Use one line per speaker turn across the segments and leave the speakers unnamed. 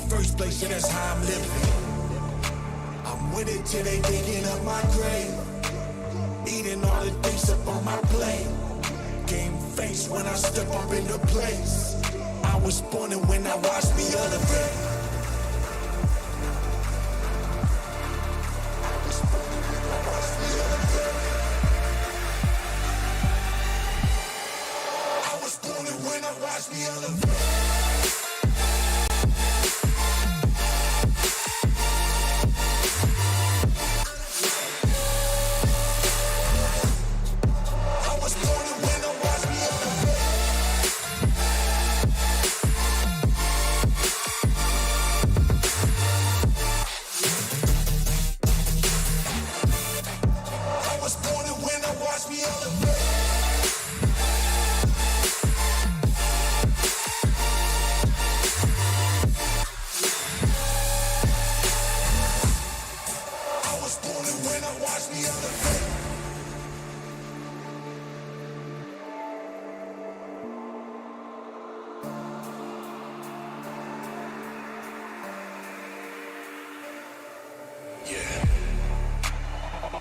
first place, and that's how I'm living. I'm with it till they digging up my grave. Eating all the things up on my plate. Game face when I step up in the place. I was born and when I watched me elevate. I was born and when I watched me elevate.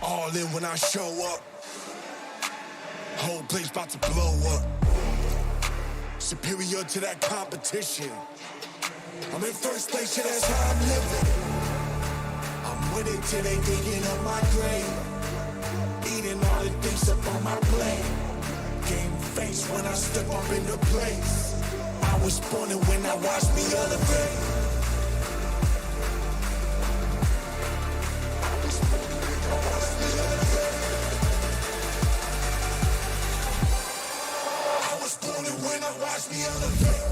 All in when I show up. Whole place about to blow up. Superior to that competition. I'm in first place, yeah, that's how I'm living. I'm with it till they digging up my grave. Eating all the things up on my plate. Game face when I step up in the place. I was born and when I watched me elevate. Watch me elevate.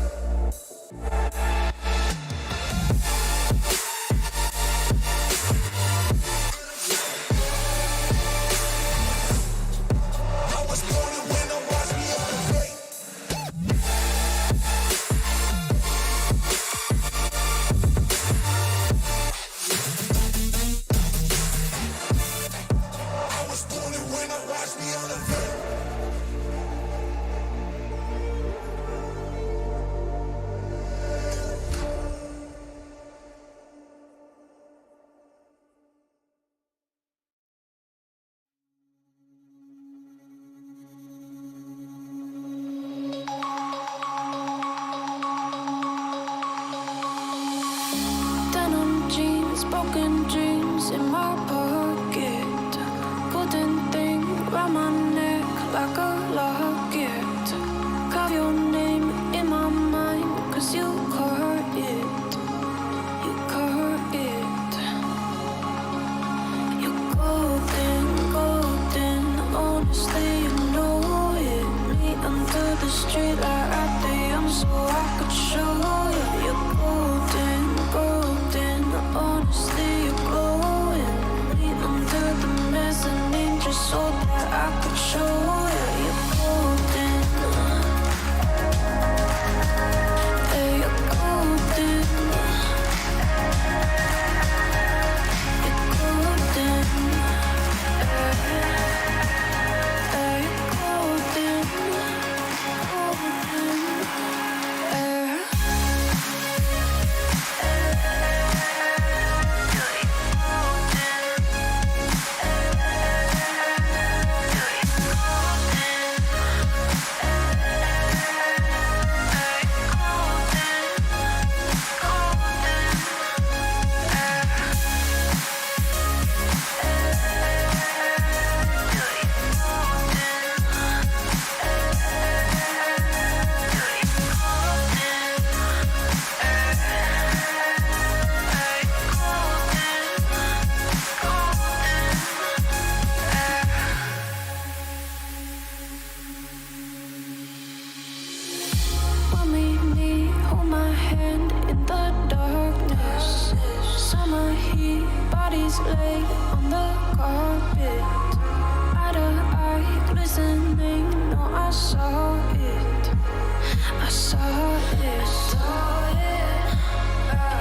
Broken dreams in my pocket. Golden thing round my neck like a locket. Carve your name in my mind, cause you caught it. You caught it. You're golden, golden. Honestly, you know it. Me under the street light at the young, so I could show you. You're golden, golden. Honestly, you're glowing. Me under the mezzanine, just so that I could show you. You're golden. Yeah, you're golden. You're golden. Yeah, you're golden. Golden. Yeah. Lay on the carpet, eye to eye, glistening. No, I saw it. I saw it.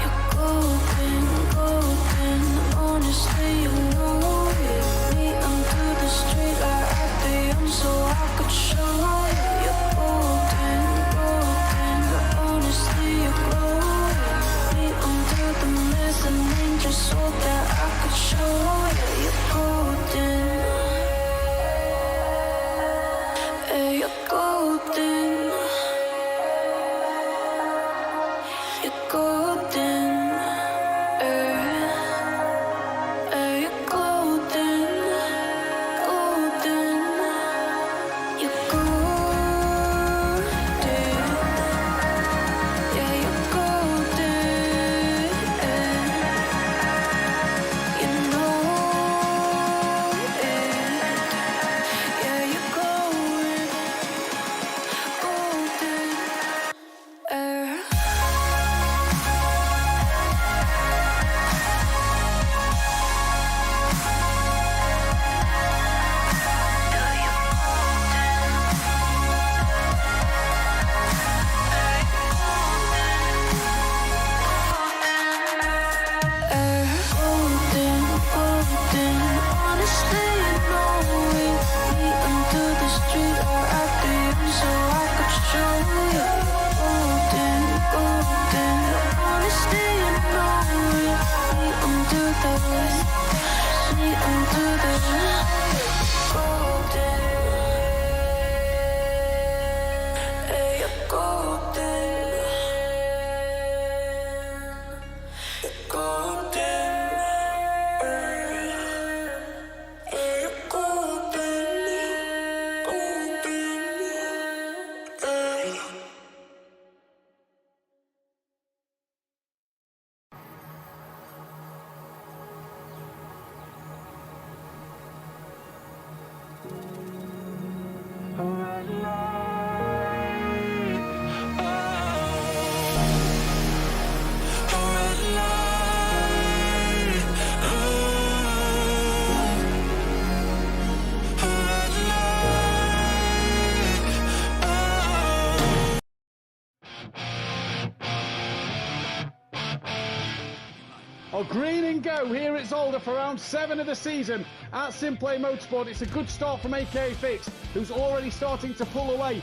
You're golden, golden. Honestly, you know it. Me under the street light at the young, so I could show you. You're golden, golden. Honestly, you're glowing. Me under
Oh, green and go. Here it's Alder for round 7 of the season at SimPlay Motorsport. It's a good start from AK Fix, who's already starting to pull away.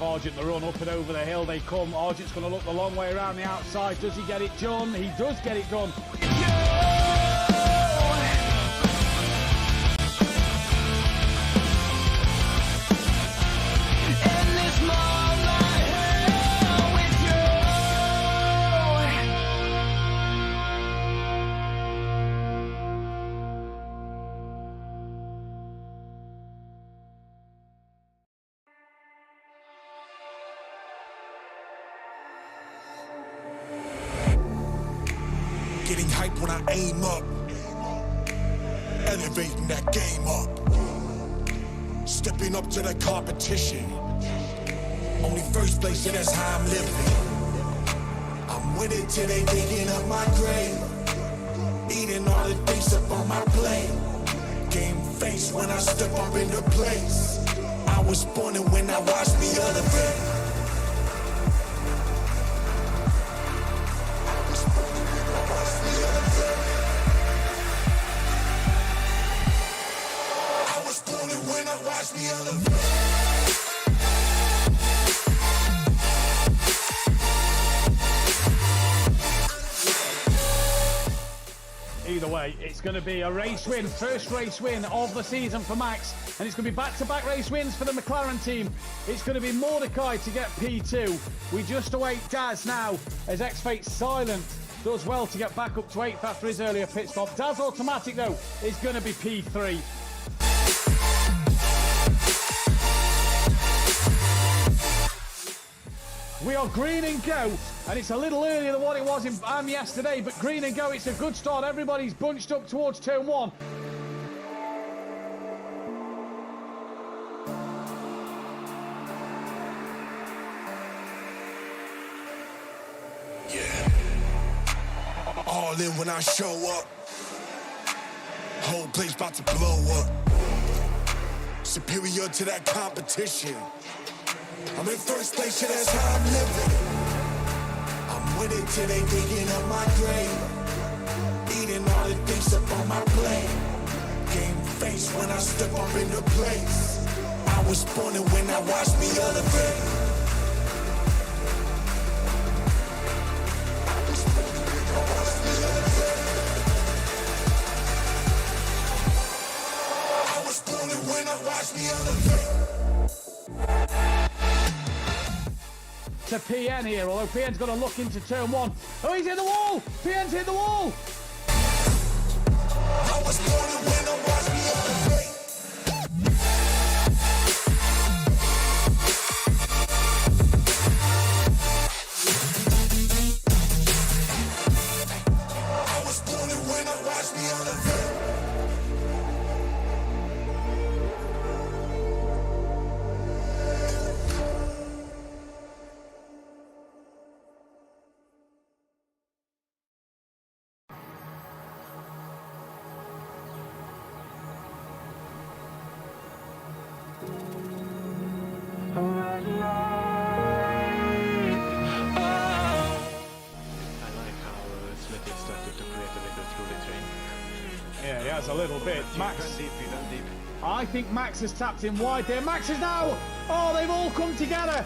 Argent the run up and over the hill they come. Argent's going to look the long way around the outside. Does he get it done? He does get it done.
Getting hype when I aim up, elevating that game up, stepping up to the competition. Only first place, and that's how I'm living. I'm winning till they digging up my grave, eating all the things up on my plate. Game face when I step up into place. I was born and when I watched me elevate.
Either away. It's going to be a race win, first race win of the season for Max, and it's going to be back-to-back race wins for the McLaren team. It's going to be Mordecai to get P2. We just await Daz now, as X-Fate Silent does well to get back up to 8th after his earlier pit stop. Daz Automatic, though, is going to be P3. We are green and go, and it's a little earlier than what it was in yesterday, but green and go, it's a good start. Everybody's bunched up towards turn 1.
Yeah. All in when I show up. Whole place about to blow up. Superior to that competition. I'm in first place, yeah, that's how I'm living. I'm with it till they digging up my grave. Eating all the things up on my plate. Game face when I step up in the place. I was born and when I watched me elevate. I was born and when I watched me elevate. I was born and when I watched me elevate.
To PN here, although PN's got to look into turn 1. Oh, he's hit the wall! PN's hit the wall!
I was born and when I watched me elevate. I was born and when I watched me elevate.
Yeah, he has a little bit. Max. I think Max has tapped in wide there. Max is now. Oh, they've all come together.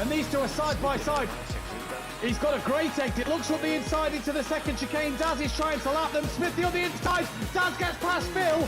These two are side by side. He's got a great exit. Looks up the inside into the second chicane. Daz is trying to lap them. Smithy on the inside. Daz gets past Phil.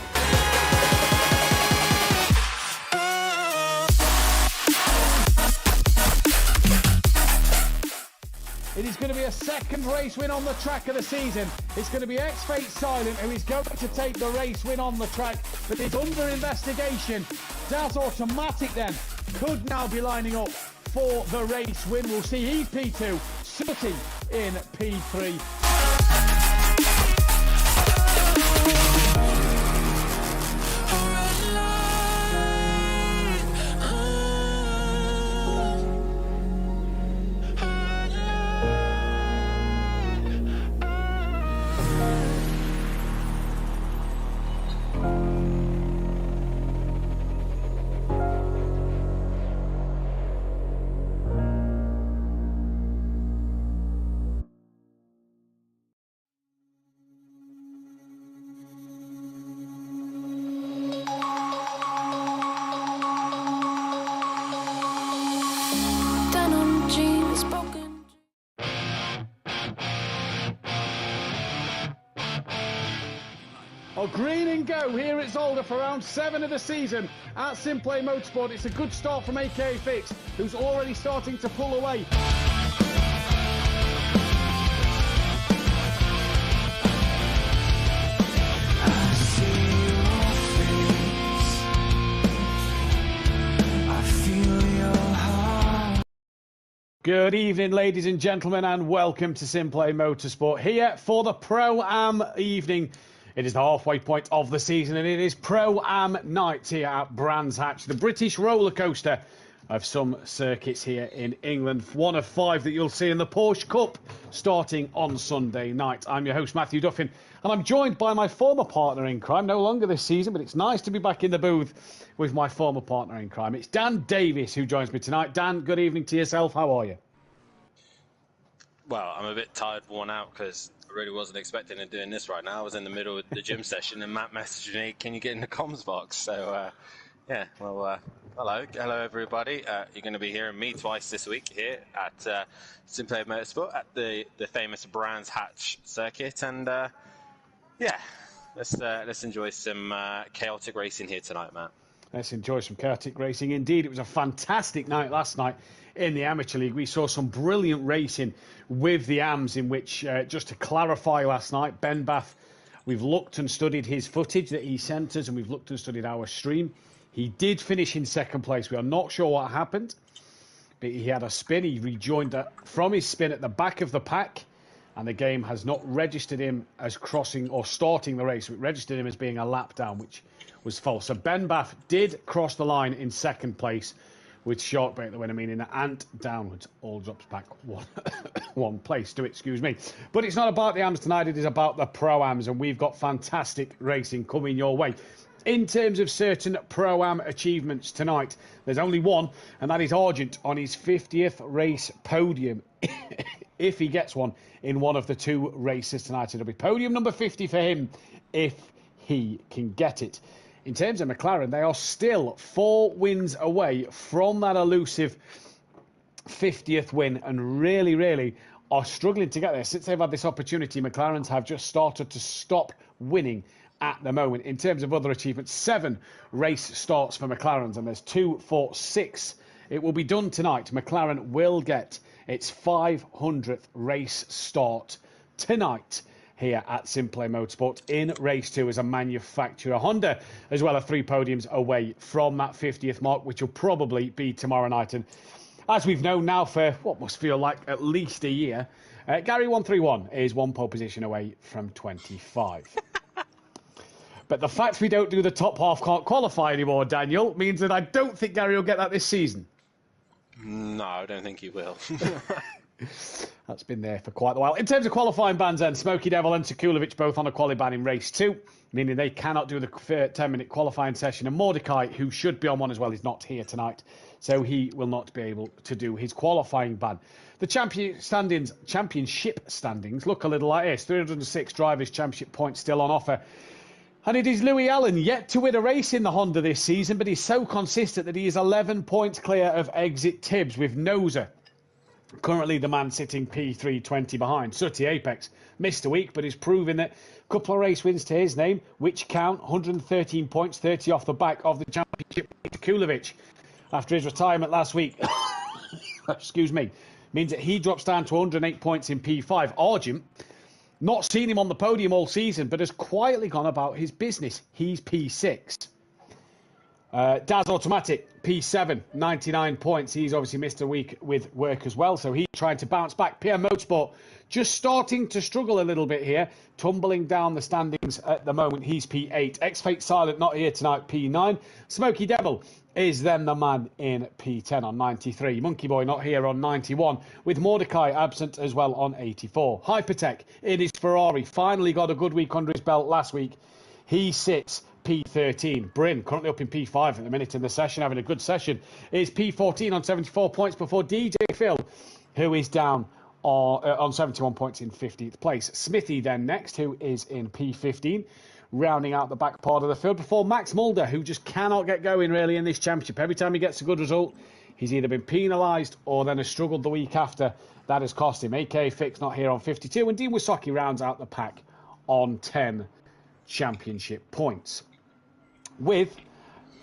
It is going to be a second race win on the track of the season. It's going to be X-Fate Silent who is going to take the race win on the track, but it's under investigation. Daz Automatic then could now be lining up for the race win. We'll see. He's P2, Sooty in P3. green and go here at Zolder for round 7 of the season at SimPlay Motorsport. It's a good start from AK Fix, who's already starting to pull away. Good evening, ladies and gentlemen, and welcome to SimPlay Motorsport here for the Pro-Am evening. It is the halfway point of the season, and it is Pro-Am night here at Brands Hatch, the British roller coaster of some circuits here in England. One of 5 that you'll see in the Porsche Cup starting on Sunday night. I'm your host, Mathew Duffin, and I'm joined by my former partner in crime, no longer this season, but it's nice to be back in the booth with my former partner in crime. It's Dan Davis who joins me tonight. Dan, good evening to yourself. How are you?
Well, I'm a bit tired, worn out, because I really wasn't expecting to doing this right now. I was in the middle of the gym session, and Matt messaged me, "Can you get in the comms box?" So, yeah, well, hello everybody. You're going to be hearing me twice this week here at SimPlay Motorsport at the famous Brands Hatch circuit, and yeah, let's enjoy some chaotic racing here tonight, Matt.
Let's enjoy some chaotic racing. Indeed, it was a fantastic night last night in the Amateur League. We saw some brilliant racing with the AMs, in which, just to clarify last night, Ben Bath, we've looked and studied his footage that he sent us, and we've looked and studied our stream. He did finish in second place. We are not sure what happened, but he had a spin. He rejoined from his spin at the back of the pack, and the game has not registered him as crossing or starting the race. It registered him as being a lap down, which was false. So Ben Bath did cross the line in second place with Sharkbait the winner, meaning that Ant downwards all drops back one place. Excuse me. But it's not about the AMs tonight. It is about the Pro-Ams, and we've got fantastic racing coming your way. In terms of certain Pro-Am achievements tonight, there's only one, and that is Argent on his 50th race podium. If he gets one in one of the 2 races tonight, it'll be podium number 50 for him if he can get it. In terms of McLaren, they are still 4 wins away from that elusive 50th win, and really are struggling to get there. Since they've had this opportunity, McLarens have just started to stop winning at the moment. In terms of other achievements, 7 race starts for McLarens, and there's 2 for 6. It will be done tonight. McLaren will get its 500th race start tonight here at SimPlay Motorsport in race 2 as a manufacturer. Honda as well are 3 podiums away from that 50th mark, which will probably be tomorrow night. And as we've known now for what must feel like at least a year, Gary 131 is 1 pole position away from 25. But the fact we don't do the top half can't qualify anymore, Daniel, means that I don't think Gary will get that this season.
No, I don't think he will.
That's been there for quite a while. In terms of qualifying bans, then, Smokey Devil and Sekulovic both on a quali ban in race 2, meaning they cannot do the 10-minute qualifying session. And Mordecai, who should be on one as well, is not here tonight, so he will not be able to do his qualifying ban. The championship standings look a little like this. 306 drivers' championship points still on offer. And it is Louis Allen yet to win a race in the Honda this season, but he's so consistent that he is 11 points clear of Exit Tibbs, with Noza currently the man sitting P3 20 behind. Sooty Apex missed a week, but is proving that a couple of race wins to his name, which count 113 points, 30 off the back of the championship. Kulovic, after his retirement last week, excuse me, means that he drops down to 108 points in P5. Argent, not seen him on the podium all season, but has quietly gone about his business. He's P6. Daz Automatic, P7, 99 points. He's obviously missed a week with work as well, so he's trying to bounce back. PM Motorsport just starting to struggle a little bit here, tumbling down the standings at the moment. He's P8. X-Fate Silent not here tonight, P9. Smokey Devil is then the man in P10 on 93. Monkey Boy not here on 91, with Mordecai absent as well on 84. Hypertech in his Ferrari finally got a good week under his belt last week. He sits P13. Bryn, currently up in P5 at the minute in the session, having a good session, is P14 on 74 points before DJ Phil, who is down on 71 points in 15th place. Smithy then next, who is in P15, rounding out the back part of the field, before Max Mulder, who just cannot get going really in this championship. Every time he gets a good result, he's either been penalised or then has struggled the week after. That has cost him. AK Fix not here on 52, and Dean Wisocki rounds out the pack on 10 championship points. With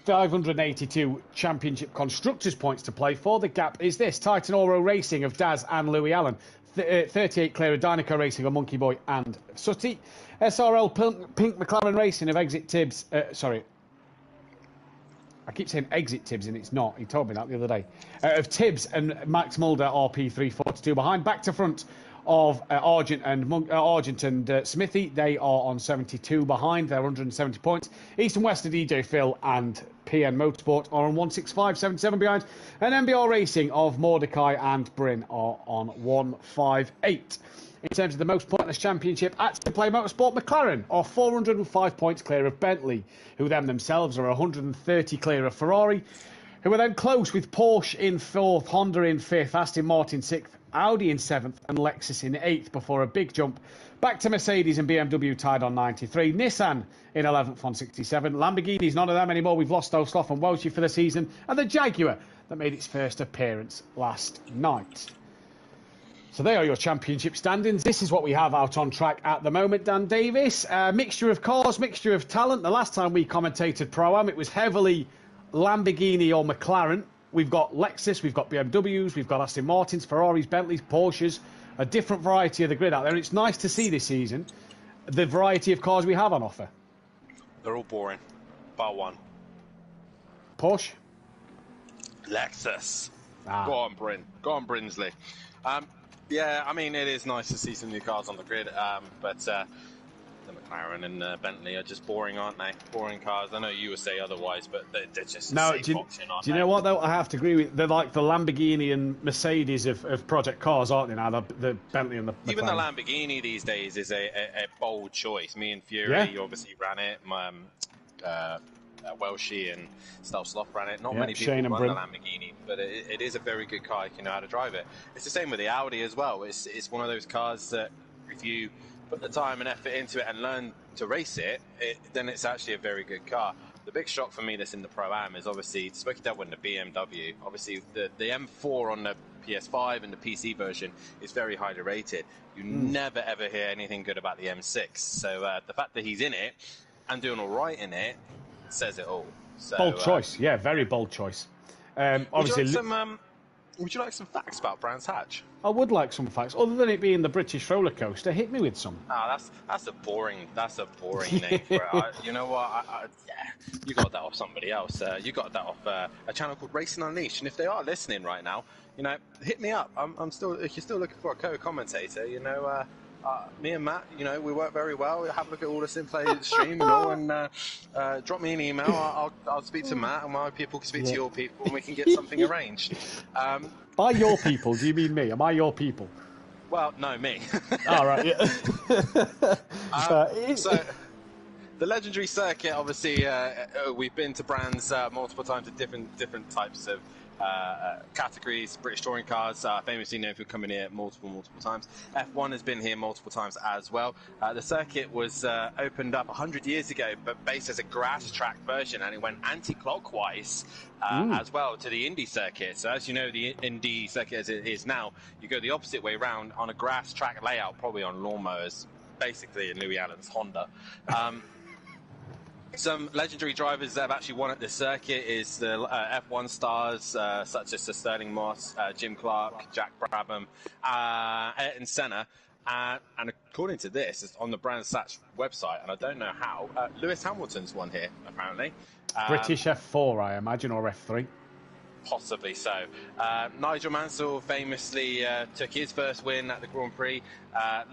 582 championship constructors points to play for, the gap is this: Titan Oro Racing of Daz and Louis Allen, 38 clear of Dynaco Racing of Monkey Boy and Sutty, SRL Pink McLaren Racing of Exit Tibbs, I keep saying Exit Tibbs and it's not, he told me that the other day, of Tibbs and Max Mulder RP342 behind. Back to front of Argent and Smithy, they are on 72 behind, they're 170 points. East and West of DJ Phil and PN Motorsport are on 165.77 behind, and MBR Racing of Mordecai and Bryn are on 158. In terms of the most pointless championship at SimPlay Motorsport, McLaren are 405 points clear of Bentley, who themselves are 130 clear of Ferrari, who are then close with Porsche in 4th, Honda in 5th, Aston Martin 6th, Audi in 7th and Lexus in 8th before a big jump back to Mercedes and BMW tied on 93, Nissan in 11th on 67, Lamborghini's none of them anymore, we've lost Osloff and Welshie for the season, and the Jaguar that made its first appearance last night. So they are your championship standings. This is what we have out on track at the moment, Dan Davis. Mixture of cars, mixture of talent. The last time we commentated Pro-Am, it was heavily Lamborghini or McLaren. We've got Lexus, we've got BMWs, we've got Aston Martins, Ferraris, Bentleys, Porsches, a different variety of the grid out there. And it's nice to see this season the variety of cars we have on offer.
They're all boring, bar one.
Porsche?
Lexus. Go on, Bryn. Go on, Brinsley. Yeah, I mean, it is nice to see some new cars on the grid, but the McLaren and Bentley are just boring, aren't they? Boring cars. I know you would say otherwise, but they're just the same boxing, aren't they?
Do you know what, though? I have to agree with. They're like the Lamborghini and Mercedes of project cars, aren't they now? The Bentley and the McLaren.
Even the Lamborghini these days is a bold choice. Me and Fury obviously ran it. Welshie and Slough ran it. Not many people run the Lamborghini, but it is a very good car if you know how to drive it. It's the same with the Audi as well. It's one of those cars that if you put the time and effort into it and learn to race it, then it's actually a very good car. The big shock for me that's in the Pro-Am is obviously Smokey Devil and the BMW. Obviously the M4 on the PS5 and the PC version is very highly rated. You never ever hear anything good about the M6. So the fact that he's in it and doing all right in it says it all. So,
bold choice, yeah, very bold choice. Obviously,
would you like some facts about Brands Hatch?
I would like some facts, other than it being the British roller coaster. Hit me with some.
That's a boring name for it. You know what? You got that off somebody else. You got that off a channel called Racing Unleashed. And if they are listening right now, you know, hit me up. I'm still, if you're still looking for a co-commentator, you know. Me and Matt, you know, we work very well. We have a look at all the SimPlay stream, you know, and drop me an email. I'll speak to Matt, and my people can speak to your people, and we can get something arranged.
By your people, do you mean me? Am I your people?
Well, no, me.
All right. Yeah.
So, the legendary circuit, obviously, we've been to Brands multiple times at different types of categories. British touring cars, famously known for coming here multiple times. F1 has been here multiple times as well. The circuit was opened up 100 years ago, but based as a grass track version, and it went anti-clockwise as well to the Indy circuit. So as you know, the Indy circuit as it is now, you go the opposite way round on a grass track layout, probably on lawnmowers, basically in Louis Allen's Honda. Some legendary drivers that have actually won at this circuit is the F1 stars such as Sir Sterling Moss, Jim Clark, Jack Brabham, Ayrton Senna. And according to this, it's on the Brands Hatch website, and I don't know how, Lewis Hamilton's won here, apparently.
British F4, I imagine, or F3.
Possibly so. Nigel Mansell famously took his first win at the Grand Prix,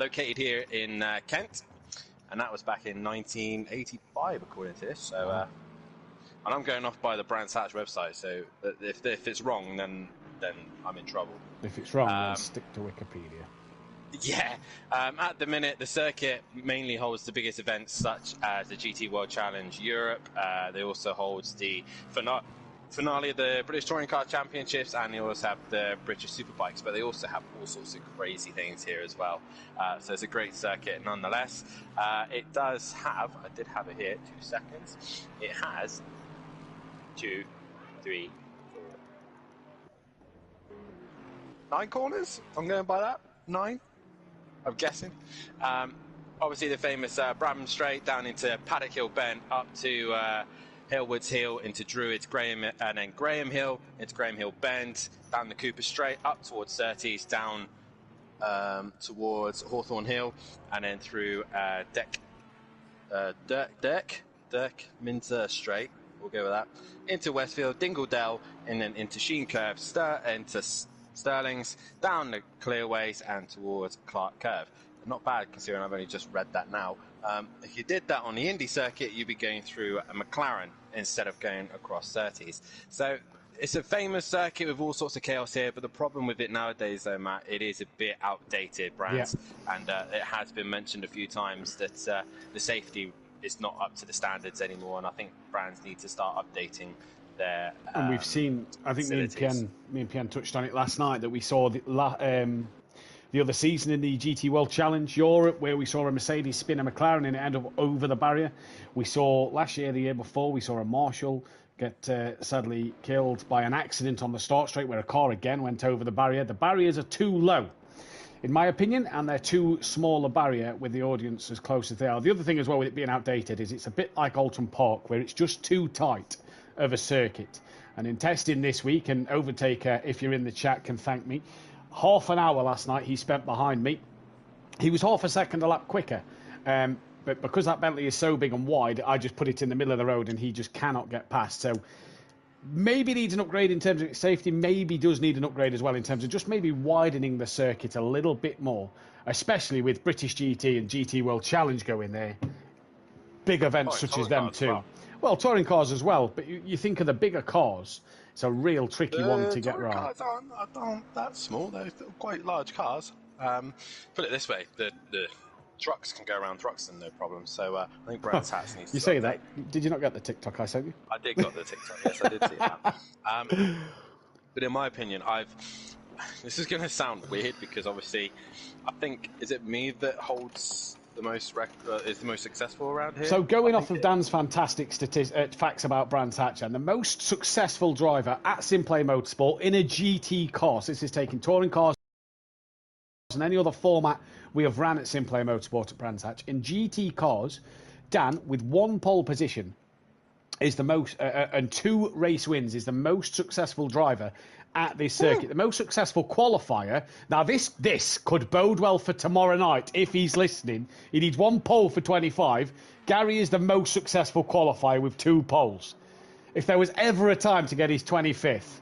located here in Kent. And that was back in 1985, according to this. So, and I'm going off by the Brands Hatch website. So, if it's wrong, then I'm in trouble.
If it's wrong, then stick to Wikipedia.
Yeah. At the minute, the circuit mainly holds the biggest events, such as the GT World Challenge Europe. They also hold the finale of the British Touring Car Championships, and they also have the British Superbikes, but they also have all sorts of crazy things here as well. So it's a great circuit nonetheless. It does have, I did have it here, 2 seconds. It has 2, 3, 4, 9 corners. I'm going by that. 9, I'm guessing. obviously the famous Bramham Straight down into Paddock Hill Bend, up to Hillwoods Hill, into Druids, Graham, and then Graham Hill, into Graham Hill Bend, down the Cooper Straight, up towards Surtees, down towards Hawthorne Hill, and then through Dirk Minter Straight, we'll go with that, into Westfield, Dingledale, and then into Sheen Curve, into Stirlings, down the Clearways, and towards Clark Curve. Not bad considering I've only just read that now. If you did that on the Indy circuit, you'd be going through a McLaren instead of going across Surtees. So it's a famous circuit with all sorts of chaos here, but the problem with it nowadays, though, Matt, it is a bit outdated, brands, and it has been mentioned a few times that the safety is not up to the standards anymore, and I think brands need to start updating their
and we've seen, I think me and Pian touched on it last night, that we saw the other season in the GT World Challenge Europe, where we saw a Mercedes spin a McLaren and it ended up over the barrier. We saw last year, the year before, we saw a Marshall get sadly killed by an accident on the start straight where a car again went over the barrier. The barriers are too low, in my opinion, and they're too small a barrier with the audience as close as they are. The other thing as well with it being outdated is it's a bit like Alton Park, where it's just too tight of a circuit. And in testing this week, and Overtaker, if you're in the chat, can thank me, half an hour last night he spent behind me. He was half a second a lap quicker. But because that Bentley is so big and wide, I just put it in the middle of the road and he just cannot get past. So maybe needs an upgrade in terms of its safety. Maybe does need an upgrade as well in terms of just maybe widening the circuit a little bit more, especially with British GT and GT World Challenge going there. Big events such as them too. Well, touring cars as well. But you think of the bigger cars, it's a real tricky one to get right.
Cars aren't that small. They're quite large cars. Put it this way, the trucks can go around Thruxton, no problem. So I think Brands Hats needs to...
You say that. Did you not get the TikTok I sent you?
I did get the TikTok, yes, I did see that. But in my opinion, this is going to sound weird because obviously, I think, is it me that holds the most is the most successful around here?
So going off of Dan's fantastic facts about Brands Hatch, and the most successful driver at SimPlay Motorsport in a GT car, so this is taking touring cars and any other format we have ran at SimPlay Motorsport at Brands Hatch. In GT cars, Dan, with one pole position, is the most, and 2 race wins, is the most successful driver at this circuit. The most successful qualifier. Now, this could bode well for tomorrow night if he's listening. He needs 1 pole for 25. Gary is the most successful qualifier with 2 poles. If there was ever a time to get his 25th,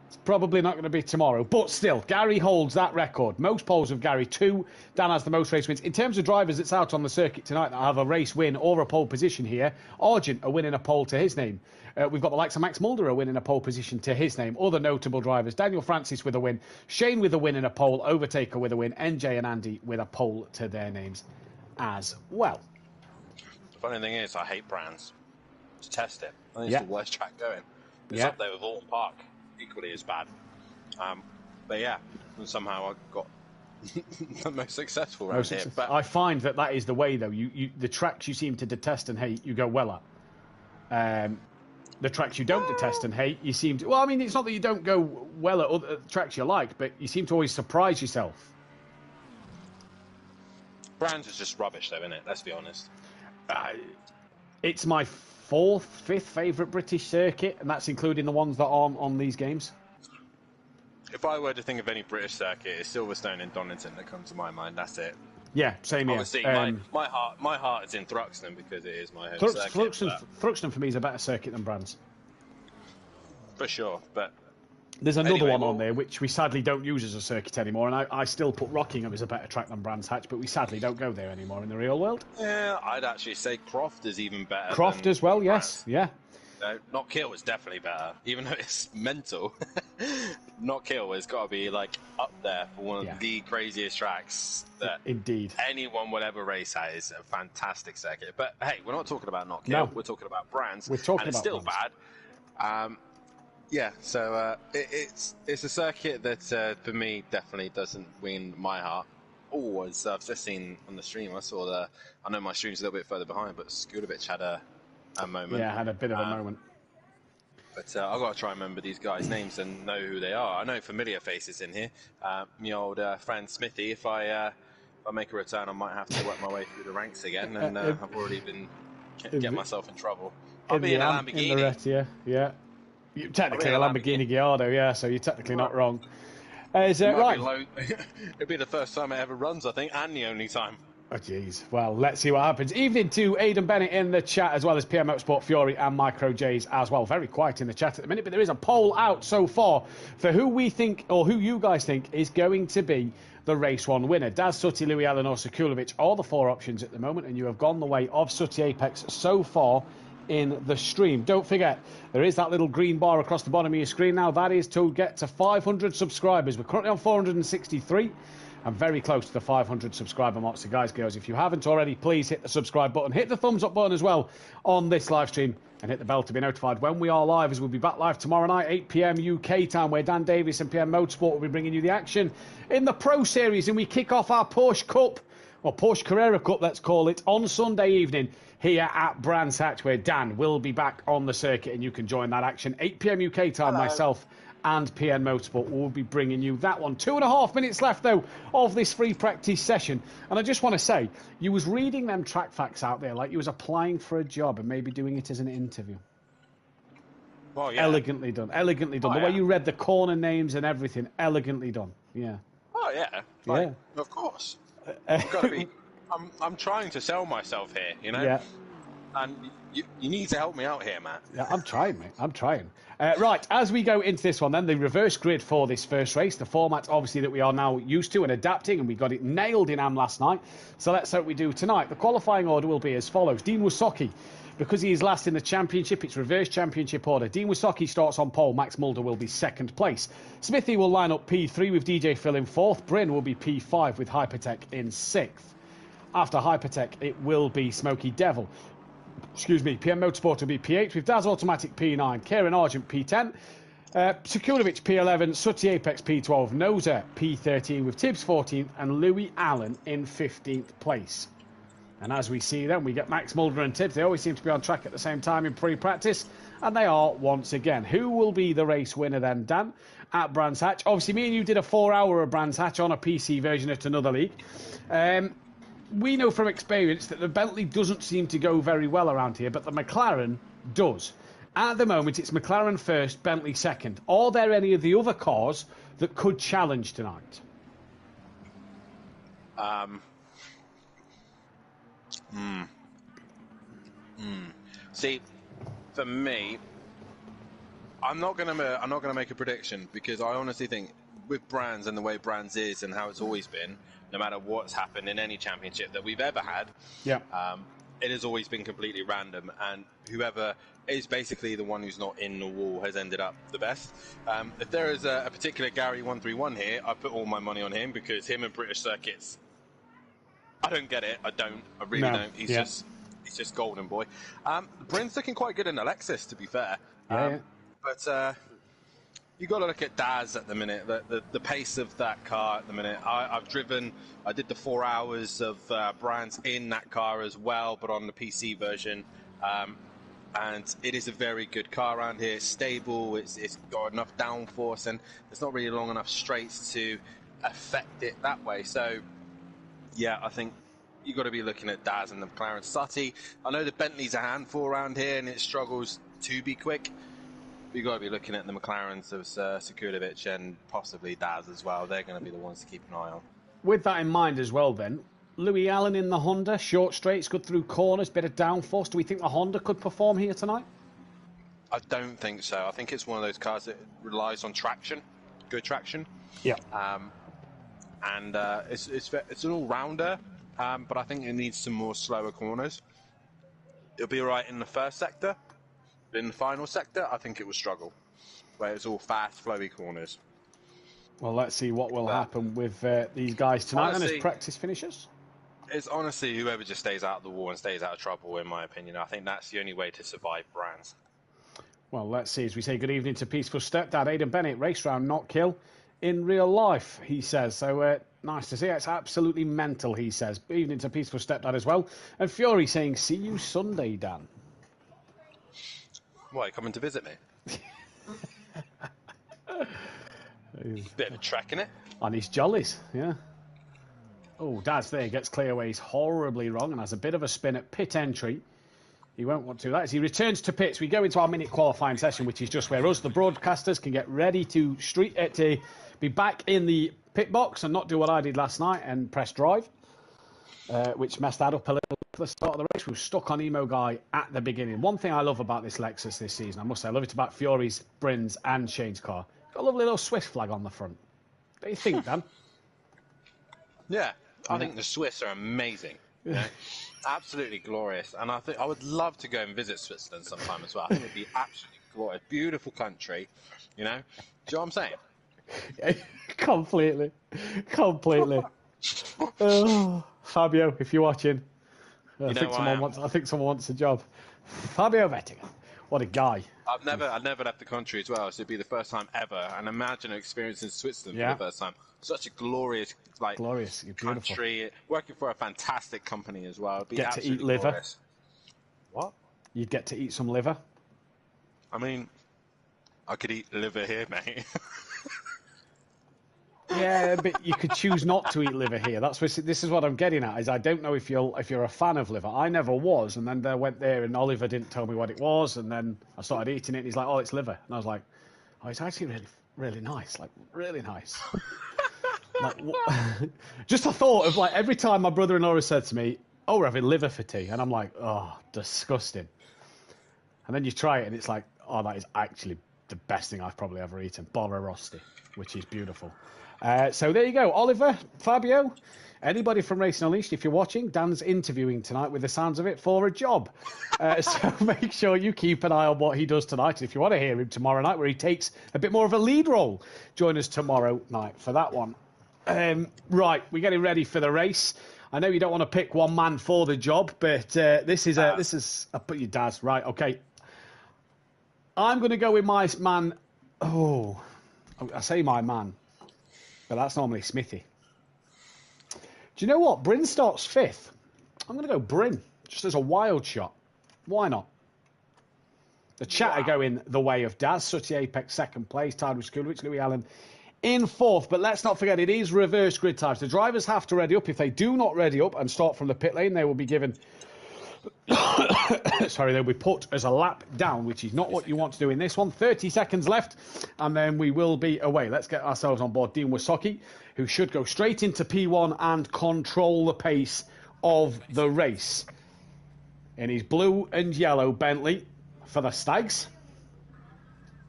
it's probably not going to be tomorrow. But still, Gary holds that record. Most poles of Gary, 2. Dan has the most race wins. In terms of drivers that's out on the circuit tonight that have a race win or a pole position here, Argent are winning a pole to his name. We've got the likes of Max Mulder are winning a pole position to his name. Other notable drivers, Daniel Francis with a win, Shane with a win and a pole, Overtaker with a win, NJ and Andy with a pole to their names as well.
The funny thing is, I hate Brands. To test it. I think it's the worst track going. It's up there with Alton Park. Equally as bad, but yeah, and somehow I got the most successful around here. But
I find that is the way, though. The tracks you seem to detest and hate, you go well at. The tracks you don't detest and hate, you seem to. Well, I mean, it's not that you don't go well at other tracks you like, but you seem to always surprise yourself.
Brands is just rubbish, though, isn't it? Let's be honest.
It's my 4th, 5th favourite British circuit, and that's including the ones that aren't on these games.
If I were to think of any British circuit, it's Silverstone and Donington that comes to my mind. That's it.
Yeah, same here.
Obviously, my heart is in Thruxton because it is my home circuit.
Thruxton for me is a better circuit than Brands.
For sure, but...
There's another one on there which we sadly don't use as a circuit anymore, and I still put Rockingham as a better track than Brands Hatch, but we sadly don't go there anymore in the real world.
Yeah, I'd actually say Croft is even better.
Croft as well, yes, yeah.
No, Knockhill is definitely better, even though it's mental. Knockhill has got to be like up there for one of the craziest tracks that anyone will ever race at. Is a fantastic circuit. But hey, we're not talking about Knockhill. No. We're talking about Brands.
We're talking
and it's still
Brands.
Bad. Yeah, so it's a circuit that for me definitely doesn't win my heart. Oh, as I've just seen on the stream, I know my stream's a little bit further behind, but Skudovic had a moment.
Yeah, had a bit of a moment.
But I've got to try and remember these guys' names and know who they are. I know familiar faces in here. My old friend Smithy, if I if I make a return, I might have to work my way through the ranks again, and I've already been get myself in trouble. I'll be in a Lamborghini.
In the Retia, yeah. Technically a Lamborghini Gallardo, yeah, so you're technically not wrong. Is it right?
It'll be the first time it ever runs, I think, and the only time.
Oh, jeez. Well, let's see what happens. Evening to Aidan Bennett in the chat, as well as PM Motorsport Fury and Micro J's as well. Very quiet in the chat at the minute, but there is a poll out so far for who we think, or who you guys think, is going to be the race one winner. Daz, Sutty, Louis Allen or Sekulovic are the 4 options at the moment, and you have gone the way of Sutty Apex so far in the stream. Don't forget, there is that little green bar across the bottom of your screen now. That is to get to 500 subscribers. We're currently on 463. I'm very close to the 500 subscriber mark. So guys, girls, if you haven't already, please hit the subscribe button. Hit the thumbs up button as well on this live stream. And hit the bell to be notified when we are live, as we'll be back live tomorrow night, 8 PM UK time, where Dan Davis and PM Motorsport will be bringing you the action in the Pro Series. And we kick off our Porsche Cup, or Porsche Carrera Cup, let's call it, on Sunday evening here at Brands Hatch, where Dan will be back on the circuit and you can join that action. 8 PM UK time, myself and PN Motorsport will be bringing you that one. 2.5 minutes left, though, of this free practice session. And I just want to say, you was reading them track facts out there like you was applying for a job and maybe doing it as an interview.
Well, yeah.
Elegantly done. Elegantly done. The way you read the corner names and everything, elegantly done. Yeah.
Oh, yeah. Like, of course. I'm trying to sell myself here, you know?
Yeah.
And you need to help me out here, Matt.
Yeah, I'm trying, mate. I'm trying. Right, as we go into this one then, the reverse grid for this first race, the format obviously that we are now used to and adapting, and we got it nailed in Am last night. So let's hope we do tonight. The qualifying order will be as follows. Dean Wysocki, because he is last in the championship, it's reverse championship order. Dean Wysocki starts on pole. Max Mulder will be second place. Smithy will line up P3 with DJ Phil in fourth. Bryn will be P5 with Hypertech in sixth. After Hypertech, it will be Smoky Devil. PM Motorsport will be P8 with Daz Automatic P9, Kieran Argent P10, Sekulovic P11, Sutty Apex P12, Noza P13 with Tibbs 14th and Louis Allen in 15th place. And as we see then, we get Max Mulder and Tibbs. They always seem to be on track at the same time in pre-practice, and they are once again. Who will be the race winner then, Dan, at Brands Hatch? Obviously, me and you did a 4-hour of Brands Hatch on a PC version at another league. We know from experience that the Bentley doesn't seem to go very well around here, but the McLaren does. At the moment, it's McLaren first, Bentley second. Are there any of the other cars that could challenge tonight?
See, for me, I'm not gonna make a prediction, because I honestly think with Brands and the way Brands is and how it's always been, no matter what's happened in any championship that we've ever had, it has always been completely random, and whoever is basically the one who's not in the wall has ended up the best. If there is a particular Gary 131 here, I put all my money on him, because him and British circuits, I don't get it. I really don't. He's just golden boy. Bryn's looking quite good in the Lexus, to be fair. But you got to look at Daz at the minute, the pace of that car at the minute. I did the 4 hours of Brands in that car as well, but on the PC version. And it is a very good car around here. It's stable, it's got enough downforce, and there's not really long enough straights to affect it that way. So, yeah, I think you got to be looking at Daz and the McLaren. Sutty, I know the Bentley's a handful around here, and it struggles to be quick. You've got to be looking at the McLarens of Sekulovic and possibly Daz as well. They're going to be the ones to keep an eye on.
With that in mind as well then, Louis Allen in the Honda, short straights, good through corners, bit of downforce. Do we think the Honda could perform here tonight?
I don't think so. I think it's one of those cars that relies on traction, good traction.
Yeah.
It's an all-rounder, but I think it needs some more slower corners. It'll be all right in the first sector. In the final sector, I think it will struggle, where it's all fast, flowy corners.
Well, let's see what will happen with these guys tonight and as practice finishes.
It's honestly whoever just stays out of the wall and stays out of trouble, in my opinion. I think that's the only way to survive Brands.
Well, let's see. As we say good evening to Peaceful Stepdad, Aidan Bennett, race round, not kill in real life, he says. So nice to see. It's absolutely mental, he says. Evening to Peaceful Stepdad as well. And Fury saying, see you Sunday, Dan.
Why, coming to visit me? Bit of a trek, innit?
On his jollies, yeah. Oh, Daz there gets clearaways horribly wrong and has a bit of a spin at pit entry. He won't want to do that. As he returns to pits, we go into our minute qualifying session, which is just where us, the broadcasters, can get ready to be back in the pit box and not do what I did last night and press drive, which messed that up a little at the start of the race. We were stuck on Emo Guy at the beginning. One thing I love about this Lexus this season, I must say, I love it about Fury's, Brin's and Shane's car. Got a lovely little Swiss flag on the front. What do you think, Dan?
Yeah, I think the Swiss are amazing. You know? Absolutely glorious. And I think I would love to go and visit Switzerland sometime as well. I think it'd be absolutely glorious. Beautiful country, you know? Do you know what I'm saying?
Yeah, completely. Oh, Fabio, if you're watching, I think someone wants a job. Fabio Vettinger, what a guy.
I've never left the country as well, so it'd be the first time ever. And imagine experiencing Switzerland for the first time. Such a glorious, country. Working for a fantastic company as well. It'd be
get to eat liver.
Glorious. What?
You'd get to eat some liver.
I mean, I could eat liver here, mate.
Yeah, but you could choose not to eat liver here. This is what I'm getting at. Is I don't know if you're a fan of liver. I never was, and then I went there, and Oliver didn't tell me what it was, and then I started eating it. And he's like, "Oh, it's liver," and I was like, "Oh, it's actually really, really nice. Like, really nice." Just a thought of like every time my brother-in-law has said to me, "Oh, we're having liver for tea," and I'm like, "Oh, disgusting." And then you try it, and it's like, "Oh, that is actually the best thing I've probably ever eaten." Borra Rosti, which is beautiful. So there you go, Oliver, Fabio, anybody from Racing Unleashed, if you're watching, Dan's interviewing tonight with the sounds of it for a job. So make sure you keep an eye on what he does tonight. If you want to hear him tomorrow night, where he takes a bit more of a lead role, join us tomorrow night for that one. Right, we're getting ready for the race. I know you don't want to pick one man for the job, but this is I put your Daz right. Okay, I'm going to go with my man. Oh, I say my man. But that's normally Smithy. Do you know what? Bryn starts 5th. I'm going to go Bryn, just as a wild shot. Why not? The chat are going the way of Daz. Sutty Apex 2nd place, tied with Skulovic, Louis Allen in 4th. But let's not forget, it is reverse grid times. The drivers have to ready up. If they do not ready up and start from the pit lane, they will be given... they'll be put as a lap down, which is not what you want to do in this one. 30 seconds left, and then we will be away. Let's get ourselves on board Dean Wysocki, who should go straight into P1 and control the pace of the race. In his blue and yellow Bentley for the Stags.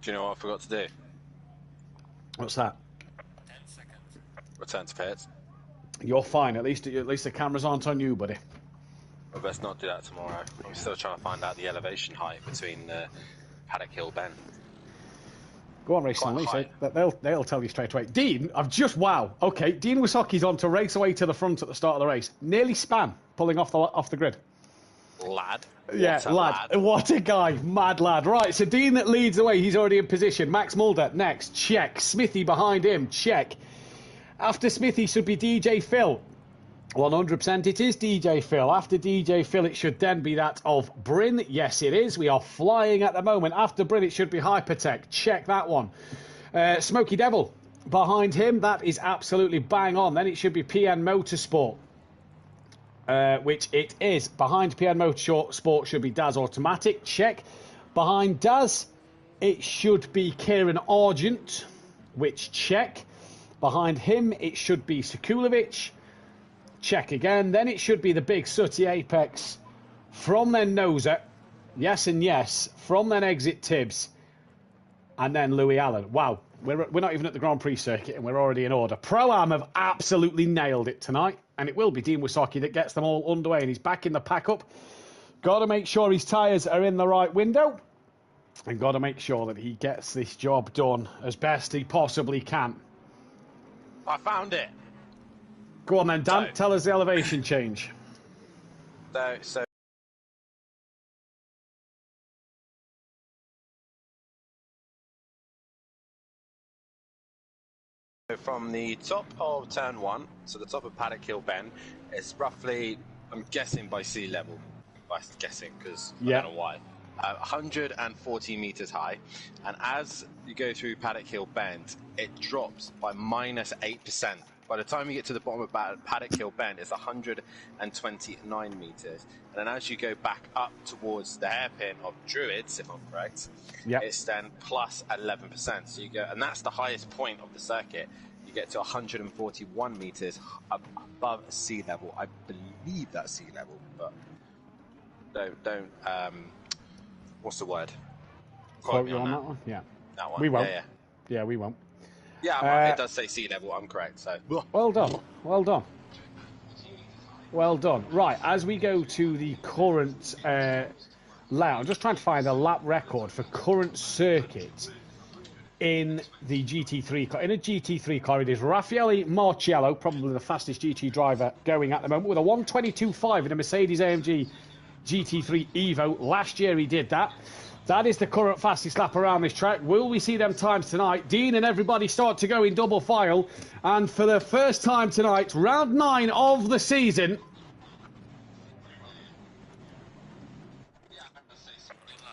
Do you know what I forgot to do?
What's that?
10 seconds. Return to pits.
You're fine. At least the cameras aren't on you, buddy.
Well, let's not do that tomorrow. I'm still trying to find out the elevation height between Paddock Hill Bend.
Go on, Racing Unleashed. They'll tell you straight away. Dean, Okay, Dean Wysocki's on to race away to the front at the start of the race. Nearly spam, pulling off the grid.
Lad.
Yeah, lad. What a guy. Mad lad. Right, so Dean that leads away. He's already in position. Max Mulder next. Check. Smithy behind him. Check. After Smithy should be DJ Phil. 100% it is DJ Phil. After DJ Phil, it should then be that of Bryn. Yes, it is. We are flying at the moment. After Bryn, it should be Hypertech. Check that one. Smoky Devil behind him. That is absolutely bang on. Then it should be PN Motorsport, which it is. Behind PN Motorsport should be Daz Automatic. Check. Behind Daz, it should be Kieran Argent, which check. Behind him, it should be Sekulovic. Check again. Then it should be the big Sutty Apex. From then Noser. Yes and yes. From then Exit Tibbs. And then Louis Allen. Wow. We're not even at the Grand Prix circuit and we're already in order. Pro-Am have absolutely nailed it tonight. And it will be Dean Wysocki that gets them all underway. And he's back in the pack-up. Got to make sure his tyres are in the right window. And got to make sure that he gets this job done as best he possibly can.
I found it.
Go on then, Dan. Tell us the elevation change.
So from the top of turn 1, so the top of Paddock Hill Bend, it's roughly, I'm guessing by sea level. By guessing, because I don't know why. 140 meters high, and as you go through Paddock Hill Bend, it drops by -8% By the time you get to the bottom of Paddock Hill Bend, it's 129 meters. And then as you go back up towards the hairpin of Druids, if I'm correct, it's then plus 11%. So you go, and that's the highest point of the circuit. You get to 141 meters above sea level. I believe that's sea level, but don't what's the word?
Quote you on that one? Yeah.
That one.
We won't.
Yeah,
we won't.
Yeah, it does say sea level. I'm correct. So
well done. Well done. Well done. Right, as we go to the current layout, I'm just trying to find a lap record for current circuit in the GT3 car. In a GT3 car, it is Raffaele Marciello, probably the fastest GT driver going at the moment, with a 1:22.5 in a Mercedes-AMG GT3 Evo. Last year he did that. That is the current fastest lap around this track. Will we see them times tonight? Dean and everybody start to go in double file. And for the first time tonight, round 9 of the season,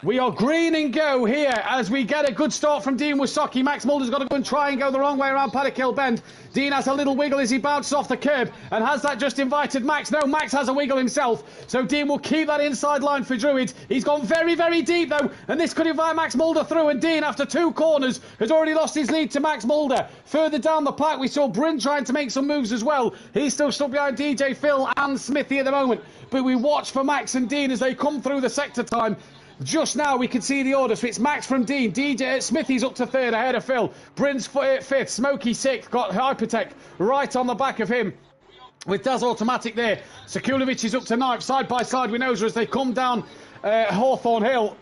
we are green and go here as we get a good start from Dean Wysocki. Max Mulder's got to go and try and go the wrong way around Paddock Hill Bend. Dean has a little wiggle as he bounces off the curb. And has that just invited Max? No, Max has a wiggle himself. So Dean will keep that inside line for Druids. He's gone very, very deep though. And this could invite Max Mulder through. And Dean, after 2 corners, has already lost his lead to Max Mulder. Further down the pack, we saw Bryn trying to make some moves as well. He's still stuck behind DJ Phil and Smithy at the moment. But we watch for Max and Dean as they come through the sector time. Just now we can see the order, so it's Max from Dean, DJ Smithy's up to 3rd ahead of Phil, Bryn's 5th, Smokey 6th, got Hypertech right on the back of him with Daz Automatic there. Sekulovic is up to 9th, side by side with Noser as they come down Hawthorne Hill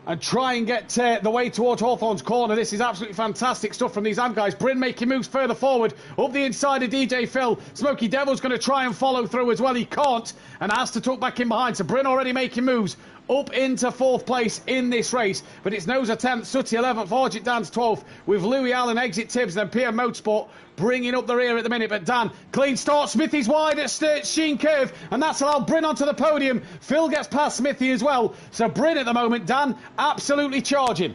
and try and get the way towards Hawthorne's corner. This is absolutely fantastic stuff from these AM guys. Bryn making moves further forward, up the inside of DJ Phil. Smokey Devil's going to try and follow through as well. He can't and has to tuck back in behind. So Bryn already making moves up into 4th place in this race. But it's Noser 10th, Sutty 11th, Argent Dan's 12th, with Louis Allen, Exit Tibbs, then PM Motorsport bringing up the rear at the minute. But Dan, clean start. Smithy's wide at Sheen Curve, and that's allowed Bryn onto the podium. Phil gets past Smithy as well. So Bryn at the moment, Dan, absolutely charging.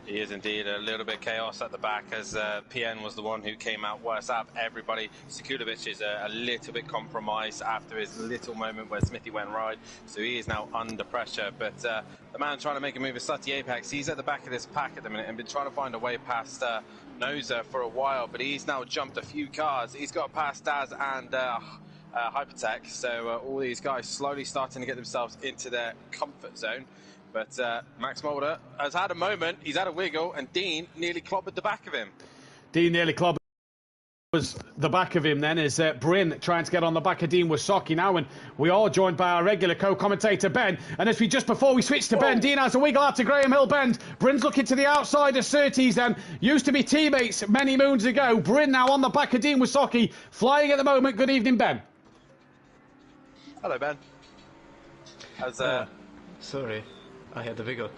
He is indeed a little bit chaos at the back as PN was the one who came out worse out of everybody. Sekulovic is a little bit compromised after his little moment where Smithy went right, so he is now under pressure. But the man trying to make a move is Sutty Apex. He's at the back of this pack at the minute and been trying to find a way past Noser for a while, but he's now jumped a few cars. He's got past Daz and Hypertech, so all these guys slowly starting to get themselves into their comfort zone. But Max Mulder has had a moment, he's had a wiggle, and Dean nearly clobbered the back of him.
Dean nearly clobbered the back of him then as Bryn trying to get on the back of Dean Wysocki now, and we are joined by our regular co-commentator Ben. And as before we switch to Ben, Dean has a wiggle out to Graham Hill Bend. Bryn's looking to the outside of Surtees then, used to be teammates many moons ago. Bryn now on the back of Dean Wysocki, flying at the moment. Good evening, Ben.
Hello, Ben.
Sorry, I had the wiggle.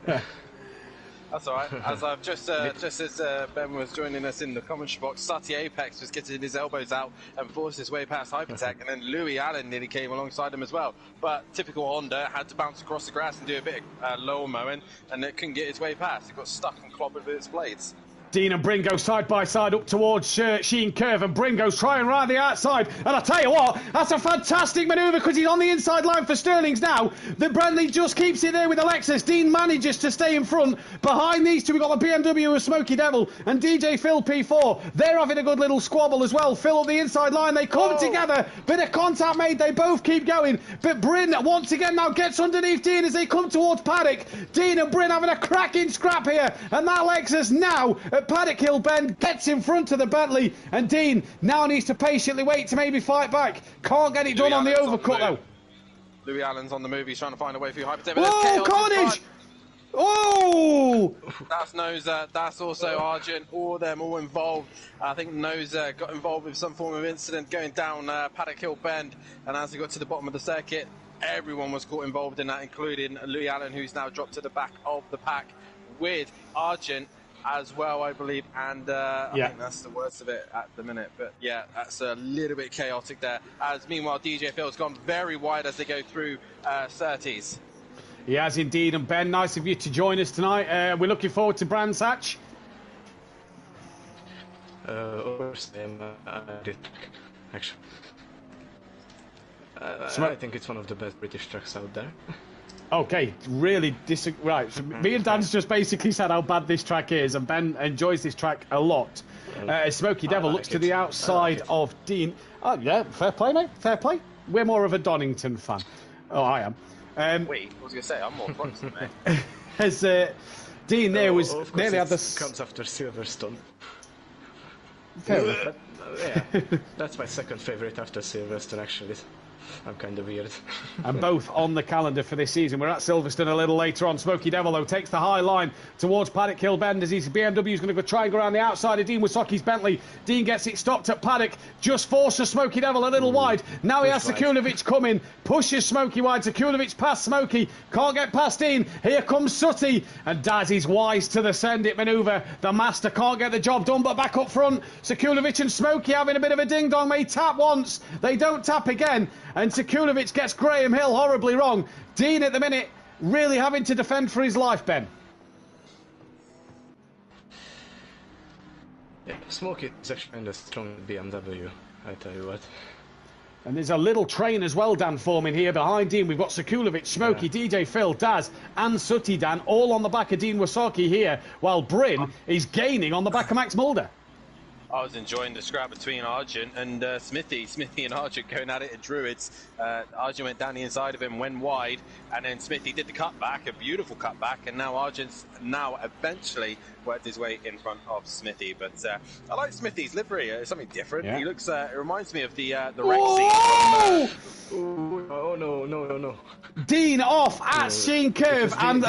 That's all right. As I've just as Ben was joining us in the comments box, Sutty Apex was getting his elbows out and forced his way past Hypertech, and then Louis Allen nearly came alongside him as well. But typical Honda had to bounce across the grass and do a bit of lower mowing, and it couldn't get its way past. It got stuck and clobbered with its blades.
Dean and Bryn go side by side up towards Sheen Curve, and Bryn goes trying round the outside. And I tell you what, that's a fantastic manoeuvre because he's on the inside line for Sterling's now. The Bradley just keeps it there with Alexis. Dean manages to stay in front. Behind these two, we've got the BMW with Smokey Devil and DJ Phil P4. They're having a good little squabble as well. Phil on the inside line. They come together. Bit of contact made. They both keep going. But Bryn once again now gets underneath Dean as they come towards Paddock. Dean and Bryn having a cracking scrap here. And that Lexus now at Paddock Hill Bend gets in front of the Bentley, and Dean now needs to patiently wait to maybe fight back. Can't get it done on the overcut though.
Louis Allen's on the move. He's trying to find a way through Hypertech.
Oh, carnage! Oh!
That's Noser, that's also Argent, all of them all involved. I think Noser got involved with some form of incident going down Paddock Hill Bend, and as he got to the bottom of the circuit, everyone was caught involved in that, including Louis Allen, who's now dropped to the back of the pack with Argent as well, I believe, and I think that's the worst of it at the minute. But yeah, that's a little bit chaotic there. As meanwhile, DJ Phil's gone very wide as they go through Surtees.
He has indeed, and Ben, nice of you to join us tonight. We're looking forward to Brands Hatch.
I did, actually. I think it's one of the best British tracks out there.
Okay, really right. So me and Dan's just basically said how bad this track is, and Ben enjoys this track a lot. Smoky Devil looks to the outside of Dean. Oh yeah, fair play, mate. Fair play. We're more of a Donington fan. Oh, I am.
Wait, I was going to say, I'm more Protestant, mate.
As Dean there was nearly had the...
comes after Silverstone.
Fair enough.
Yeah, that's my second favourite after Silverstone, actually. I'm kind of weird.
And both on the calendar for this season. We're at Silverstone a little later on. Smoky Devil, though, takes the high line towards Paddock Hill Bend as his BMW is going to go try and go around the outside of Dean Wasoki's Bentley. Dean gets it stopped at Paddock, just forces Smoky Devil a little wide. Now he has Sekulovic coming, pushes Smoky wide. Sekulovic past Smoky, can't get past Dean. Here comes Sutty, and Daz is wise to the send it manoeuvre. The master can't get the job done, but back up front, Sekulovic and Smoky having a bit of a ding-dong. They tap once, they don't tap again. And Sekulovic gets Graham Hill horribly wrong. Dean at the minute really having to defend for his life, Ben.
Yeah, Smokey is actually kind of strong BMW, I tell you what.
And there's a little train as well, Dan, forming here behind Dean. We've got Sekulovic, Smokey, DJ Phil, Daz and Sutty, Dan, all on the back of Dean Wasocki here, while Bryn is gaining on the back of Max Mulder.
I was enjoying the scrap between Argent and Smithy. Smithy and Argent going at it at Druids. Argent went down the inside of him, went wide, and then Smithy did the cutback, a beautiful cutback, and now Argent's eventually worked his way in front of Smithy. But I like Smithy's livery. It's something different. Yeah. He looks. It reminds me of the wreck scene from...
Oh no.
Dean off at Sheen Curve and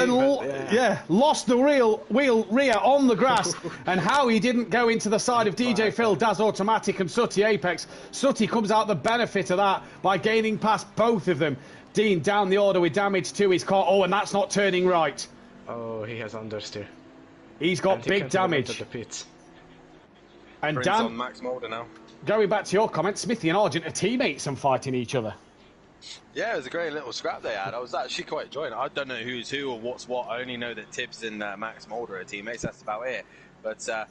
lost the wheel rear on the grass. And how he didn't go into the side of DJ Phil, Daz Automatic and Sutty Apex. Sutty comes out the benefit of that by gaining past both of them. Dean down the order with damage to his car. Oh, and that's not turning right.
Oh, he has understeer.
He's got big damage.
The pits.
And
Prince
Dan,
on Max Mulder now.
Going back to your comment, Smithy and Argent are teammates and fighting each other.
Yeah, it was a great little scrap they had. I was actually quite enjoying it. I don't know who's who or what's what. I only know that Tibbs and Max Mulder are teammates. That's about it. But the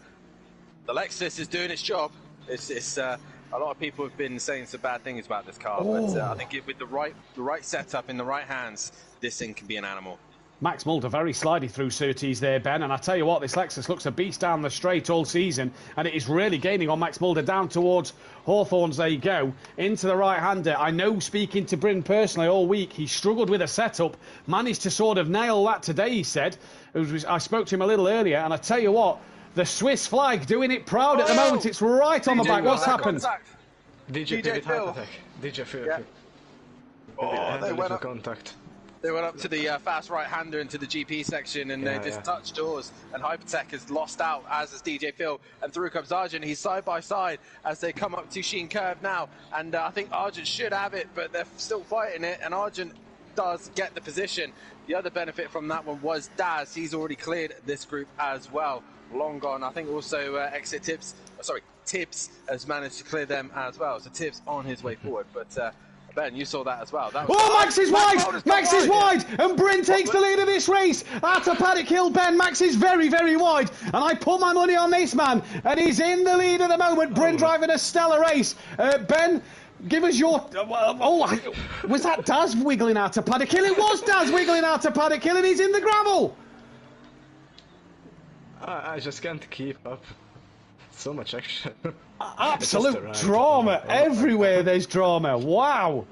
Lexus is doing its job. It's a lot of people have been saying some bad things about this car, but I think with the right setup in the right hands, this thing can be an animal.
Max Mulder very slidey through Surtees there, Ben, and I tell you what, this Lexus looks a beast down the straight all season, and it is really gaining on Max Mulder down towards Hawthorns. There you go, into the right-hander. I know, speaking to Bryn personally all week, he struggled with a setup, managed to sort of nail that today, he said. I spoke to him a little earlier, and I tell you what, the Swiss flag doing it proud at the moment. It's right on the back. What's happened?
DJ Phil. DJ Phil.
Yeah.
They went up. Contact.
They went up to the fast right-hander into the GP section, and they just touched doors. And Hypertech has lost out, as has DJ Phil. And through comes Argent. He's side by side as they come up to Sheen Curve now. And I think Argent should have it, but they're still fighting it. And Argent does get the position. The other benefit from that one was Daz. He's already cleared this group as well. Long gone. I think also Tibbs has managed to clear them as well. So Tibbs on his way forward. But Ben, you saw that as well. That was
Max is wide! Max is wide! And Bryn takes the lead of this race. After Paddock Hill, Ben, Max is very, very wide. And I put my money on this man. And he's in the lead at the moment. Bryn driving a stellar race. Ben, give us your... was that Daz wiggling out of Paddock Hill? It was Daz wiggling out of Paddock Hill, and he's in the gravel.
I just can't keep up. So much action.
Absolute drama. Everywhere there's drama. Wow.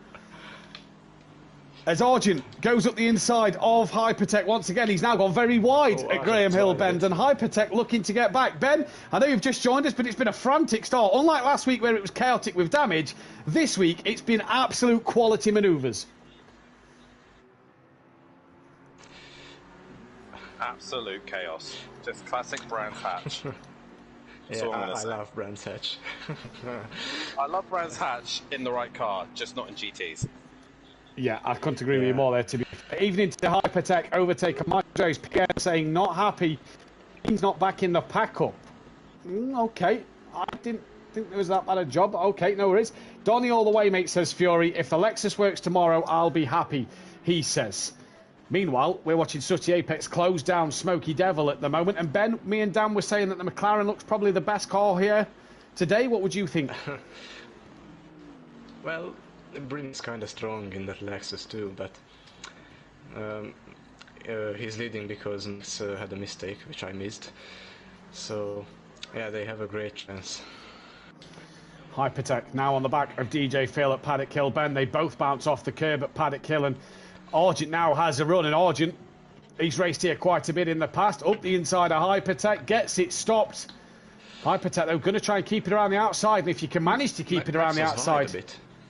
As Argent goes up the inside of Hypertech once again, he's now gone very wide at Graham Hill Bend, and Hypertech looking to get back. Ben, I know you've just joined us, but it's been a frantic start. Unlike last week where it was chaotic with damage, this week it's been absolute quality manoeuvres.
absolute chaos. Just classic Brands Hatch.
Yeah, I love Brands Hatch.
I love Brands Hatch in the right car, just not in GTs.
Yeah, I couldn't agree with you more there, to be fair. Even into the Hypertech overtake of Mike Jones, Pierre saying not happy. He's not back in the pack-up. Okay, I didn't think there was that bad a job. Okay, no worries. Donny all the way, mate, says Fury. If the Lexus works tomorrow, I'll be happy, he says. Meanwhile, we're watching Sooty Apex close down Smoky Devil at the moment. And Ben, me and Dan were saying that the McLaren looks probably the best car here Today, what would you think?
Well, Brin's kind of strong in that Lexus too, but he's leading because Max had a mistake, which I missed. So, yeah, they have a great chance.
Hypertech now on the back of DJ Phil at Paddock Hill. Ben, they both bounce off the curb at Paddock Hill, and Argent now has a run, and Argent, he's raced here quite a bit in the past. Up the inside of Hypertech, gets it stopped. Hypertech, they're going to try and keep it around the outside, and if you can manage to keep it around the outside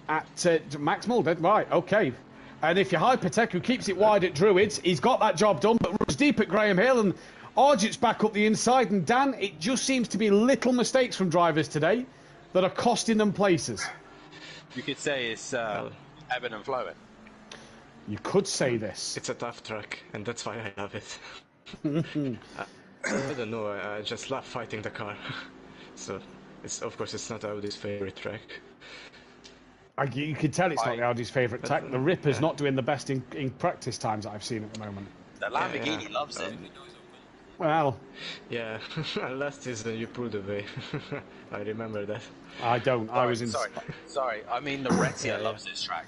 at Max Mulder, right, okay. And if you're Hypertech, who keeps it wide at Druids, he's got that job done, but runs deep at Graham Hill, and Argent's back up the inside. And Dan, it just seems to be little mistakes from drivers today that are costing them places.
You could say it's ebbing and flowing.
You could say this.
It's a tough track, and that's why I love it. I don't know, I just love fighting the car. So, of course, it's not Audi's favorite track.
You can tell it's not the Audi's favourite track. The Ripper's not doing the best in practice times that I've seen at the moment.
The Lamborghini loves it.
Well,
yeah, last season you pulled away. I remember that.
I don't.
Sorry,
I was in.
Sorry. I mean, the Retia loves this track.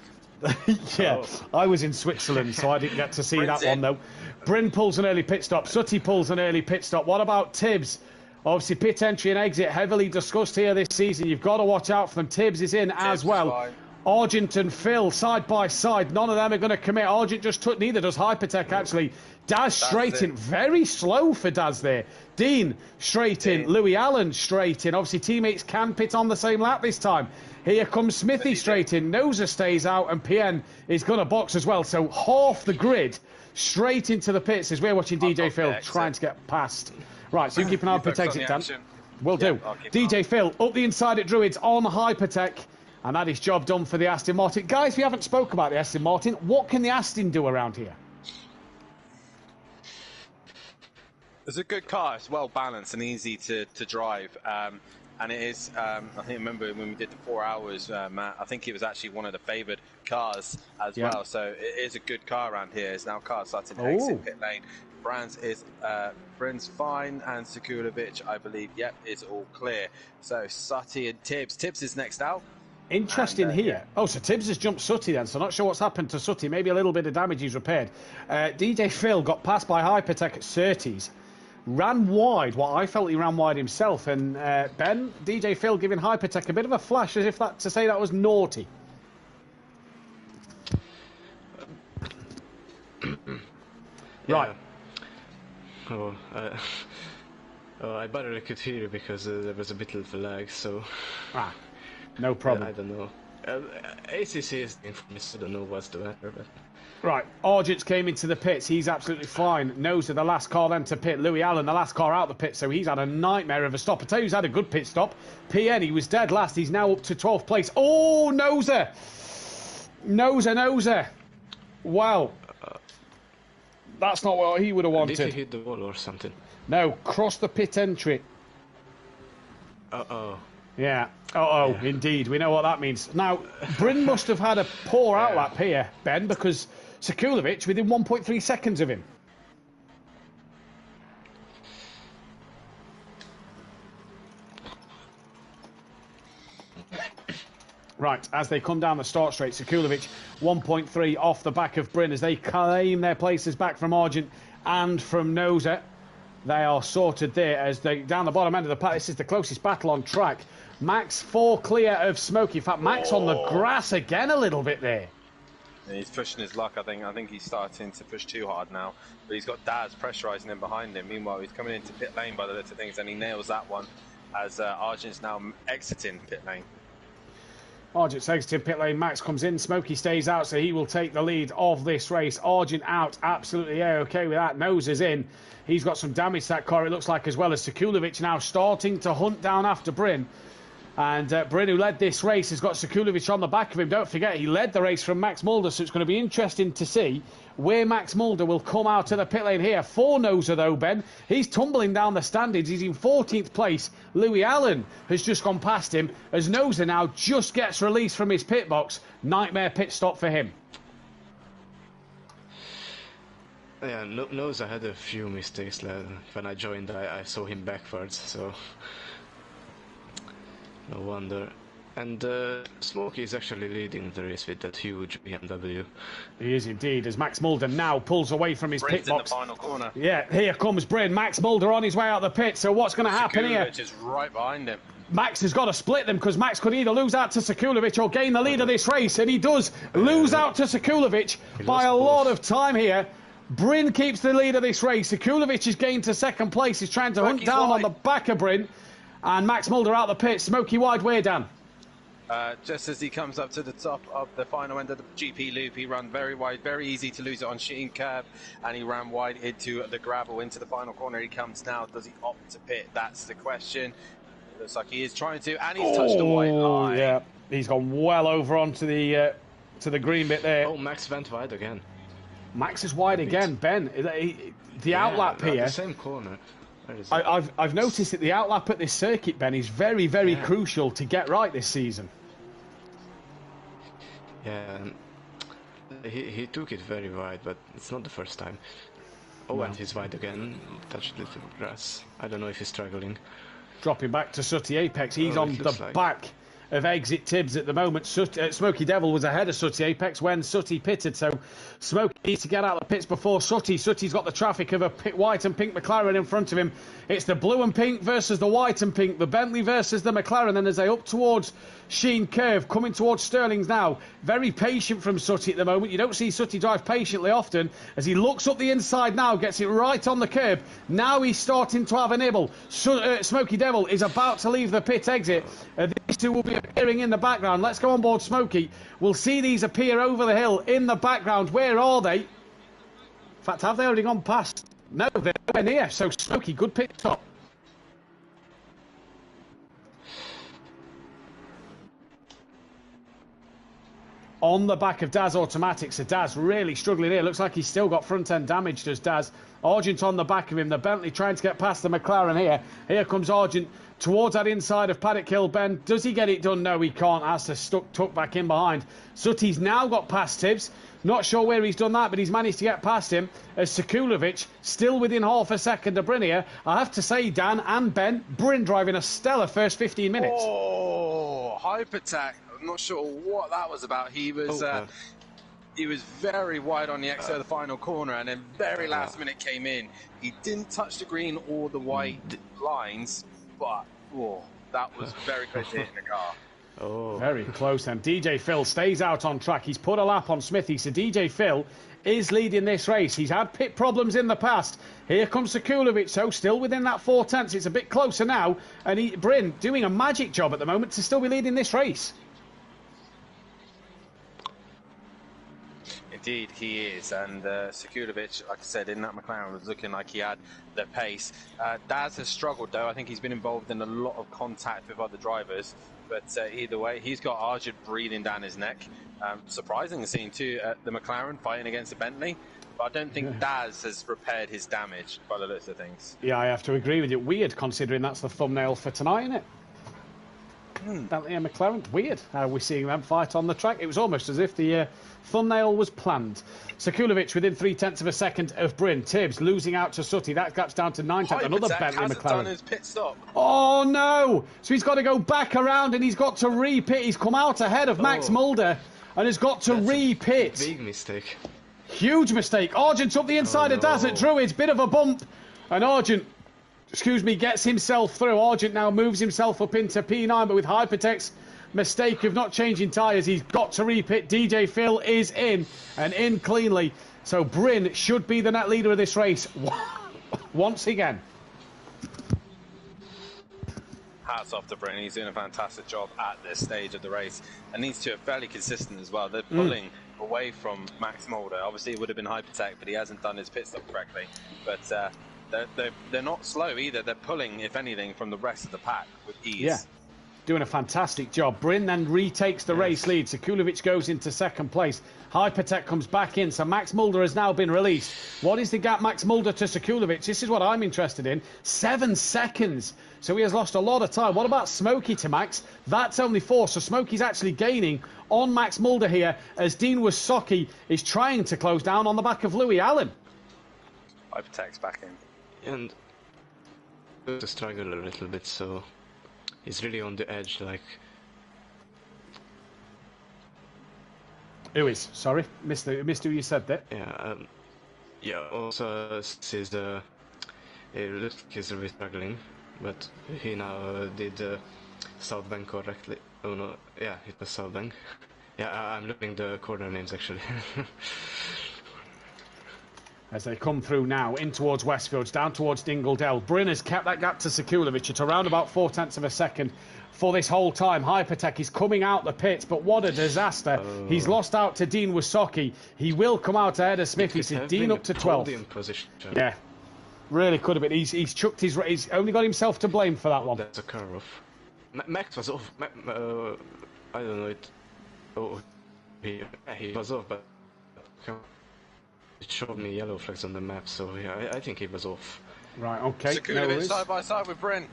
Yeah, I was in Switzerland, so I didn't get to see that one though. Bryn pulls an early pit stop. Sutty pulls an early pit stop. What about Tibbs? Obviously, pit entry and exit heavily discussed here this season. You've got to watch out for them. Tibbs is in as well. Argent and Phil side by side. None of them are going to commit. Argent just took. Neither does Hypertech actually. Daz straight in. Very slow for Daz there. Dean straight in. Louis Allen straight in. Obviously, teammates can pit on the same lap this time. Here comes Smithy straight in. Noza stays out, and PN is going to box as well. So half the grid straight into the pits as we're watching DJ Phil trying to get past. Right, so you keep an eye on pit exit, Dan. Will do. DJ Phil up the inside at Druids on Hypertech. And that is job done for the Aston Martin. Guys, we haven't spoke about the Aston Martin. What can the Aston do around here?
It's a good car. It's well balanced and easy to drive. And it is, I think, remember when we did the 4 hours, Matt, I think it was actually one of the favoured cars as well. So it is a good car around here. It's now car starting to exit pit lane. Brands is Bryn's fine, and Sekulovic, I believe, is all clear. So Sutty and Tibbs. Tibbs is next out.
Interesting here. Oh, so Tibbs has jumped Sutty then, so not sure what's happened to Sutty. Maybe a little bit of damage he's repaired. DJ Phil got passed by Hypertech at Surtees. Ran wide, I felt he ran wide himself. And Ben, DJ Phil giving Hypertech a bit of a flash as if that to say that was naughty. Right.
I barely could hear you because there was a bit of a lag, so...
No problem.
I don't know. ACC is the infamous, I don't know what's the matter, but...
Right, Argent came into the pits. He's absolutely fine. Noza, the last car then to pit. Louis Allen, the last car out the pit, so he's had a nightmare of a stop. I tell you who's had a good pit stop. PN, he was dead last. He's now up to 12th place. Oh, Noza! Noza! Wow. That's not what he would have wanted.
Did he hit the wall or something?
No, cross the pit entry.
Uh-oh.
Yeah. Indeed. We know what that means. Now, Bryn must have had a poor outlap here, Ben, because Sekulovic within 1.3 seconds of him. Right, as they come down the start straight, Sekulovic 1.3 off the back of Bryn as they claim their places back from Argent and from Noza. They are sorted there as they down the bottom end of the pack. This is the closest battle on track. Max 4 clear of Smokey. In fact, Max on the grass again a little bit there.
Yeah, he's pushing his luck. I think he's starting to push too hard now. But he's got Daz pressurising him behind him. Meanwhile, he's coming into pit lane by the looks of things, and he nails that one as Argent's now exiting pit lane.
Argent's exiting pit lane. Max comes in. Smokey stays out, so he will take the lead of this race. Argent out. Absolutely okay with that. Nose is in. He's got some damage to that car, it looks like, as well as Sekulovic now starting to hunt down after Bryn. And Bryn, who led this race, has got Sekulovic on the back of him. Don't forget, he led the race from Max Mulder, so it's going to be interesting to see where Max Mulder will come out of the pit lane here. For Noza, though, Ben, he's tumbling down the standings. He's in 14th place. Louis Allen has just gone past him as Noza now just gets released from his pit box. Nightmare pit stop for him.
Yeah, Noza had a few mistakes when I joined. I saw him backwards, so... No wonder. And Smokey is actually leading the race with that huge BMW.
He is indeed, as Max Mulder now pulls away from his pit
Bryn's in the
box.
final corner.
Yeah, here comes Bryn. Max Mulder on his way out the pit. So what's going to happen here?
Sekulovic is right behind him.
Max has got to split them because Max could either lose out to Sekulovic or gain the lead of this race, and he does lose out to Sekulovic by a lot of time here. Bryn keeps the lead of this race. Sekulovic is gained to second place. He's trying to hunt down on the back of Bryn, and Max Mulder out the pit. Smoky wide way, Dan.
Just as he comes up to the top of the final end of the GP loop, he ran very wide, very easy to lose it on Sheen curve, and he ran wide into the gravel, into the final corner. He comes now. Does he opt to pit? That's the question. It looks like he is trying to, and he's touched the white line.
Yeah, he's gone well over onto the green bit there.
Oh, Max went wide again.
Max is wide again, Ben. The outlap here.
The same corner.
I've noticed that the outlap at this circuit, Ben, is very, very crucial to get right this season.
Yeah, he took it very wide, but it's not the first time. Oh, and he's wide again. Touched the grass. I don't know if he's struggling.
Dropping back to Sooty Apex. He's on the back of Exit Tibbs at the moment. Smoky Devil was ahead of Sooty Apex when Sooty pitted, so Smoky needs to get out of the pits before Sooty. Sooty's got the traffic of a white and pink McLaren in front of him. It's the blue and pink versus the white and pink, the Bentley versus the McLaren. Then as they up towards Sheen Curve, coming towards Sterling's now. Very patient from Sooty at the moment. You don't see Sooty drive patiently often. As he looks up the inside now, gets it right on the curb. Now he's starting to have a nibble. Smoky Devil is about to leave the pit exit. These two will be appearing in the background. Let's go on board Smoky. We'll see these appear over the hill in the background. Where are they? In fact, have they already gone past? No, they're nowhere near. So Smoky, good pit stop. On the back of Daz Automatics. So Daz really struggling here. Looks like he's still got front end damage, does Daz. Argent on the back of him. The Bentley trying to get past the McLaren here. Here comes Argent towards that inside of Paddock Hill. Ben, does he get it done? No, he can't. Has to tuck back in behind. Sooty's now got past Tibbs. Not sure where he's done that, but he's managed to get past him. As Sekulovic still within half a second of Bryn here. I have to say, Dan and Ben, Bryn driving a stellar first 15 minutes.
Oh, Hypertech. I'm not sure what that was about. He was very wide on the exit of the final corner, and then very last minute came in. He didn't touch the green or the white lines, but that was very close to hitting the car.
Oh, very close. And DJ Phil stays out on track. He's put a lap on Smithy, so DJ Phil is leading this race. He's had pit problems in the past. Here comes Sekulovic, so still within that 4/10. It's a bit closer now, and Bryn doing a magic job at the moment to still be leading this race.
Indeed, he is, and Sekulovic, like I said, in that McLaren was looking like he had the pace. Daz has struggled, though. I think he's been involved in a lot of contact with other drivers, but either way, he's got Arjun breathing down his neck. Surprising scene too, the McLaren fighting against the Bentley, but I don't think Daz has repaired his damage by the looks of things.
Yeah, I have to agree with you. Weird, considering that's the thumbnail for tonight, isn't it? Bentley and McLaren. Weird how we're seeing them fight on the track. It was almost as if the thumbnail was planned. Sekulovic within 0.3 of a second of Bryn. Tibbs losing out to Sooty. That gap's down to 9/10. Another Bentley McLaren.
Done his pit stop.
Oh no! So he's got to go back around and he's got to re-pit. He's come out ahead of Max Mulder and has got to re-pit.
Big mistake.
Huge mistake. Argent up the inside of Daz at Druids. Bit of a bump. And Argent, gets himself through. Argent now moves himself up into P9, but with Hypertech's mistake of not changing tyres, he's got to re-pit. DJ Phil is in, and in cleanly. So Bryn should be the net leader of this race once again.
Hats off to Bryn. He's doing a fantastic job at this stage of the race, and these two are fairly consistent as well. They're pulling away from Max Mulder. Obviously, it would have been Hypertech, but he hasn't done his pit stop correctly. But they're not slow either. They're pulling, if anything, from the rest of the pack with ease.
Yeah, doing a fantastic job. Bryn then retakes the race lead. Sekulovic goes into second place. Hypertech comes back in, so Max Mulder has now been released. What is the gap, Max Mulder to Sekulovic? This is what I'm interested in. 7 seconds. So he has lost a lot of time. What about Smokey to Max? That's only 4, so Smokey's actually gaining on Max Mulder here as Dean Wasocki is trying to close down on the back of Louis Allen.
Hypertech's back in.
And to struggle a little bit, so He's really on the edge, like.
Who is? Sorry, missed who you said that.
Yeah, yeah. Also, since it looks like he's really struggling, but he now did South Bank correctly. Oh no, yeah, it was South Bank. Yeah, I'm looking the corner names actually.
As they come through now, in towards Westfields, down towards Dingledell. Bryn has kept that gap to Sekulovic at around about 0.4 of a second for this whole time. Hypertech is coming out the pits, but what a disaster. Oh. He's lost out to Dean Wysocki. He will come out ahead of Smith. He's Dean up to 12. Yeah, really could have been. He's chucked his... He's only got himself to blame for that one.
That's a curve off. Max was off. I don't know it. Oh, he was off, but... It showed me yellow flags on the map, so yeah, I think he was off.
Right, okay.
Sekulovic side by side with Bryn.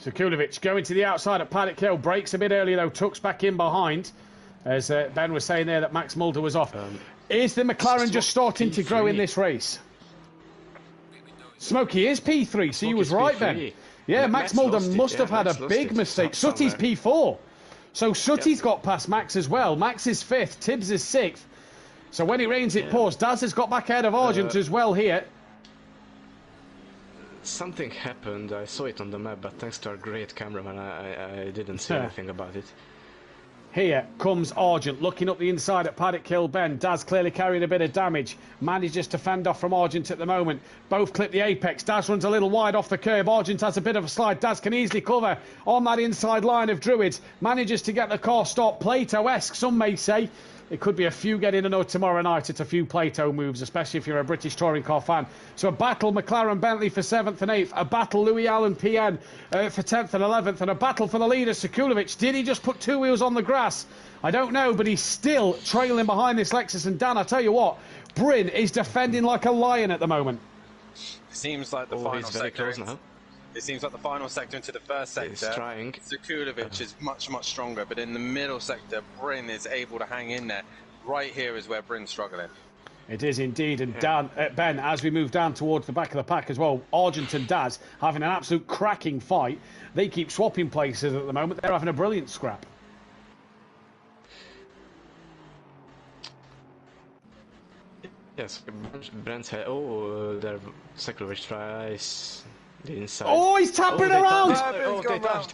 Sekulovic going to the outside at Paddock Hill. Breaks a bit early though, tucks back in behind. As Ben was saying there that Max Mulder was off. Is the McLaren just starting to grow in this race? Smokey is P3, so you was right, P3. Ben. Yeah, Max Mulder must have had a big mistake. Sutty's P4. So Sutty's got past Max as well. Max is 5th, Tibbs is 6th. So when it rains, it pours. Daz has got back ahead of Argent as well here.
Something happened. I saw it on the map, but thanks to our great cameraman, I didn't see anything about it.
Here comes Argent, looking up the inside at Paddock Hill Ben. Daz clearly carrying a bit of damage. Manages to fend off from Argent at the moment. Both clip the apex. Daz runs a little wide off the curb. Argent has a bit of a slide. Daz can easily cover on that inside line of Druids. Manages to get the car stopped. Plato-esque, some may say. It could be a few getting to know tomorrow night. It's a few Plato moves, especially if you're a British touring car fan. So a battle McLaren Bentley for 7th and 8th. A battle Louis Allen PN for 10th and 11th. And a battle for the leader, Sekulovic. Did he just put 2 wheels on the grass? I don't know, but he's still trailing behind this Lexus. And Dan, I tell you what, Bryn is defending like a lion at the moment.
It seems like the final sector. It seems like the final sector into the first sector.
He's trying.
Sekulovic is much, much stronger, but in the middle sector, Bryn is able to hang in there. Right here is where Bryn's struggling.
It is indeed, and Dan, Ben, as we move down towards the back of the pack as well, Argent and Daz having an absolute cracking fight. They keep swapping places at the moment. They're having a brilliant scrap.
Yes, Brent's head. Oh, there, Sekulovic tries the inside.
Oh, he's tapping around!
They touched.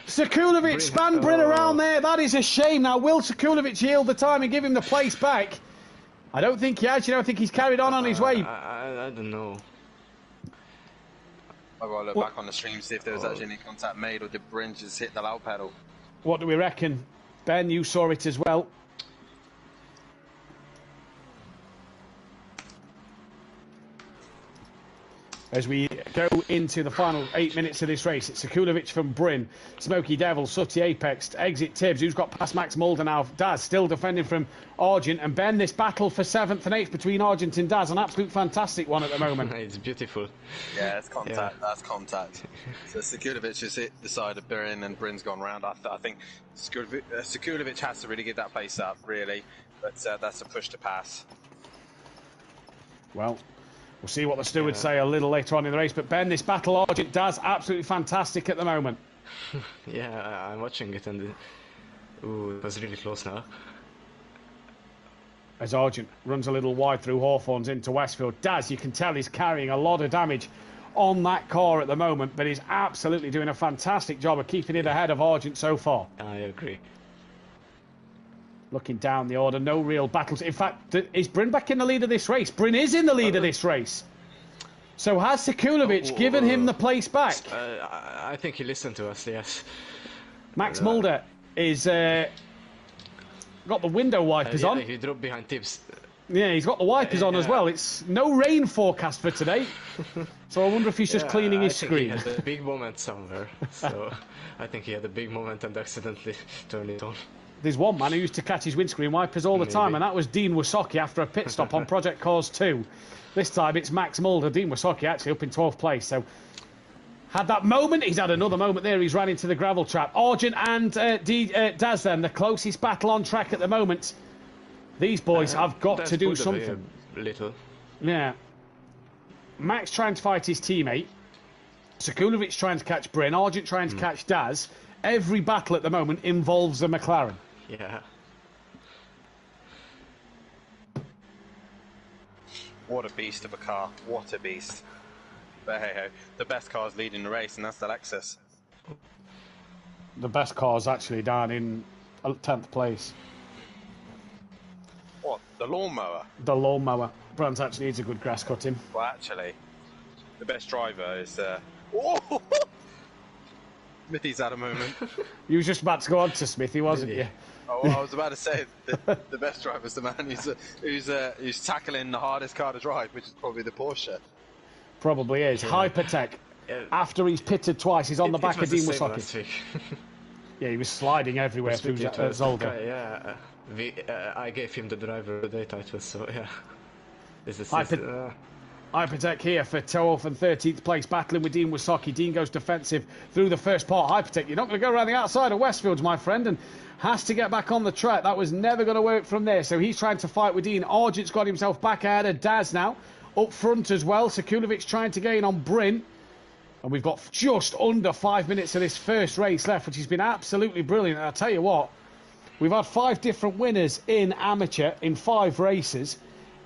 Sekulovic span Bryn around there. That is a shame. Now, will Sekulovic yield the time and give him the place back? I don't think he has. You know, I think he's carried on his way.
I don't know.
I've got to look back on the stream, see if there was actually any contact made, or did Bryn just hit the loud pedal?
What do we reckon? Ben, you saw it as well. As we go into the final 8 minutes of this race, it's Sekulovic from Bryn, Smoky Devil, Sutty Apex, exit Tibbs, who's got past Max Mulder now. Daz still defending from Argent. And Ben, this battle for 7th and 8th between Argent and Daz, an absolute fantastic one at the moment.
It's beautiful.
Yeah, it's contact. Yeah. That's contact. So Sekulovic has hit the side of Bryn and Bryn's gone round. I think Sekulovic has to really give that place up, really. But that's a push to pass.
Well, we'll see what the stewards say a little later on in the race. But Ben, this battle Argent Daz, absolutely fantastic at the moment.
Yeah, I'm watching it, and ooh, it was really close now.
As Argent runs a little wide through Hawthorns into Westfield. Daz, you can tell he's carrying a lot of damage on that car at the moment, but he's absolutely doing a fantastic job of keeping it ahead of Argent so far.
I agree.
Looking down the order, no real battles. In fact, is Bryn back in the lead of this race? Bryn is in the lead of this race. So has Sekulovic given him the place back?
I think he listened to us, yes.
Max Mulder is got the window wipers on.
He dropped behind Tibbs.
Yeah, he's got the wipers on as well. It's no rain forecast for today. So I wonder if he's just cleaning his screen.
He had a big moment somewhere. So I think he had a big moment and accidentally turned it on.
There's one man who used to catch his windscreen wipers all the time, and that was Dean Wysocki after a pit stop on Project Cars 2. This time it's Max Mulder. Dean Wysocki actually up in 12th place. So had that moment. He's had another moment there. He's ran into the gravel trap. Argent and Daz then, the closest battle on track at the moment. These boys have got to do something.
A little.
Yeah. Max trying to fight his teammate. Sekulovic trying to catch Bryn, Argent trying to catch Daz. Every battle at the moment involves a McLaren.
Yeah.
What a beast of a car. What a beast. But hey ho, the best car's leading the race, and that's the Lexus.
The best car's actually down in 10th place.
What? The lawnmower?
The lawnmower. Brands actually needs a good grass cutting.
Well, actually, the best driver is... Oh! Smithy's had a moment.
You was just about to go on to Smithy, wasn't you?
Oh, I was about to say the best driver is the man who's tackling the hardest car to drive, which is probably the Porsche.
Probably is. Hypertech. After he's pitted twice, he's on the back of Dean Wysocki. Yeah, he was sliding everywhere through Zolder.
Yeah, I gave him the driver of the day title, so yeah.
Hypertech here for 12th and 13th place, battling with Dean Wysocki. Dean goes defensive through the first part. Hypertech, you're not going to go around the outside of Westfields, my friend, and has to get back on the track. That was never going to work from there, so he's trying to fight with Dean. Argent's got himself back ahead of Daz now. Up front as well, Sekulovic trying to gain on Bryn. And we've got just under 5 minutes of this first race left, which has been absolutely brilliant. And I'll tell you what, we've had 5 different winners in amateur in 5 races.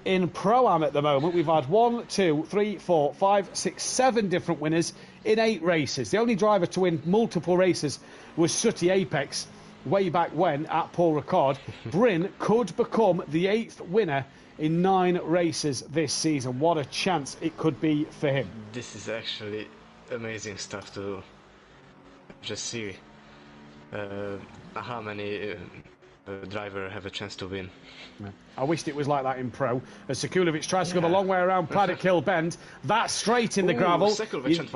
In Pro-Am at the moment, we've had 1, 2, 3, 4, 5, 6, 7 different winners in 8 races. The only driver to win multiple races was Sooty Apex way back when at Paul Ricard. Bryn could become the 8th winner in 9 races this season. What a chance it could be for him.
This is actually amazing stuff to just see how many drivers have a chance to win.
Yeah. I wished it was like that in Pro. As Sekulovic tries to go the long way around Paddock Hill Bend. That's straight in the gravel.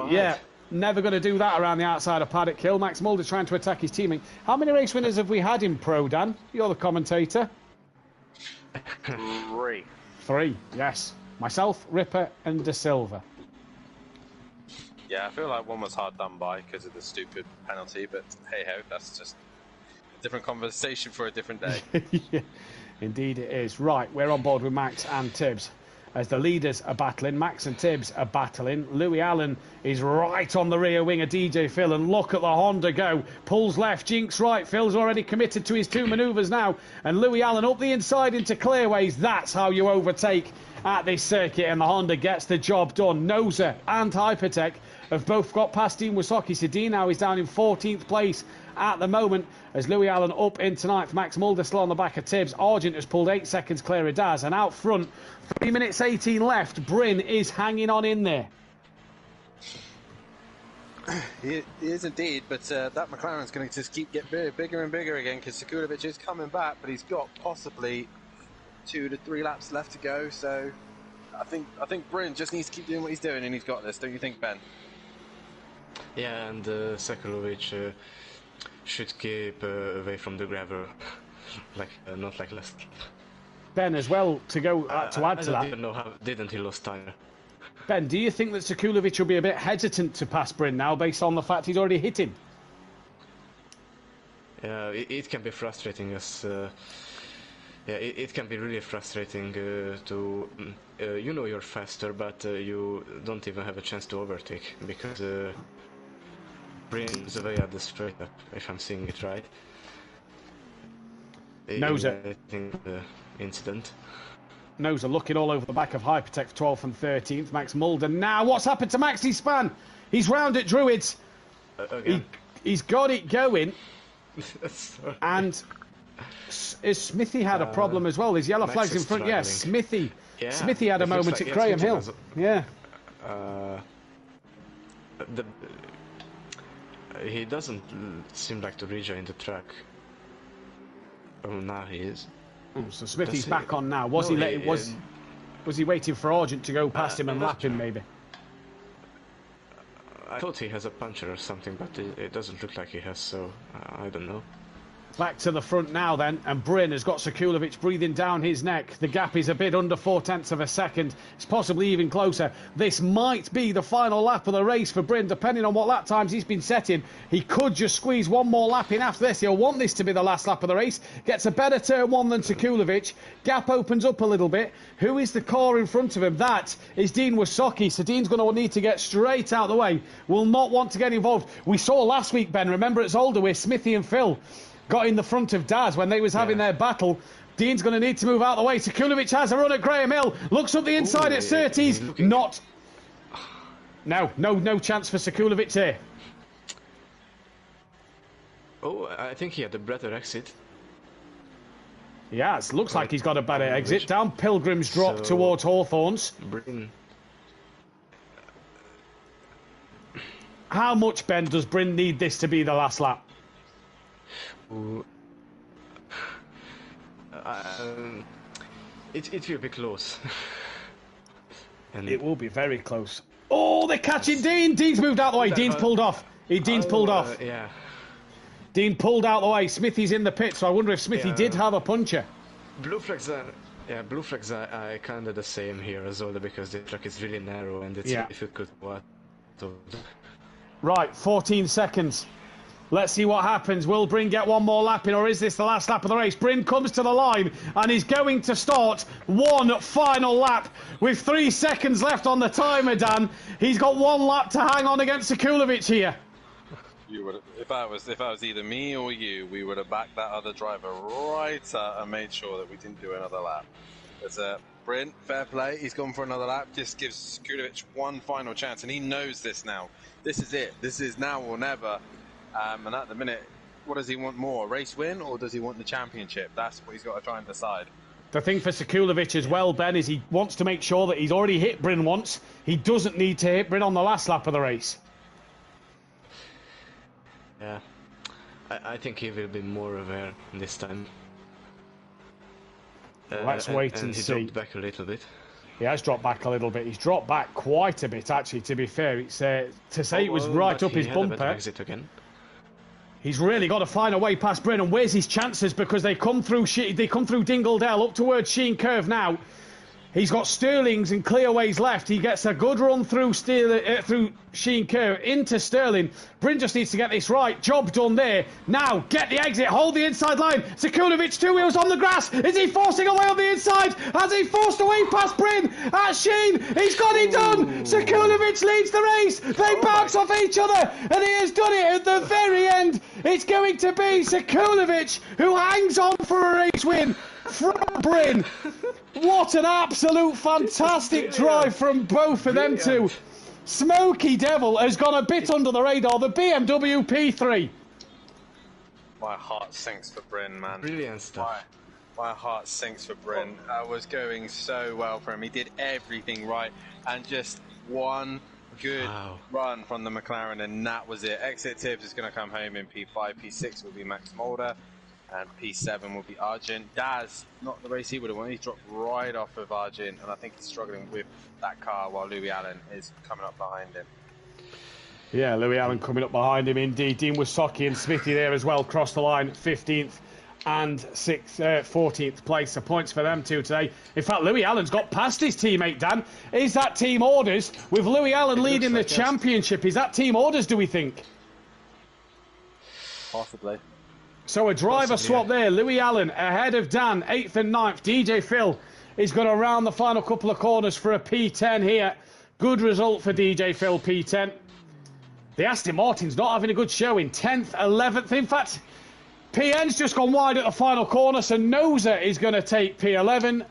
Yeah, never going to do that around the outside of Paddock Hill. Max Mulder trying to attack his teammate. How many race winners have we had in Pro, Dan? You're the commentator.
3.
3, yes. Myself, Ripper and De Silva.
Yeah, I feel like one was hard done by because of the stupid penalty, but hey ho, that's just a different conversation for a different day.
Yeah, indeed it is. Right, we're on board with Max and Tibbs. As the leaders are battling, Max and Tibbs are battling. Louis Allen is right on the rear wing of DJ Phil, and look at the Honda go. Pulls left, jinks right. Phil's already committed to his 2 manoeuvres now, and Louis Allen up the inside into clearways. That's how you overtake at this circuit, and the Honda gets the job done. Noza and Hypertech have both got past Dean Wysocki. So Dean now is down in 14th place at the moment, as Louis Allen up into 9th. Max Mulder still on the back of Tibbs. Argent has pulled 8 seconds clear of Daz, and out front, 3 minutes 18 left. Bryn is hanging on in there.
He is indeed, but that McLaren's going to just keep getting bigger and bigger again because Sekulovic is coming back, but he's got possibly 2 to 3 laps left to go. So I think Bryn just needs to keep doing what he's doing, and he's got this. Don't you think, Ben?
Yeah, and Sekulovic should keep away from the gravel, not like last.
Ben, as well, to go to add to that.
I don't even know how didn't he lose time.
Ben, do you think that Sekulovic will be a bit hesitant to pass Bryn now, based on the fact he's already hit him?
Yeah, it can be frustrating as. Yeah, it can be really frustrating to, you know, you're faster, but you don't even have a chance to overtake because Bryn's away at the straight up, if I'm seeing it right.
Noza.
I think the incident.
Noza looking all over the back of Hypertech for 12th and 13th. Max Mulder. Now, what's happened to Maxi Span? He's round at Druids. He's got it going. And Smithy had a problem as well. His yellow
Max
flags in front.
struggling.
Yes, Smithy.
Yeah,
Smithy had a moment
like,
at Graham Hill. Yeah.
He doesn't seem like to rejoin the track. Oh, now he is.
Oh, so Smithy's back on now. Was he waiting for Argent to go past him and lap him, maybe?
I thought he has a puncher or something, but it doesn't look like he has, so I don't know.
Back to the front now then, and Bryn has got Sekulovic breathing down his neck. The gap is a bit under 0.4 of a second. It's possibly even closer. This might be the final lap of the race for Bryn, depending on what lap times he's been setting. He could just squeeze one more lap in after this. He'll want this to be the last lap of the race. Gets a better turn one than Sekulovic. Gap opens up a little bit. Who is the car in front of him? That is Dean Wysocki. So Dean's going to need to get straight out of the way. Will not want to get involved. We saw last week, Ben, remember at Zolder where Smithy and Phil got in the front of Daz when they was having their battle. Dean's going to need to move out of the way. Sekulovic has a run at Graham Hill. Looks up the inside at Surtees. Not. No chance for Sekulovic here.
Oh, I think he had a better exit.
He has. Looks like he's got a better exit. Down Pilgrim's Drop towards Hawthorns.
Bryn.
How much, Ben, does Bryn need this to be the last lap?
It will be close. And
it will be very close. Oh, they're catching Dean. Dean's moved out the way. Dean's pulled off. Dean's pulled off.
Yeah.
Dean pulled out the way. Smithy's in the pit, so I wonder if Smithy did have a puncher.
Blue flags are kind of the same here as well, because the track is really narrow and it's difficult. Right,
14 seconds. Let's see what happens. Will Bryn get one more lap in, or is this the last lap of the race? Bryn comes to the line and he's going to start one final lap with 3 seconds left on the timer, Dan. He's got one lap to hang on against Sekulovic here.
You would, if I was either me or you, we would have backed that other driver right up and made sure that we didn't do another lap. It's Bryn, fair play. He's gone for another lap. Just gives Sekulovic one final chance, and he knows this now. This is it. This is now or never. And at the minute, what does he want more? A race win, or does he want the championship? That's what he's got to try and decide.
The thing for Sekulovic as well, Ben, is he wants to make sure that he's already hit Bryn once. He doesn't need to hit Bryn on the last lap of the race.
Yeah, I think he will be more aware this time.
Let's wait and see.
He dropped back a little bit.
He has dropped back a little bit. He's dropped back quite a bit, actually, to be fair. It's to say it was right up his bumper.
Exit again.
He's really got to find a way past Bryn, and where's his chances? Because they come through Dingledale up towards Sheen Curve now. He's got Sterling's and clearways left. He gets a good run through Sheen Curve into Sterling. Bryn just needs to get this right. Job done there. Now, get the exit. Hold the inside line. Sekulovic, 2 wheels on the grass. Is he forcing away on the inside? Has he forced away past Bryn? At Sheen. He's got it done. Sekulovic leads the race. They bounce off each other. And he has done it at the very end. It's going to be Sekulovic who hangs on for a race win from Bryn. What an absolute fantastic drive from both of them two. Smoky Devil has gone a bit under the radar. The BMW P3.
My heart sinks for Bryn, man.
Brilliant stuff.
My heart sinks for Bryn. I was going so well for him. He did everything right, and just one good run from the McLaren, and that was it. Exit Tibbs is going to come home in P5. P6 will be Max Mulder, and P7 will be Argent. Daz, not the race he would have won. He dropped right off of Argent, and I think he's struggling with that car while Louis Allen is coming up behind him.
Yeah, Louis Allen coming up behind him indeed. Dean Wysocki and Smithy there as well, cross the line, 15th and 14th place. So points for them two today. In fact, Louis Allen's got past his teammate, Dan. Is that team orders? With Louis Allen leading the championship, is that team orders, do we think?
Possibly.
So a driver swap there. Louis Allen ahead of Dan, 8th and 9th. DJ Phil is going to round the final couple of corners for a P10 here. Good result for DJ Phil, P10. The Aston Martin's not having a good showing. 10th, 11th. In fact, PN's just gone wide at the final corner, so Noza is going to take P11.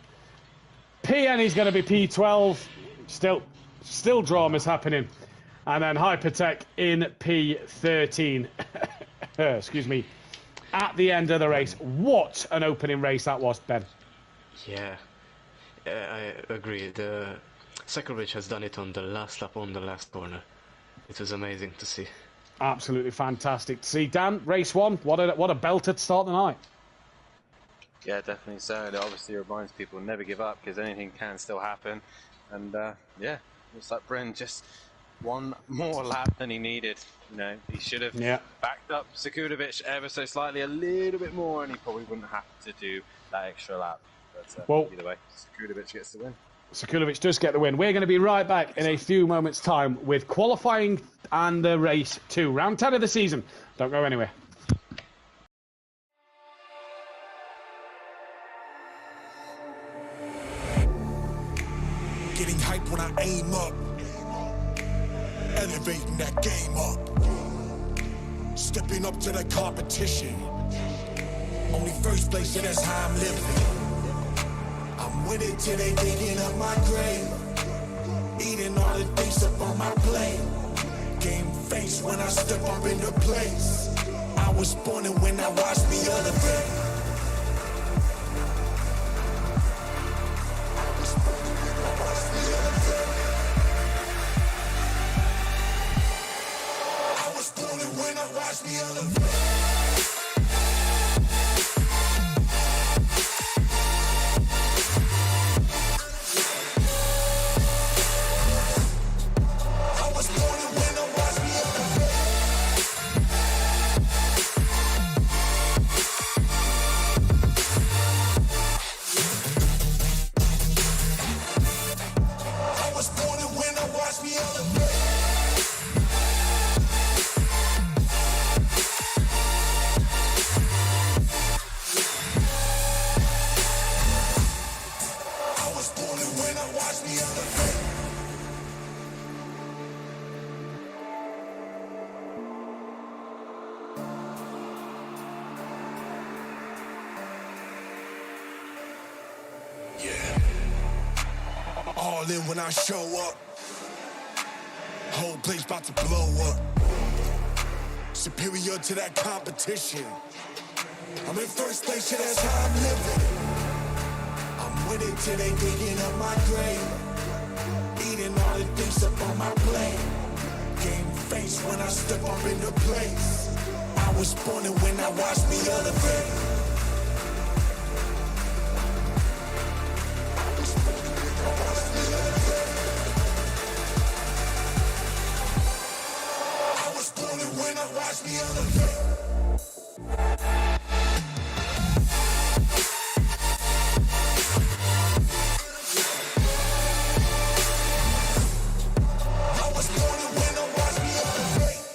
PN is going to be P12. Still dramas happening. And then Hypertech in P13. Excuse me. At the end of the race. What an opening race that was, Ben.
Yeah, I agree. Sekulovic has done it on the last lap, on the last corner. It was amazing to see.
Absolutely fantastic to see. Dan, race one, what a belter to start the night.
Yeah, definitely so. It obviously reminds people never give up, because anything can still happen. And yeah, looks like Bryn just one more lap than he needed. You know, he should have backed up Sekudovic ever so slightly, a little bit more, and he probably wouldn't have to do that extra lap. But either way, Sekudovic gets the win.
Sekudovic does get the win. We're going to be right back in a few moments' time with qualifying and the race 2, round 10 of the season. Don't go anywhere.
Getting hyped when I aim up, elevating that game up, stepping up to the competition. Only first place, and that's how I'm living. I'm winning till they digging up my grave, eating all the things up on my plate. Game face when I step up into place. I was born and when I watched me elevate. I was born and when I watched me elevate. All in when I show up, whole place about to blow up. Superior to that competition. I'm in first place, yeah, that's how I'm living. I'm winning till they digging up my grave, eating all the things up on my plate. Game face when I step up into place. I was born and when I watched me elevate. Watch me elevate. I was born and when I watch me elevate.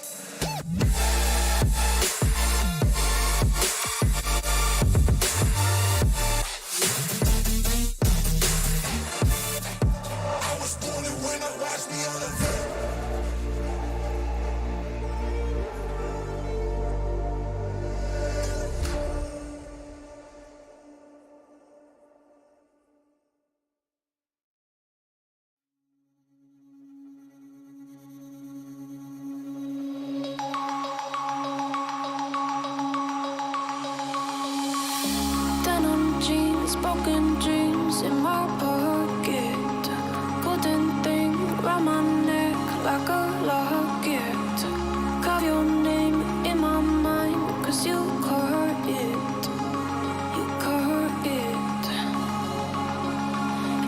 I was born and when I watch me elevate.
Broken dreams in my pocket, golden thing round my neck like a locket. Carve your name in my mind, cause you caught it, you caught it.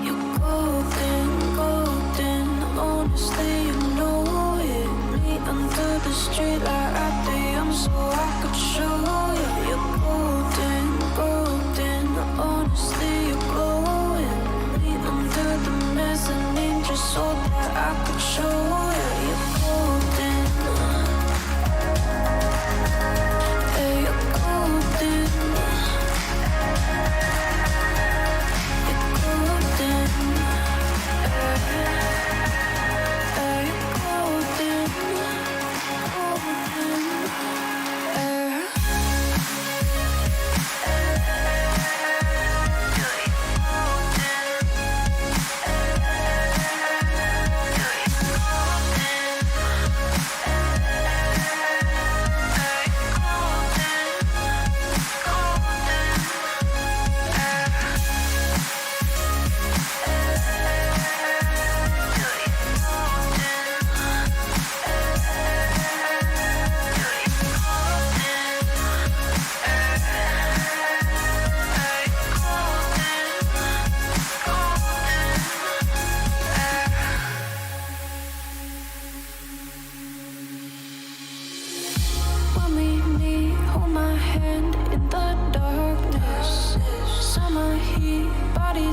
You're golden, golden, honestly you know it. Me under the street like at the so I could show you. You're golden, golden, honestly you're glowing. Me under the mezzanine just so that I could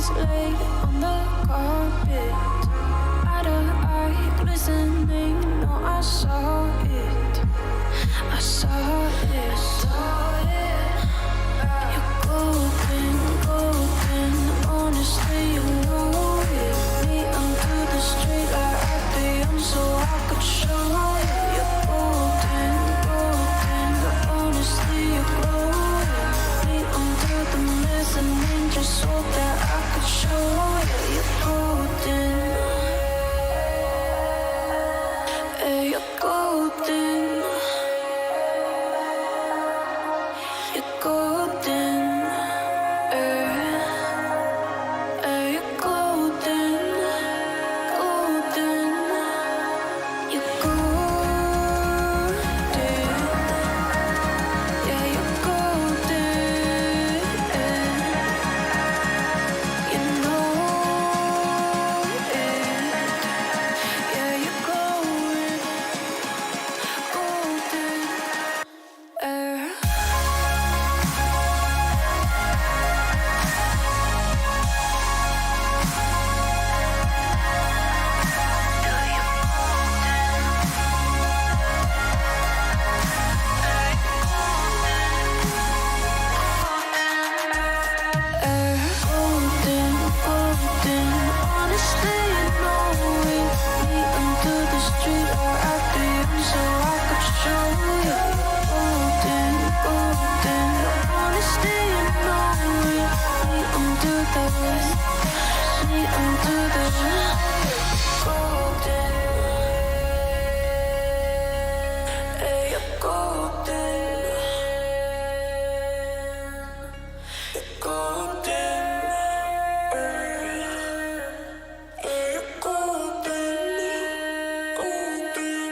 eyes lay on the carpet. Out of eye glistening, no, I saw it. I saw it. You're golden, golden. Honestly, you know it. Me onto the street like opium, so I could show it. You're golden, golden. Honestly, you're glowing. Me under the mezzanine, just so that I could show it. You're golden. Hey, you're golden. You're golden. You're golden. Golden. You're golden. Yeah, you're golden. You know it. Yeah, you're glowing. Golden. Golden, golden. Honestly, you know it. Me under the street or at the end, so I could show you. Golden, golden. Honestly, you know it. Me under the golden. Hey, you're golden. You're golden. You're golden. Golden.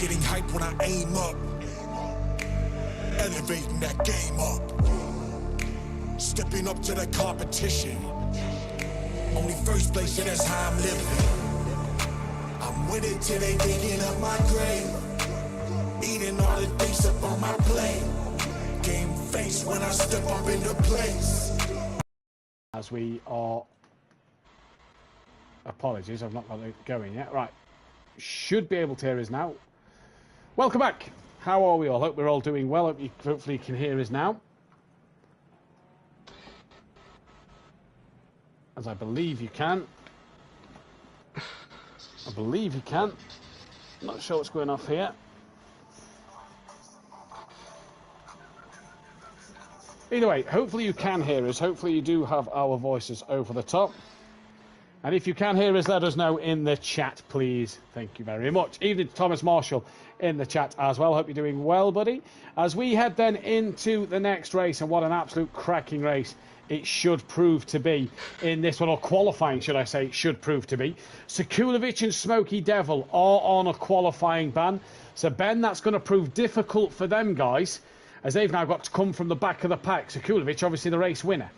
getting hyped when I aim up. Elevating that game up. Stepping up to the competition. Only first place, yeah, that's how I'm living. I'm with it till they digging up my grave. Eating all the things up on my plate. Game face when I step up into place.
As we are... Apologies, I've not got it going yet. Right. Should be able to hear us now. Welcome back. How are we all? Hope we're all doing well. Hopefully you can hear us now. As I believe you can. I believe you can. Not sure what's going off here. Either way, hopefully you can hear us. Hopefully you do have our voices over the top. And if you can hear us, let us know in the chat, please. Thank you very much. Evening to Thomas Marshall in the chat as well. Hope you're doing well, buddy. As we head then into the next race, and what an absolute cracking race it should prove to be in this one, or qualifying, should I say, it should prove to be. Sekulovic and Smoky Devil are on a qualifying ban. So, Ben, that's going to prove difficult for them guys, as they've now got to come from the back of the pack. Sekulovic, obviously the race winner.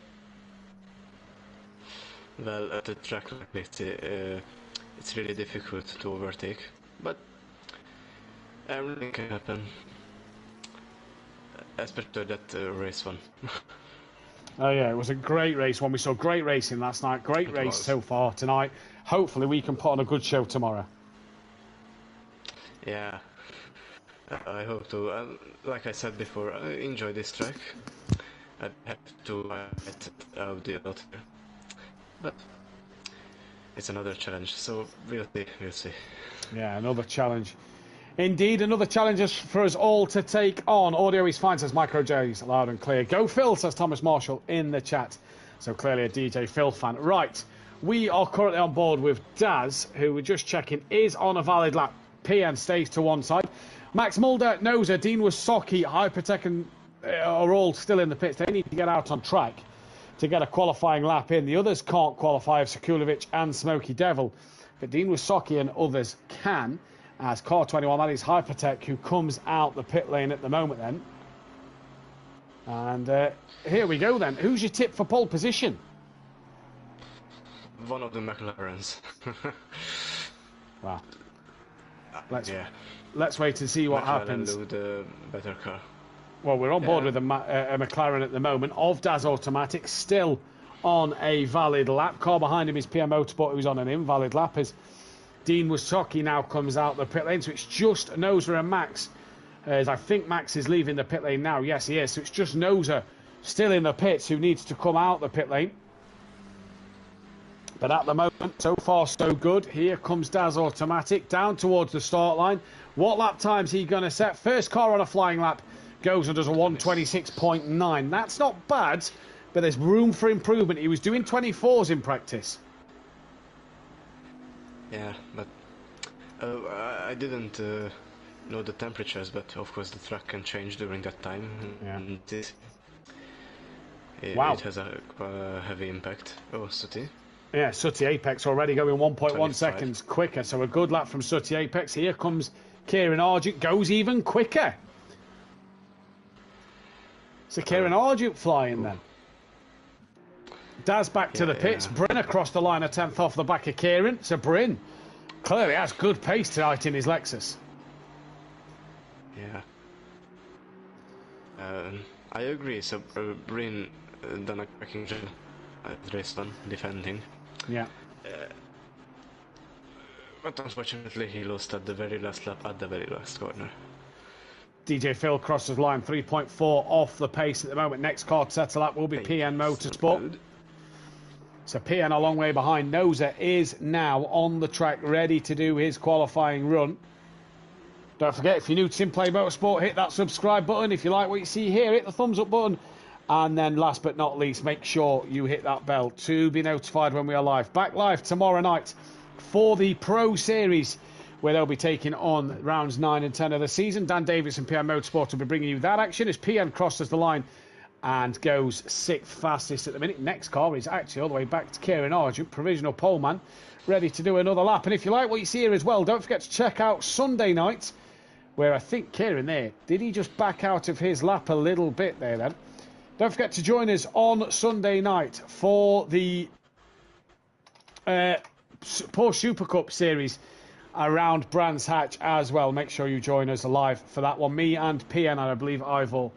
Well, at a track like this, it's really difficult to overtake, but everything can happen, especially that race one.
Oh yeah, it was a great race one. We saw great racing last night, great race so far tonight. Hopefully we can put on a good show tomorrow.
Yeah, I hope to. Like I said before, I enjoy this track. I have to get out the out here. But it's another challenge, so we'll see.
Yeah, another challenge. Indeed, another challenge for us all to take on. Audio is fine, says Micro J's, loud and clear. Go Phil, says Thomas Marshall in the chat. So clearly a DJ Phil fan. Right, we are currently on board with Daz, who we're just checking is on a valid lap. PN stays to one side. Max Mulder, Noza, Dean Wasocki, Hypertech and are all still in the pits. They need to get out on track to get a qualifying lap in. The others can't qualify, of Sekulovic and Smoky Devil, but Dean Wasocki and others can, as car 21, that is Hypertech, who comes out the pit lane at the moment then. And here we go then. Who's your tip for pole position?
One of the McLarens.
Well, let's wait and see what happens.
Do the better car.
Well, we're on board with a McLaren at the moment of Daz Automatic, still on a valid lap. Car behind him is PM Motorsport, who's on an invalid lap, as Dean Wasocki now comes out the pit lane. So it's just Noza and Max, as I think Max is leaving the pit lane now. Yes, he is. So it's just Noza still in the pits who needs to come out the pit lane. But at the moment, so far so good. Here comes Daz Automatic down towards the start line. What lap time's he going to set? First car on a flying lap goes and does a 1:26.9. That's not bad, but there's room for improvement. He was doing 24s in practice.
Yeah, but I didn't know the temperatures, but of course the track can change during that time.
Yeah.
And
Wow.
It has a heavy impact. Oh, Sooty.
Yeah, Sooty Apex already going 1.1
25.
seconds quicker. So a good lap from Sooty Apex. Here comes Kieran Argent, goes even quicker. So Kieran Argent flying then. Daz back to the pits.
Yeah.
Bryn across the line, a 10th off the back of Kieran. So Bryn clearly has good pace tonight in his Lexus.
Yeah. I agree. So Bryn done a cracking job at race one, defending.
Yeah.
But unfortunately he lost at the very last lap, at the very last corner.
DJ Phil crosses line 3.4 off the pace at the moment. Next car to settle up will be PN Motorsport. So PN a long way behind. Noza is now on the track, ready to do his qualifying run. Don't forget, if you're new to SimPlay Motorsport, hit that subscribe button. If you like what you see here, hit the thumbs up button. And then last but not least, make sure you hit that bell to be notified when we are live. Back live tomorrow night for the Pro Series, where they'll be taking on rounds 9 and 10 of the season. Dan Davis and PN Motorsport will be bringing you that action as PN crosses the line and goes 6th fastest at the minute. Next car is actually all the way back to Kieran Argent, provisional poleman, ready to do another lap. And if you like what you see here as well, don't forget to check out Sunday night, where I think Kieran there, did he just back out of his lap a little bit there then? Don't forget to join us on Sunday night for the Porsche Super Cup series around Brands Hatch as well. Make sure you join us live for that one. Me and PN, and I believe Ivor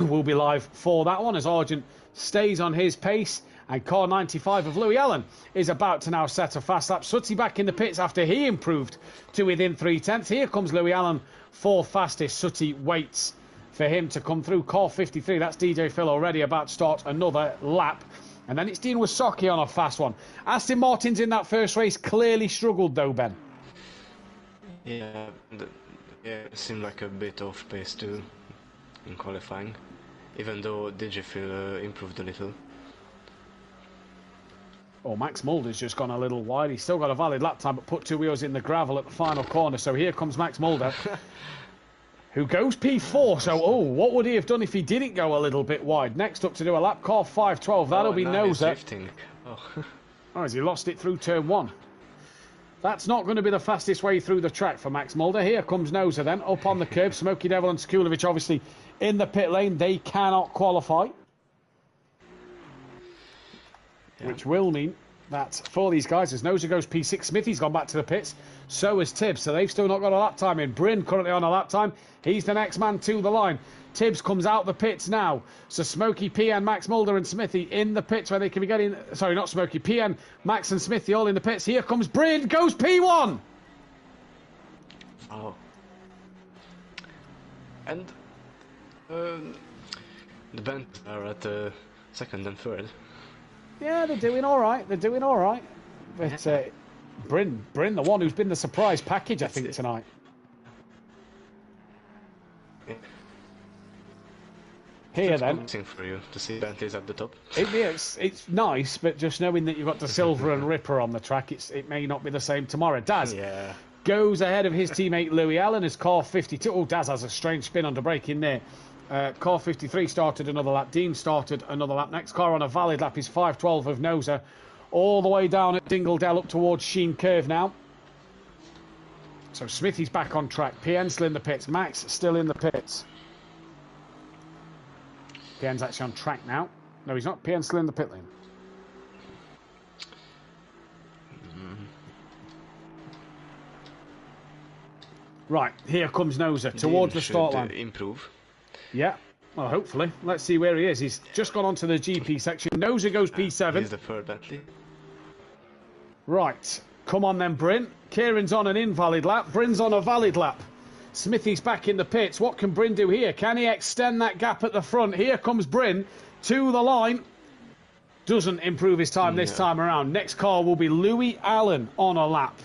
will be live for that one as Argent stays on his pace. And car 95 of Louis Allen is about to now set a fast lap. Sutty back in the pits after he improved to within 3/10. Here comes Louis Allen, fourth fastest. Sutty waits for him to come through. Car 53, that's DJ Phil already about to start another lap. And then it's Dean Wasocki on a fast one. Aston Martin's in that first race clearly struggled though, Ben.
Yeah, it seemed like a bit off pace too in qualifying, even though DJ Phil improved a little.
Oh, Max Mulder's just gone a little wide. He's still got a valid lap time, but put two wheels in the gravel at the final corner. So here comes Max Mulder, who goes P4. So, what would he have done if he didn't go a little bit wide? Next up to do a lap, car 512. That'll be Noser. Oh, has he lost it through turn 1? That's not going to be the fastest way through the track for Max Mulder. Here comes Noser then, up on the curb. Smokey Devil and Skulovic obviously in the pit lane. They cannot qualify. Which will mean that for these guys, as Noser goes P6, Smithy's gone back to the pits. So has Tibbs. So they've still not got a lap time in. Bryn currently on a lap time. He's the next man to the line. Tibbs comes out the pits now. So Smokey, PN, Max Mulder and Smithy in the pits where they can be getting... Sorry, not Smokey. PN, Max and Smithy all in the pits. Here comes Bryn. Goes P1.
Oh. And the band are at second and third.
Yeah, they're doing all right. They're doing all right. But Bryn, the one who's been the surprise package, I think, tonight.
Yeah.
Here then.
Promising for you to see Bentley's at the top.
It's nice, but just knowing that you've got the Silver and Ripper on the track, it may not be the same tomorrow. Daz goes ahead of his teammate Louis Allen as car 52. Oh, Daz has a strange spin under brake in there. Car 53 started another lap. Dean started another lap. Next car on a valid lap is 512 of Noser. All the way down at Dingledale up towards Sheen Curve now. So Smithy's back on track. PN still in the pits. Max still in the pits. PN's actually on track now. No, he's not. PN's still in the pit lane. Right, here comes Noser towards the start line.
Improve.
Yeah, well, hopefully. Let's see where he is. He's just gone onto the GP section. Noser goes P7.
He's the third Bentley.
Right, come on then, Bryn. Kieran's on an invalid lap. Bryn's on a valid lap. Smithy's back in the pits. What can Bryn do here? Can he extend that gap at the front? Here comes Bryn to the line. Doesn't improve his time this time around. Next car will be Louis Allen on a lap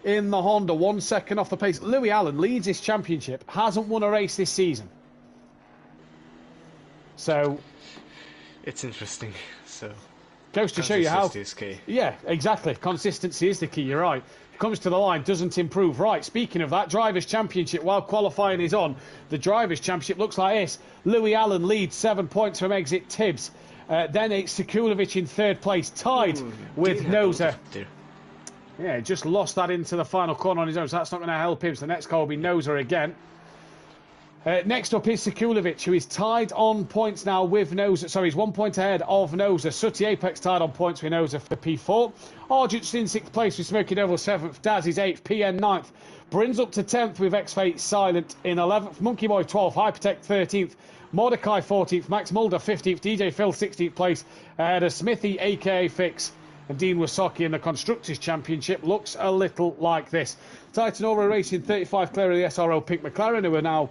in the Honda. 1 second off the pace. Louis Allen leads his championship. Hasn't won a race this season. So
it's interesting. So
goes to show you how.
Is key.
Yeah, exactly. Consistency is the key. You're right. Comes to the line, doesn't improve. Right. Speaking of that, Drivers' Championship. While qualifying is on, the Drivers' Championship looks like this. Louis Allen leads 7 points from exit Tibbs. Then it's Sekulovic in third place, tied with Noser. Yeah, just lost that into the final corner on his own, so that's not going to help him. So the next car will be Noser again. Next up is Sekulovic, who is tied on points now with Noser. Sorry, he's 1 point ahead of Noser. Sutty Apex tied on points with Noser for P4. Argent's in 6th place with Smoky Devil 7th. Daz is 8th. PN 9th. Bryn's up to 10th with X-Fate Silent in 11th. Monkey Boy 12th. Hypertech 13th. Mordecai 14th. Max Mulder 15th. DJ Phil 16th place. Ahead of Smithy, a.k.a. Fix. And Dean Wasocki in the Constructors' Championship looks a little like this. Titan Aura Racing 35 clear of the SRO Pink McLaren, who are now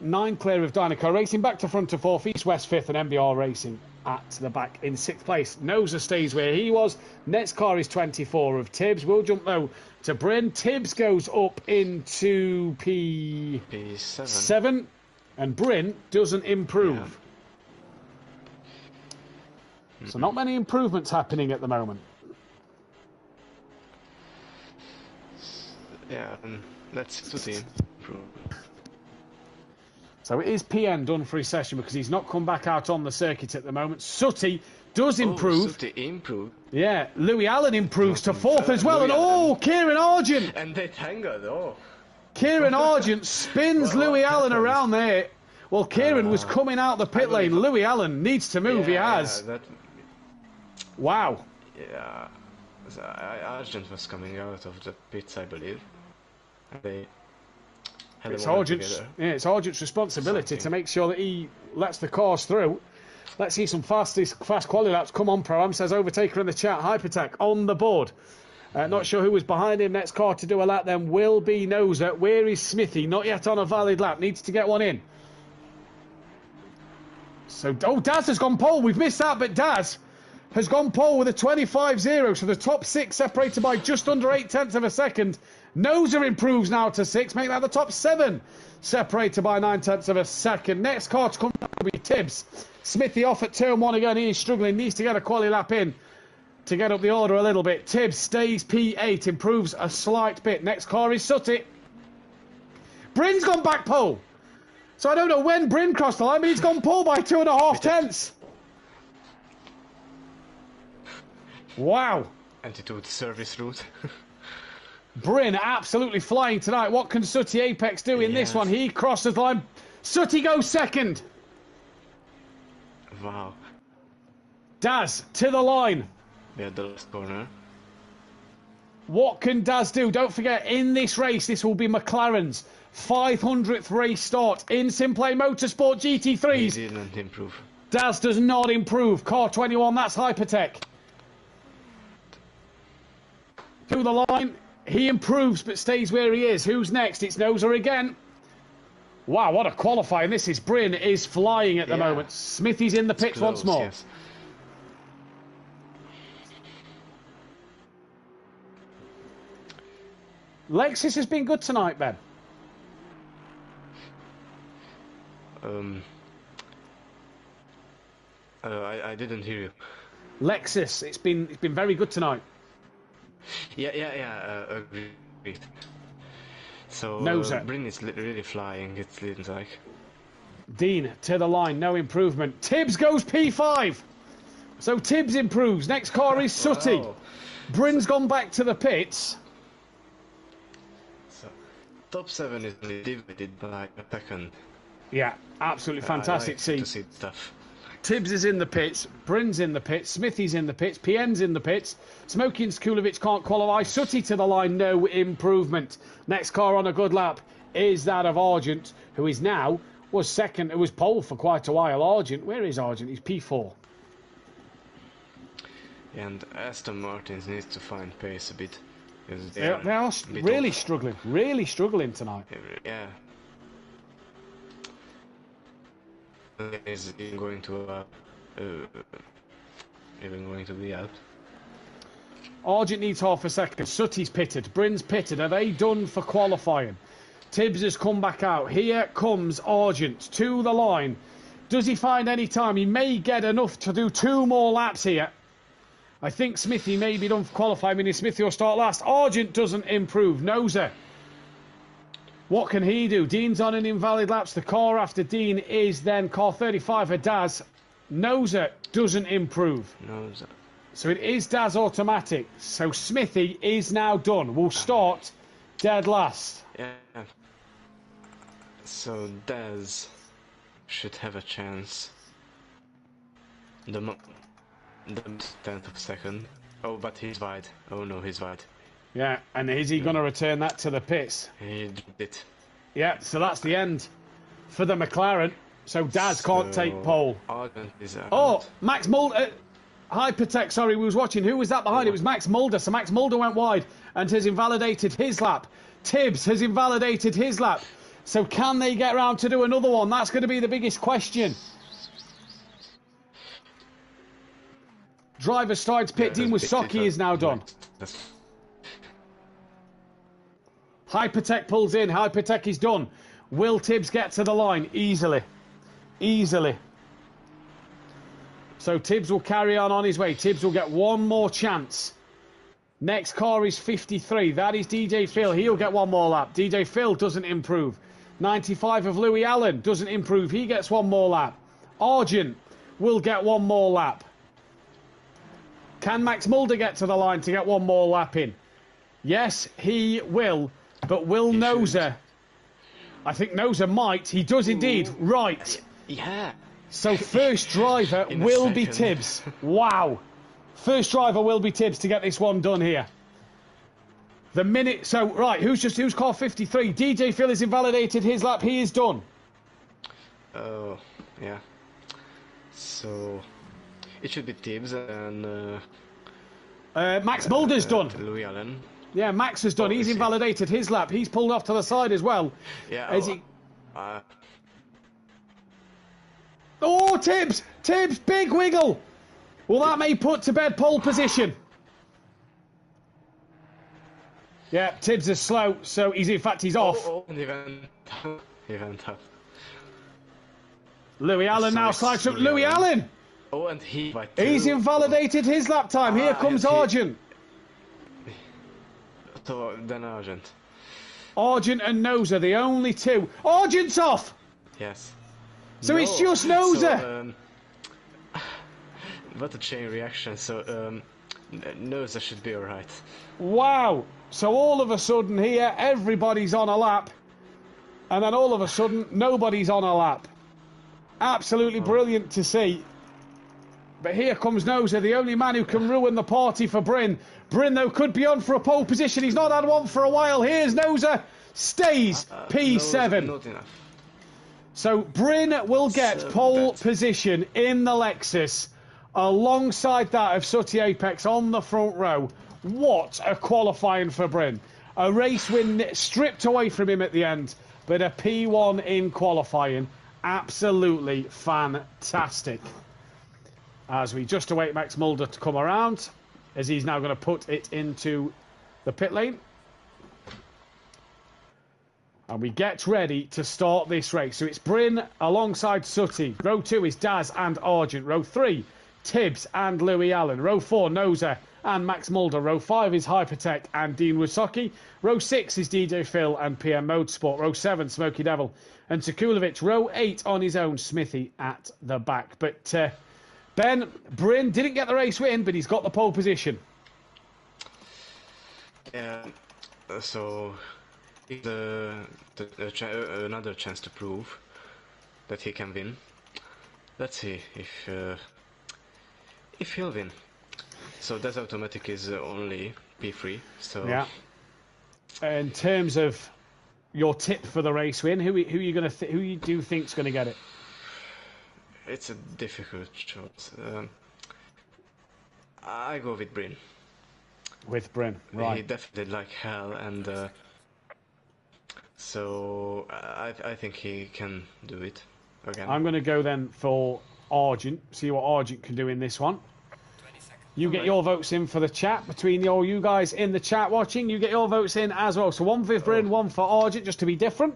9 clear of Dynaco Racing, back to front to 4th, East West 5th, and MBR Racing at the back in 6th place. Noser stays where he was. Next car is 24 of Tibbs. We'll jump though to Bryn. Tibbs goes up into P7, and Bryn doesn't improve. Yeah. So not many improvements happening at the moment.
Yeah, let's see.
So it is PN done for his session because he's not come back out on the circuit at the moment. Sutty does improve.
Sutty improved.
Yeah, Louis Allen improves to 4th as well. And Kieran Argent.
And they tangled,
Kieran Argent spins Louis Allen around there. Well, Kieran was coming out the pit lane. Louis Allen needs to move. He has.
Yeah,
Wow.
yeah. Argent was coming out of the pits, I believe. And they had
It's
a moment
Argent's,
together.
it's Argent's responsibility to make sure that he lets the cars through. Let's see some fast quality laps. Come on, Pro-Am, says Overtaker in the chat. Hypertech on the board. Not sure who was behind him. Next car to do a lap then will be Noser. Where is Smithy? Not yet on a valid lap. Needs to get one in. So, Daz has gone pole. We've missed that, but Daz has gone pole with a 25-0. So the top 6 separated by just under 0.8 of a second. Noser improves now to 6, making that the top 7 separated by 0.9 of a second. Next car to come will be Tibbs. Smithy off at turn 1 again. He is struggling. Needs to get a quali lap in to get up the order a little bit. Tibbs stays P8, improves a slight bit. Next car is Sutty. Bryn's gone back pole. So I don't know when Bryn crossed the line, but he's gone pole by 2.5 tenths. Wow.
Attitude service route.
Bryn absolutely flying tonight. What can Sutty Apex do in this one? He crosses the line. Sutty goes second.
Wow.
Daz to the line.
We had the last corner.
What can Daz do? Don't forget, in this race, this will be McLaren's 500th race start in SimPlay Motorsport GT3s.
He didn't improve.
Daz does not improve. Car 21, that's Hypertech. To the line. He improves but stays where he is. Who's next? It's Noser again. Wow, what a qualifying. This is Bryn is flying at the moment. Smithy's in the pits once more.
Yes.
Lexus has been good tonight, Ben.
I didn't hear you.
Lexus, it's been very good tonight.
Agreed. So,
Noser.
Bryn is really flying, it seems like.
Dean to the line, no improvement. Tibbs goes P5. So Tibbs improves. Next car is Sutty.
Wow.
Bryn's gone back to the pits.
So, top 7 is divided by a second.
Yeah, absolutely fantastic.
I like to see stuff.
Tibbs is in the pits, Bryn's in the pits, Smithy's in the pits, PN's in the pits, Smokey and Skulovic can't qualify, Sutty to the line, no improvement. Next car on a good lap is that of Argent, who is now, was second, who was pole for quite a while. Argent, where is Argent? He's P4.
And Aston Martins needs to find pace a bit.
They are really struggling tonight.
Yeah. Is even going to be out.
Argent needs half a second. Sutty's pitted. Bryn's pitted. Are they done for qualifying? Tibbs has come back out. Here comes Argent to the line. Does he find any time? He may get enough to do 2 more laps here. I think Smithy may be done for qualifying. Meaning Smithy will start last. Argent doesn't improve. Noser. What can he do? Dean's on an invalid laps. The car after Dean is then car 35 for Daz. Noser doesn't improve.
Noser.
So it is Daz automatic. So Smithy is now done. We'll start dead last.
Yeah. So Daz should have a chance. The 10th of second. Oh, but he's wide. Oh no, he's wide.
Yeah, and is he going to return that to the pits?
He did.
Yeah, so that's the end for the McLaren. So Daz can't take pole.
Argent is out.
Oh, Max Mulder. Hypertech, sorry, we was watching. Who was that behind? It was Max Mulder. So Max Mulder went wide and has invalidated his lap. Tibbs has invalidated his lap. So can they get round to do another one? That's going to be the biggest question. Driver starts pit. Dean Wasocki is now done. Hypertech pulls in. Hypertech is done. Will Tibbs get to the line? Easily. Easily. So Tibbs will carry on his way. Tibbs will get one more chance. Next car is 53. That is DJ Phil. He'll get one more lap. DJ Phil doesn't improve. 95 of Louis Allen doesn't improve. He gets one more lap. Argent will get one more lap. Can Max Mulder get to the line to get one more lap in? Yes, he will. but will Noza? I think Noza might. He does indeed. Right.
Yeah.
So first driver
In a
will be
second.
Tibbs. Wow. First driver will be Tibbs to get this one done here. The minute. So right, who's car 53? DJ Phil has invalidated his lap. He is done.
Oh, yeah. So it should be Tibbs and
Max Mulder's done.
Louis Allen.
Yeah, Max has done.
Oh,
He's
is he?
invalidated his lap. He's pulled off to the side as well.
Yeah.
Is he?
Uh,
Oh, Tibbs! Tibbs, big wiggle! Well, that may put to bed pole position. Yeah, Tibbs is slow, so he's off.
oh, and he went up.
Louis Allen
So
now
it's
slides through.
Louis
Louis Allen!
Oh, and he by
He's
two.
invalidated his lap time. Here comes
yes, he-
Argent.
So then Argent.
Argent and Noza, the only two. Argent's off!
Yes.
So it's just Noza.
So, what a chain reaction. So Noza should be alright.
Wow. So all of a sudden here, everybody's on a lap. And then all of a sudden, nobody's on a lap. Absolutely brilliant to see. But here comes Noza, the only man who can ruin the party for Bryn. Bryn, though, could be on for a pole position. He's not had one for a while. Here's Noza. Stays P7.
Not enough.
So Bryn will get
So
pole
bad.
position in the Lexus alongside that of Sooty Apex on the front row. What a qualifying for Bryn. A race win stripped away from him at the end, but a P1 in qualifying. Absolutely fantastic. As we just await Max Mulder to come around, as he's now going to put it into the pit lane. And we get ready to start this race. So it's Bryn alongside Sooty. Row 2 is Daz and Argent. Row 3, Tibbs and Louis Allen. Row 4, Noza and Max Mulder. Row 5 is Hypertech and Dean Wysocki. Row 6 is DJ Phil and PM Motorsport. Row 7, Smokey Devil and Sekulovic. Row 8 on his own, Smithy at the back. But Ben, Bryn didn't get the race win, but he's got the pole position.
Yeah. So another chance to prove that he can win. Let's see if he'll win. So that automatic is only P3. So
Yeah. In terms of your tip for the race win, who you going to who you do think's going to get it?
it's a difficult choice. I go with Bryn.
With Bryn,
He
right?
definitely like hell, and so I think he can do it again.
I'm going to go then for Argent. See what Argent can do in this one. You get your votes in for the chat between all you guys in the chat watching. You get your votes in as well. So one for Bryn, one for Argent, just to be different.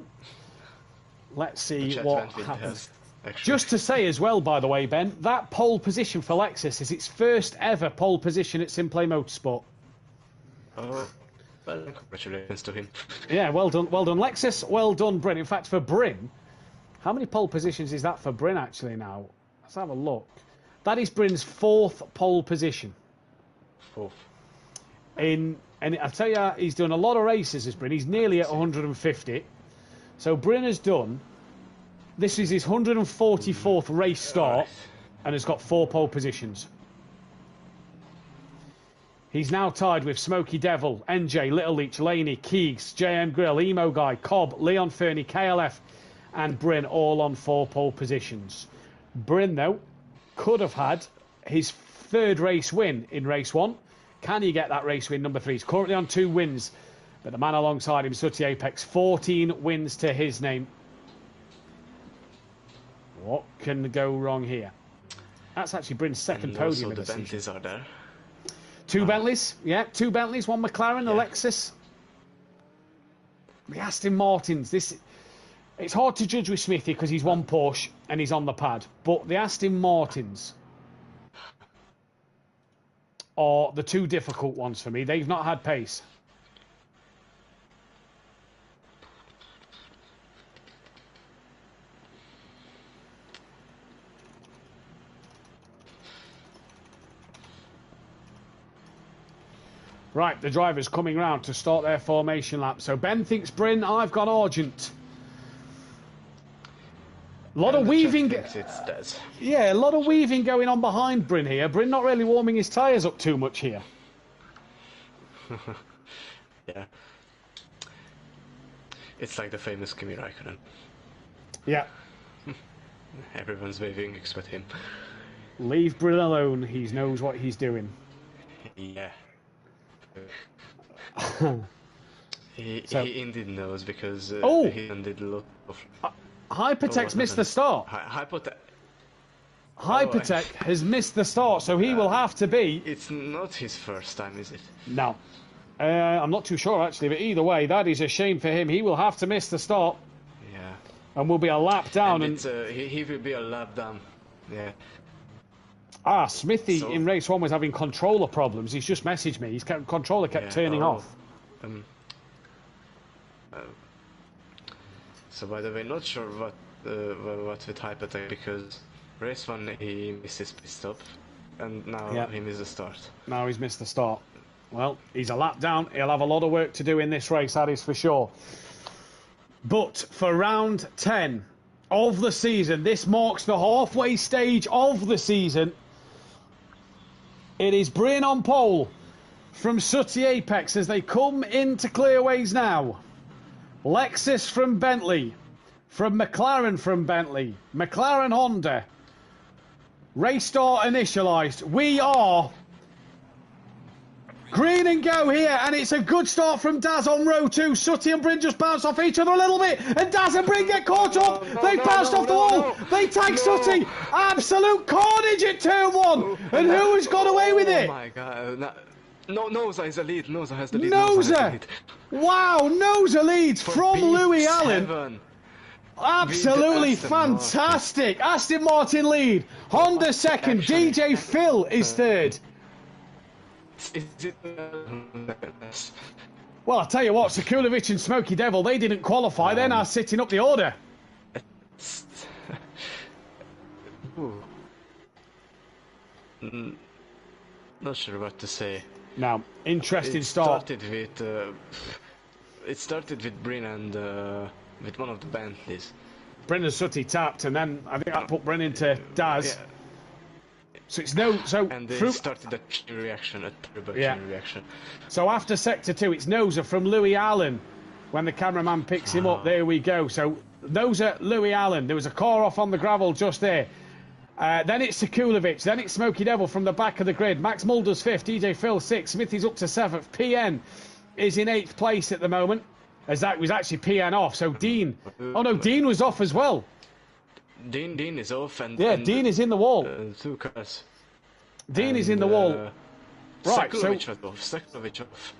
Let's see
Chat
what
went with
happens.
hell, actually.
Just to say as well, by the way, Ben, that pole position for Lexus is its first ever pole position at SimPlay Motorsport.
Oh, well, congratulations to him.
Yeah, well done, Lexus. Well done, Bryn. In fact, for Bryn, how many pole positions is that for Bryn actually now? Let's have a look. That is Bryn's 4th pole position.
Fourth.
And I tell you, he's done a lot of races as Bryn. He's nearly at 150. So Bryn has done. This is his 144th race start, and has got 4 pole positions. He's now tied with Smokey Devil, NJ, Little Leech, Laney, Keegs, JM Grill, Emo Guy, Cobb, Leon Fernie, KLF, and Bryn all on 4 pole positions. Bryn, though, could have had his 3rd race win in race 1. Can he get that race win number 3? He's currently on 2 wins, but the man alongside him, Sooty Apex, 14 wins to his name. What can go wrong here? That's actually Bryn's 2nd
And
podium
also
in
the
the season.
Bentleys are there.
2 Bentleys, yeah, 2 Bentleys, 1 McLaren, a
Yeah.
Lexus. The Aston Martins, it's hard to judge with Smithy because he's 1 Porsche and he's on the pad. But the Aston Martins are the 2 difficult ones for me. They've not had pace. Right, the driver's coming round to start their formation lap. So Ben thinks Bryn, I've gone Argent. A lot of weaving. Yeah, a lot of weaving going on behind Bryn here. Bryn not really warming his tyres up too much here.
Yeah. It's like the famous Kimi Raikkonen.
Yeah.
Everyone's waving except him.
Leave Bryn alone. He knows what he's doing.
Yeah. He indeed knows because he did a lot of...
Hypertech's missed the start. Hypertech has missed the start, so he will have to be...
It's not his first time, is it?
No. I'm not too sure, actually, but either way, that is a shame for him. He will have to miss the start.
Yeah.
And will be a lap down.
And he will be a lap down. Yeah.
Smithy in race 1 was having controller problems. He's just messaged me. His controller kept turning off.
So by the way, not sure what with Hypertech, because race 1 he missed his pit stop, and now he missed the start.
Now he's missed the start. Well, he's a lap down. He'll have a lot of work to do in this race, that is for sure. But for round 10 of the season, this marks the halfway stage of the season. It is Bryn on pole from Sooty Apex as they come into clearways now. Lexus from Bentley, from McLaren from Bentley, McLaren Honda. Race start initialised. We are green and go here, and it's a good start from Daz on row 2. Sooty and Bryn just bounce off each other a little bit, and Daz and Bryn get caught up. They bounced off the wall. They tag Sooty. Absolute carnage at turn 1. And who has got away with it?
Oh my god. No, Noza is the lead. Noza has the lead.
Noza! Wow, Noza leads from Louis Allen. Absolutely fantastic. Aston Martin lead. Honda second. DJ Phil is third. Well, I'll tell you what, Sekulovic and Smokey Devil, they didn't qualify. They're now sitting up the order.
Not sure what to say.
Now, interesting start.
It started with Bryn and with one of the Bentleys.
Bryn and Sooty tapped, and then I think that put Bryn into Daz.
Yeah.
So it's no...
And they started a chain reaction, a turbo chain reaction.
So after Sector 2, it's Noza from Louis Allen. When the cameraman picks him up, there we go. So Noza, Louis Allen. There was a car off on the gravel just there. Then it's Sekulovic. Then it's Smokey Devil from the back of the grid. Max Mulder's 5th. DJ Phil 6th. Smithy's up to 7th. PN is in 8th place at the moment. As that was actually PN off. So Dean... Oh no, Dean was off as well.
Dean is off. And
Dean is in the wall.
2 cars.
Dean is in the wall. Right,
Sekulovic off.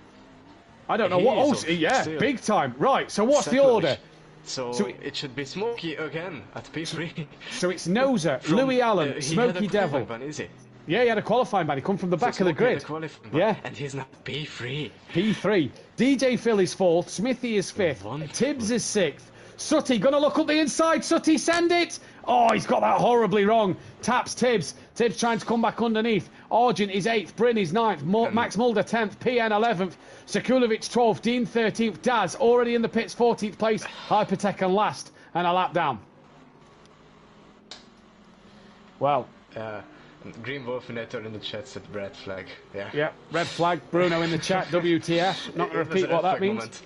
I don't know what... Oh, yeah, still. Big time. Right, so what's the order?
So it should be Smokey again at P3.
So it's Noza, Louis Allen, Smokey Devil.
Ban, is he?
Yeah, he had a qualifying ban. He come from the back of the grid.
Yeah. And he's now P3.
P3. DJ Phil is 4th. Smithy is 5th. Tibbs is 6th. Sooty gonna look up the inside. Sooty, send it. Oh, he's got that horribly wrong. Taps Tibbs. Tibbs trying to come back underneath. Argent is 8th. Bryn is 9th. Max Mulder 10th. PN 11th. Sekulovic 12th. Dean 13th. Daz already in the pits 14th place. Hypertech and last. And a lap down. Well.
Green Wolfinator in the chat said red flag.
Yeah, red flag. Bruno in the chat. WTF. Not to repeat what that means.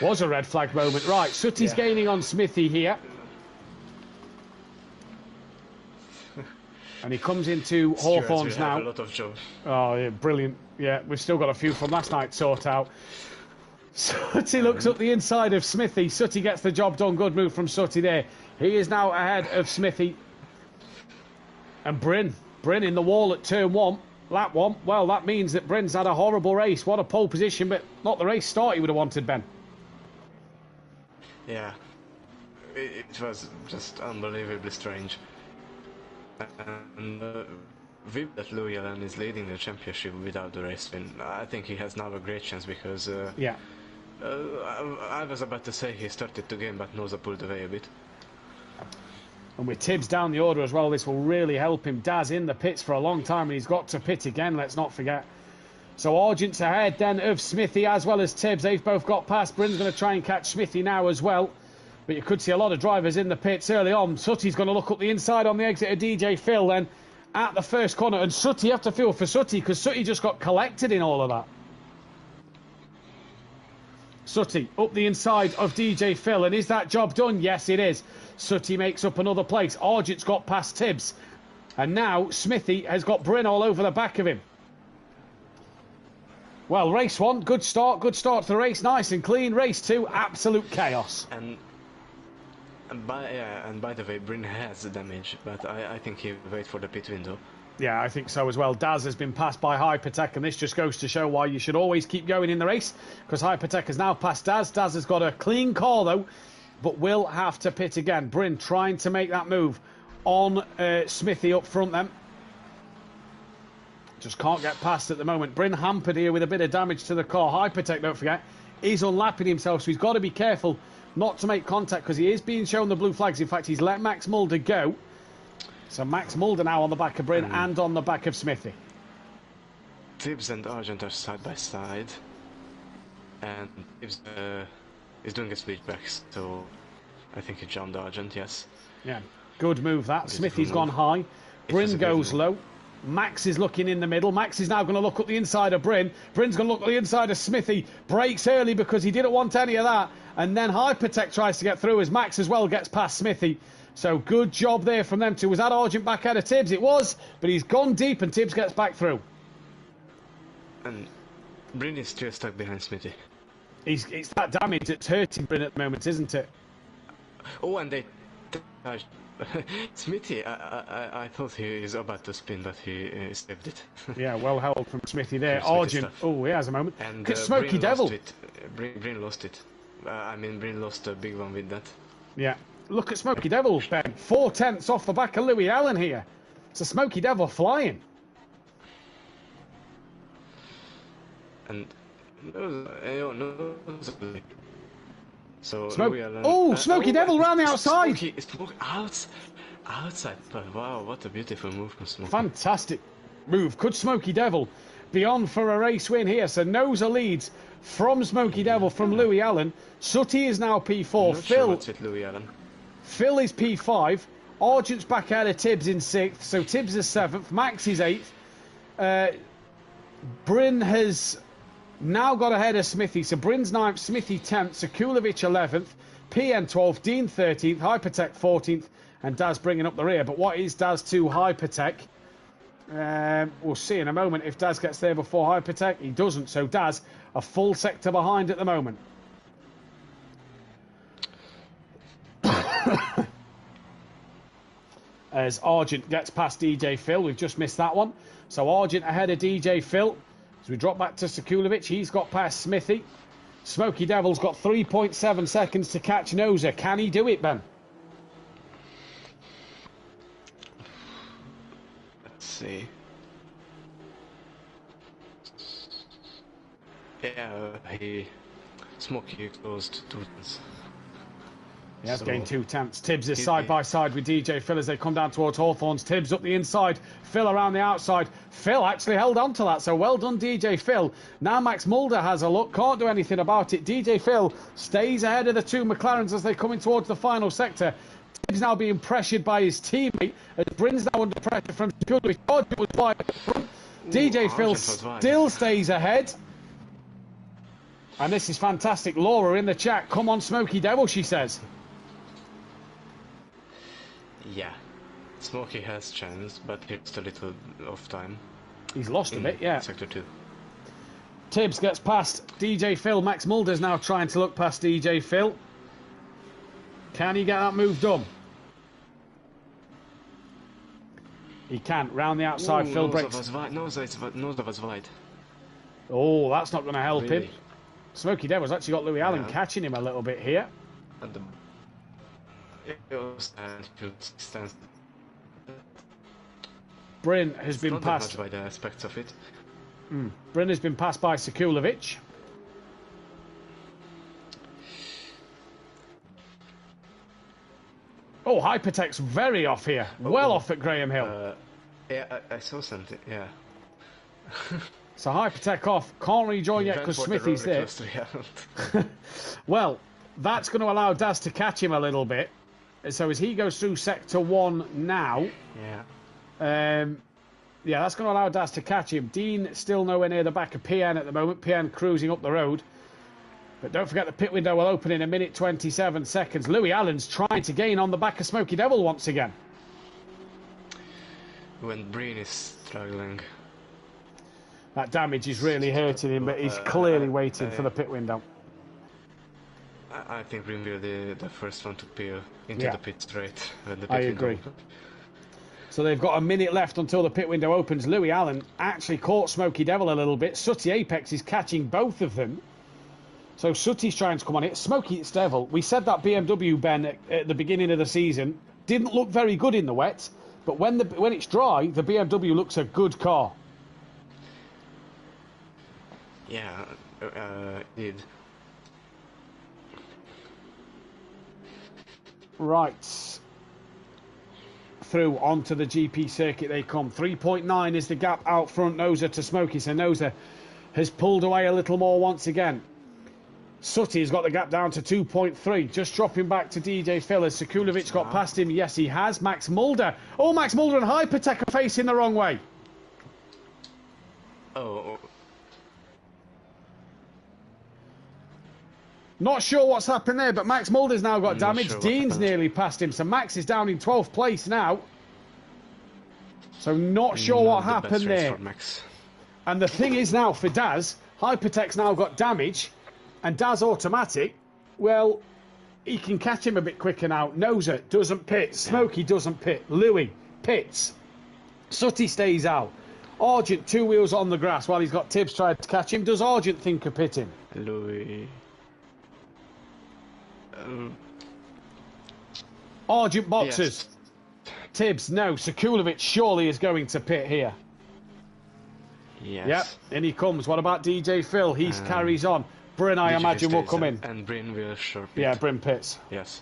Was a red flag moment. Right, Sooty's gaining on Smithy here. And he comes into Hawthorne's now.
A lot of job.
Oh, yeah, brilliant. Yeah, we've still got a few from last night to sort out. Sooty looks up the inside of Smithy. Sooty gets the job done. Good move from Sooty there. He is now ahead of Smithy. And Bryn in the wall at turn 1, lap 1. Well, that means that Bryn's had a horrible race. What a pole position, but not the race start he would have wanted, Ben.
Yeah. It was just unbelievably strange. And with that Louis Allen is leading the championship without the race win, I think he has now a great chance because... I was about to say he started to game, but Noza pulled away a bit.
And with Tibbs down the order as well, this will really help him. Daz in the pits for a long time, and he's got to pit again, let's not forget. So Argent's ahead then of Smithy as well as Tibbs. They've both got past. Bryn's going to try and catch Smithy now as well. But you could see a lot of drivers in the pits early on. Sutty's going to look up the inside on the exit of DJ Phil then at the first corner. And Sutty, you have to feel for Sutty because Sutty just got collected in all of that. Sutty up the inside of DJ Phil. And is that job done? Yes, it is. Sutty makes up another place. Argent's got past Tibbs. And now Smithy has got Bryn all over the back of him. Well, race 1, good start to the race, nice and clean. Race 2, absolute chaos.
And by the way, Bryn has the damage, but I think he'll wait for the pit window.
Yeah, I think so as well. Daz has been passed by Hypertech, and this just goes to show why you should always keep going in the race, because Hypertech has now passed Daz. Daz has got a clean car, though, but will have to pit again. Bryn trying to make that move on Smithy up front then. Just can't get past at the moment. Bryn hampered here with a bit of damage to the car. Hypertech, don't forget, is unlapping himself, so he's got to be careful not to make contact because he is being shown the blue flags. In fact, he's let Max Mulder go. So Max Mulder now on the back of Bryn and on the back of Smithy.
Tibbs and Argent are side by side. And Tibbs is doing a switchback, so I think he jumped Argent, yes.
Yeah, good move that.
Beautiful
Smithy's
move.
gone high. Bryn goes
move.
low. Max is looking in the middle. Max is now going to look up the inside of Bryn. Bryn's going to look at the inside of Smithy. Breaks early because he didn't want any of that. And then Hypertech tries to get through as Max as well gets past Smithy. So good job there from them two. Was that Argent back out of Tibbs? It was, but he's gone deep and Tibbs gets back through.
And Bryn is still stuck behind Smithy.
It's that damage that's hurting Bryn at the moment, isn't it?
Oh, and they touched Smithy. I thought he is about to spin, but he saved it.
Yeah, well held from Smithy there.
Smithy
Argent,
stuff.
oh, he has a moment.
And
Look at Smoky Devil.
Bryn lost it. I mean, Bryn lost a big one with that.
Yeah, look at Smoky Devil, Ben. 4/10 off the back of Louis Allen here. It's a Smoky Devil flying.
And no. So
Smoke.
Louis Allen,
Oh, Smoky Devil round the outside.
Smoky outside. But wow, what a beautiful move from Smoky.
Fantastic move. Could Smoky Devil be on for a race win here? So Noza leads from Smoky Devil from Louis Allen. Sutty is now P4.
Not sure what's with Louis Allen.
Phil is P5. Argent's back out of Tibbs in 6th. So Tibbs is 7th. Max is 8th. Bryn has now got ahead of Smithy. So Bryn's 9th, Smithy 10th, Sekulovic 11th, PN 12th, Dean 13th, Hypertech 14th, and Daz bringing up the rear. But what is Daz to Hypertech? We'll see in a moment if Daz gets there before Hypertech. He doesn't, so Daz a full sector behind at the moment. As Argent gets past DJ Phil, we've just missed that one. So Argent ahead of DJ Phil. As we drop back to Sekulovic, he's got past Smithy. Smoky Devil's got 3.7 seconds to catch Noza. Can he do it, Ben?
Let's see. Yeah, Smoky closed 2 tenths.
He has
So-
gained 2 tenths. Tibbs is side by side with DJ Phil as they come down towards Hawthorns. Tibbs up the inside, Phil around the outside. Phil actually held on to that, so well done DJ Phil. Now Max Mulder has a look, can't do anything about it. DJ Phil stays ahead of the two McLarens as they come in towards the final sector. Tibbs now being pressured by his teammate as Bryn's now under pressure from Sekulovic. Argent was wide up front. DJ Phil
Argent was wide.
still stays ahead. And this is fantastic. Laura in the chat, come on Smoky Devil, she says.
Yeah. Smoky has chance, but it's a little off time.
He's lost a bit, yeah.
Sector 2.
Tibbs gets past DJ Phil. Max Mulder's now trying to look past DJ Phil. Can he get that move done? He can. Round the outside, Phil breaks.
Noza was wide.
Oh, that's not going to help him.
Really?
Smoky Devil's actually got Louis Allen
Yeah.
catching him a little bit here.
And the stands.
Bryn has been
Not that
passed.
much by the aspects of it.
Bryn has been passed by Sekulovic. Oh, Hypertech's very off here. Well off at Graham Hill.
Yeah, I saw something. Yeah.
So Hypertech off. Can't rejoin yet because Smithy's there. Well, that's going to allow Daz to catch him a little bit. So as he goes through sector 1 now.
Yeah.
Yeah, that's going to allow Daz to catch him. Dean still nowhere near the back of PN at the moment. PN cruising up the road. But don't forget the pit window will open in a minute 27 seconds. Louis Allen's trying to gain on the back of Smokey Devil once again.
When Breen is struggling.
That damage is really hurting him, but he's clearly waiting for the pit window.
I think Breen will be the first one to peel into the pit straight. When the pit
I agree.
Window.
So they've got a minute left until the pit window opens. Louis Allen actually caught Smokey Devil a little bit. Sooty Apex is catching both of them. So Sooty's trying to come on it. Smokey Devil, we said that BMW, Ben, at the beginning of the season, didn't look very good in the wet. But when it's dry, the BMW looks a good car.
Yeah, it did.
Right. Through onto the GP circuit they come. 3.9 is the gap out front. Noza to Smokey. So Noza has pulled away a little more once again. Sooty has got the gap down to 2.3. Just dropping back to DJ Phil. Has Sekulovic got past him? Yes, he has. Max Mulder. Oh, Max Mulder and Hypertech are facing the wrong way.
Oh.
Not sure what's happened there, but Max Mulder's now got damage.
Sure
Dean's nearly past him, so Max is down in 12th place now. So not sure what happened there. And the thing is now for Daz, Hypertech's now got damage, and Daz automatic, well, he can catch him a bit quicker now. Noza doesn't pit. Smokey doesn't pit. Louis pits. Sooty stays out. Argent 2 wheels on the grass while he's got Tibbs trying to catch him. Does Argent think of pitting?
Louis.
Argent boxes.
Yes.
Tibbs, no. Sekulovic surely is going to pit here.
Yes.
Yep, in he comes. What about DJ Phil? He carries on. Bryn, I imagine, will come in.
And Bryn will sure pit.
Yeah, Bryn pits.
Yes.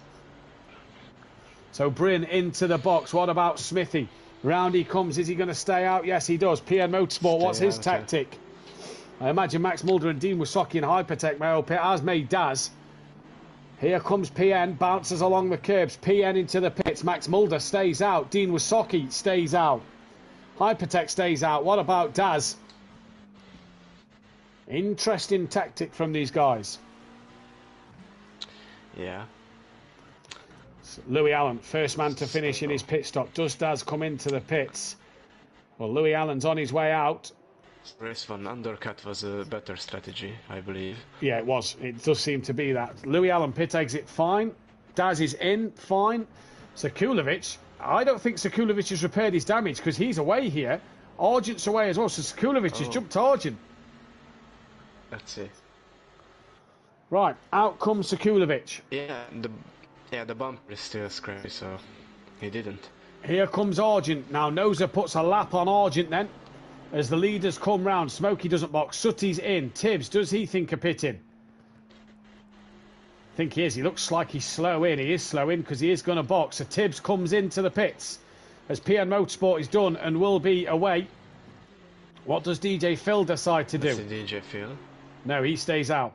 So Bryn into the box. What about Smithy? Round he comes. Is he going to stay out? Yes, he does. PN Motorsport, what's his tactic? I imagine Max Mulder and Dean Wysocki and Hypertech may all pit, as may Daz. Here comes PN, bounces along the curbs. PN into the pits. Max Mulder stays out. Dean Wysocki stays out. Hypertech stays out. What about Daz? Interesting tactic from these guys.
Yeah.
Louis Allen, first man to finish in his pit stop. Does Daz come into the pits? Well, Louis Allen's on his way out.
Race 1 undercut was a better strategy, I believe.
Yeah, it was. It does seem to be that. Louis Allen pit exit, fine. Daz is in, fine. Sekulovic, I don't think Sekulovic has repaired his damage because he's away here. Argent's away as well, so Sekulovic has jumped Argent.
Let's see.
Right, out comes Sekulovic.
Yeah, the bumper is still scrappy, so he didn't.
Here comes Argent. Now Noza puts a lap on Argent then. As the leaders come round, Smokey doesn't box. Sooty's in. Tibbs, does he think of pitting? I think he is. He looks like he's slow in. He is slow in because he is going to box. So Tibbs comes into the pits as PN Motorsport is done and will be away. What does DJ Phil decide to do?
That's DJ Phil.
No, he stays out.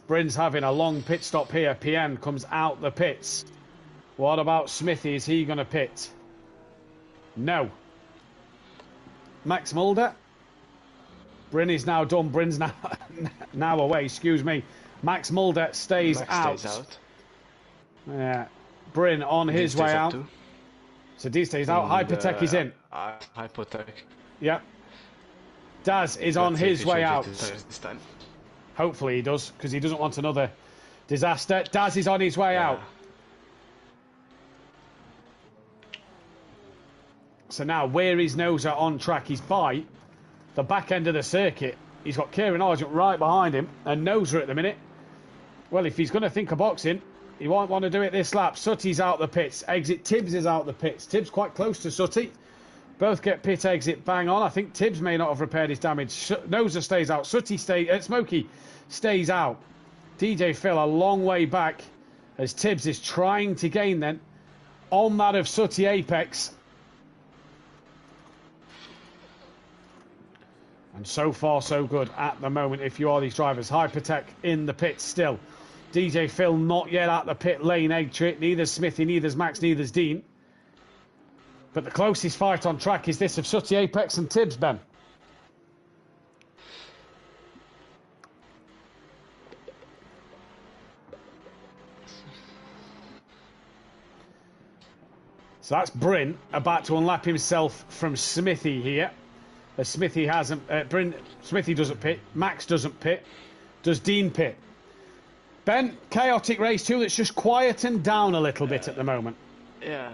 Bryn's having a long pit stop here. PN comes out the pits. What about Smithy? Is he going to pit? No. Max Mulder. Bryn is now done. Bryn's now away. Excuse me. Max Mulder stays out. Yeah. Bryn on his way out. So D stays out. Hypertech is in.
Hypertech.
Yep. Daz is on his way out. This time. Hopefully he does, because he doesn't want another disaster. Daz is on his way out. So now, where is Noza on track? He's by the back end of the circuit. He's got Kieran Argent right behind him, and Noza at the minute. Well, if he's going to think of boxing, he won't want to do it this lap. Sooty's out the pits. Exit Tibbs is out the pits. Tibbs quite close to Sooty. Both get pit exit bang on. I think Tibbs may not have repaired his damage. Noza stays out. Smokey stays out. DJ Phil a long way back as Tibbs is trying to gain then on that of Sooty Apex. And so far, so good at the moment if you are these drivers. Hypertech in the pit still. DJ Phil not yet at the pit lane exit. Neither's Smithy, neither's Max, neither's Dean. But the closest fight on track is this of Sutty, Apex and Tibbs, Ben. So that's Bryn about to unlap himself from Smithy here. As Smithy hasn't, Smithy doesn't pit, Max doesn't pit, does Dean pit? Ben, chaotic race 2 that's just quietened down a little bit at the moment.
Yeah.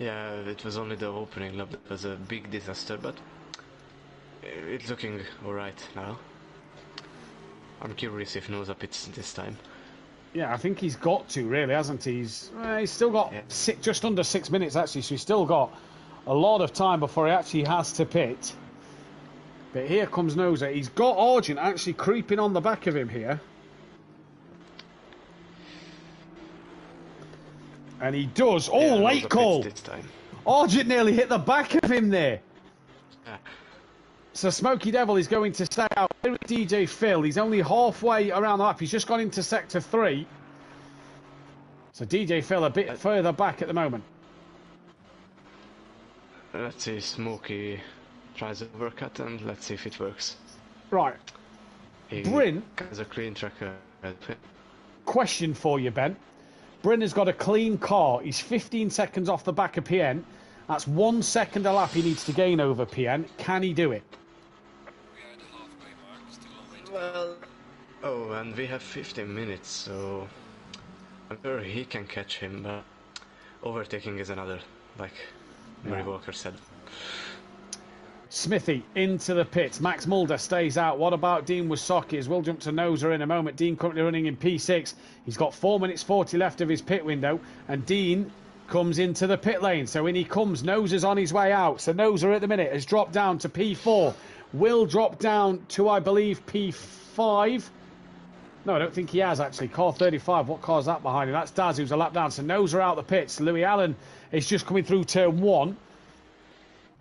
Yeah, it was only the opening lap that was a big disaster, but it's looking alright now. I'm curious if Noza pits this time.
Yeah, I think he's got to, really, hasn't he? He's still got just under 6 minutes, actually, so he's still got a lot of time before he actually has to pit. But here comes Noza. He's got Argent actually creeping on the back of him here. And he does. Oh,
yeah,
late call. Argent nearly hit the back of him there.
Yeah.
So Smoky Devil is going to stay out. Here with DJ Phil. He's only halfway around the lap. He's just gone into sector 3. So DJ Phil a bit further back at the moment.
Let's see, Smoky tries a overcut and let's see if it works.
Right. Bryn
has a clean track.
Question for you, Ben. Bryn has got a clean car. He's 15 seconds off the back of PN. That's 1 second a lap he needs to gain over PN. Can he do it?
Well, oh, and we have 15 minutes, so I'm sure he can catch him, but overtaking is another, like Murray Walker said.
Smithy into the pits. Max Mulder stays out. What about Dean Wasocki? As we'll jump to Noza in a moment. Dean currently running in P6. He's got 4 minutes 40 left of his pit window, and Dean comes into the pit lane. So in he comes. Noza's on his way out. So Noza at the minute has dropped down to P4. Will drop down to, I believe, P5. No, I don't think he has, actually. Car 35. What car's that behind him? That's Daz, who's a lap down. So Noza out the pits. Louis Allen is just coming through turn 1.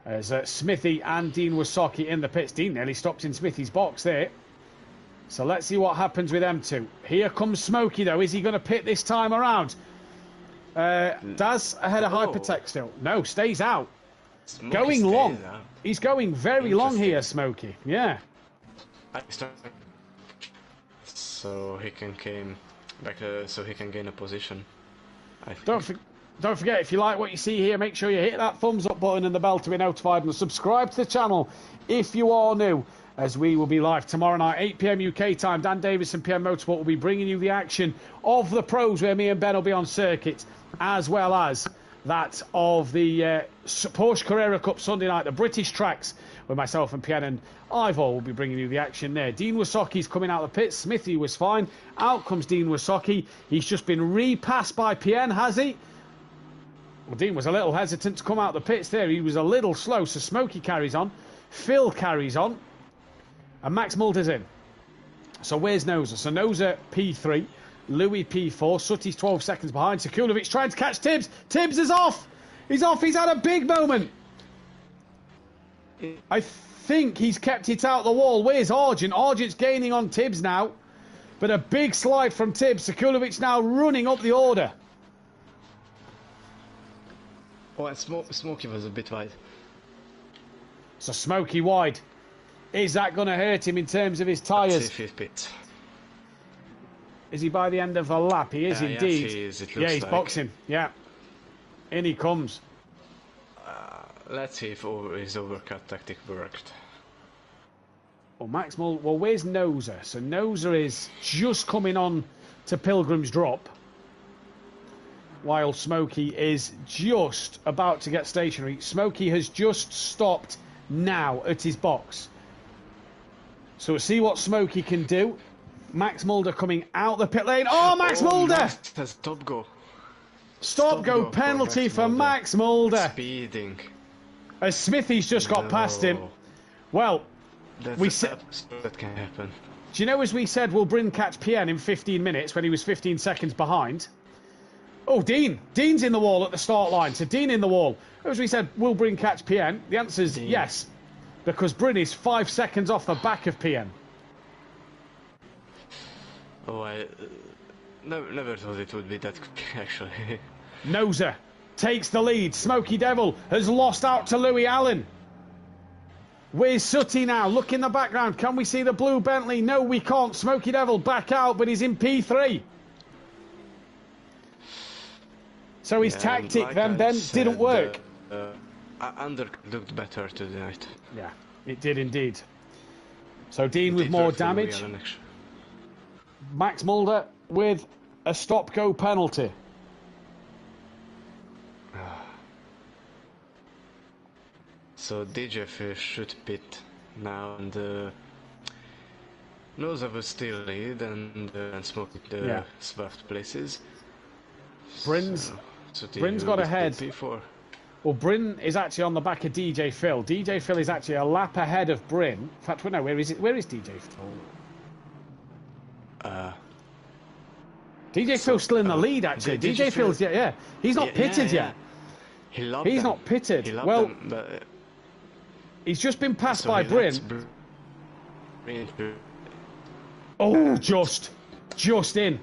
As Smithy and Dean Wasocki in the pits. Dean nearly stopped in Smithy's box there. So let's see what happens with them two. Here comes Smokey, though. Is he going to pit this time around? Daz ahead of Hypertech still. No, stays out.
Smokey
going
stays
long.
out.
He's going very long here, Smokey. Yeah.
So he can gain back. So he can gain a position. I think.
Don't forget, if you like what you see here, make sure you hit that thumbs up button and the bell to be notified, and subscribe to the channel if you are new, as we will be live tomorrow night, 8 PM UK time. Dan Davis and PM Motorsport will be bringing you the action of the pros, where me and Ben will be on circuit, as well as that of the Porsche Carrera Cup Sunday night, the British tracks, where myself and Pian and Ivor will be bringing you the action there. Dean Wasocki's coming out of the pits. Smithy was fine. Out comes Dean Wasocki. He's just been repassed by Pian, has he? Well, Dean was a little hesitant to come out the pits there. He was a little slow, so Smokey carries on. Phil carries on. And Max Mulder's in. So where's Noza? So Noza P3. Louis P4. Sutty's 12 seconds behind. Sekulovic trying to catch Tibbs. Tibbs is off. He's off. He's had a big moment. I think he's kept it out the wall. Where's Argent? Argent's gaining on Tibbs now. But a big slide from Tibbs. Sekulovic now running up the order.
Oh, and Smokey was a bit wide.
So Smokey wide. Is that going to hurt him in terms of his tyres?
Let's see if he pits.
Is he by the end of the lap? He is indeed.
Yes, he is. It looks
yeah, he's
like.
boxing. Yeah. In he comes.
Let's see if his overcut tactic worked.
Well, Max Mull. Well, where's Noza? So Noza is just coming on to Pilgrim's Drop, while Smokey is just about to get stationary. Smokey has just stopped now at his box. So we'll see what Smokey can do. Max Mulder coming out the pit lane. Oh, Max Mulder!
That's stop go.
Stop go penalty for Max Mulder.
Speeding.
As Smithy's just got past him. Well, we said
that can happen.
Do you know, as we said, will Bryn catch PN in 15 minutes when he was 15 seconds behind? Oh, Dean. Dean's in the wall at the start line. So Dean in the wall. As we said, will Bryn catch PN? The answer is yes. because Bryn is 5 seconds off the back of PN.
Oh, I never thought it would be that quick, actually.
Noza takes the lead. Smoky Devil has lost out to Louis Allen. Where's Sutty now? Look in the background. Can we see the blue Bentley? No, we can't. Smoky Devil back out, but he's in P3. So his tactic
like
then,
I
Ben,
said,
didn't work.
Under looked better tonight.
Yeah, it did indeed. So Dean with more damage. Max Mulder with a stop-go penalty.
So DJ Fish should pit now, and Noza will still lead and smoke the swapped places.
Bryn's got ahead.
P4.
Well, Bryn is actually on the back of DJ Phil. DJ Phil is actually a lap ahead of Bryn. In fact, no, where is it? Where is DJ Phil? DJ Phil's still in the lead, actually. DJ Phil's, yeah. He's not pitted yet. He's not pitted. Well, he's just been passed by Bryn. Oh, just in.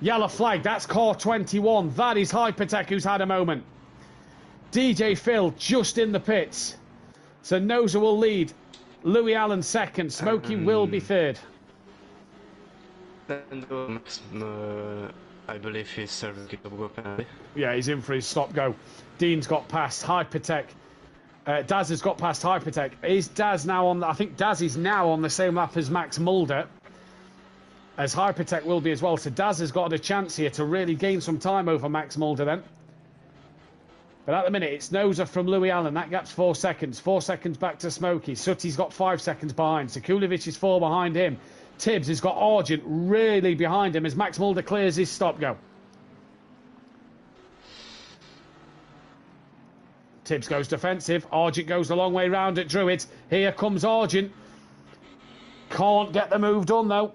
Yellow flag, that's car 21. That is Hypertech who's had a moment. DJ Phil just in the pits. So Noza will lead. Louis Allen second. Smokey will be third.
And I believe he's serving it to go penalty.
Yeah, he's in for his stop-go. Dean's got past Hypertech. Daz has got past Hypertech. Is Daz now on... I think Daz is now on the same lap as Max Mulder, as Hypertech will be as well. So Daz has got a chance here to really gain some time over Max Mulder then. But at the minute, it's Noza from Louis Allen. That gap's 4 seconds. 4 seconds back to Smokey. Sutty's got 5 seconds behind. Sekulovic is 4 behind him. Tibbs has got Argent really behind him as Max Mulder clears his stop-go. Tibbs goes defensive. Argent goes the long way round at Druids. Here comes Argent. Can't get the move done, though.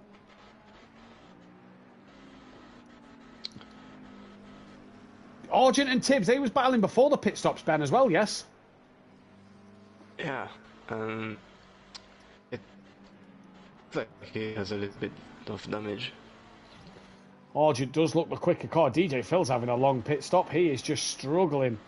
Argent and Tibbs, they was battling before the pit stops, Ben, as well, yes?
Yeah. It looks like he has a little bit of damage.
Argent does look the quicker car. DJ Phil's having a long pit stop. He is just struggling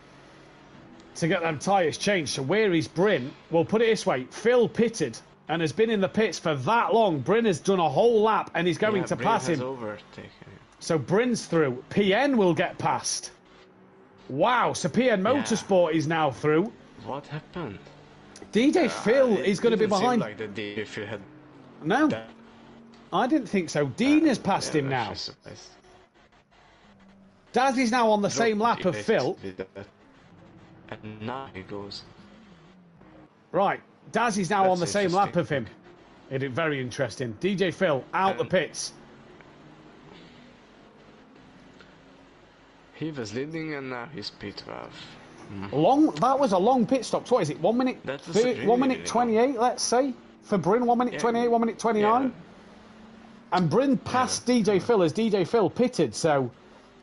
to get them tyres changed. So where is Bryn? Well, put it this way. Phil pitted and has been in the pits for that long. Bryn has done a whole lap and he's going to pass him. So Bryn's through. PN will get past. Wow, so PN Motorsport is now through.
What happened?
DJ Phil is going to be behind.
Like the DJ Phil had...
No, I didn't think so. Dean has passed him now. Daz is now on the same lap of Phil.
And now he goes.
Right, Daz is now on the same lap of him. It is very interesting. DJ Phil out the pits.
He was leading and now he's P12.
That was a long pit stop. So what is it? 1 minute? 1 minute 28, let's say. For Bryn, 1 minute 28, 1 minute 29. Yeah. And Bryn passed DJ Phil as DJ Phil pitted. So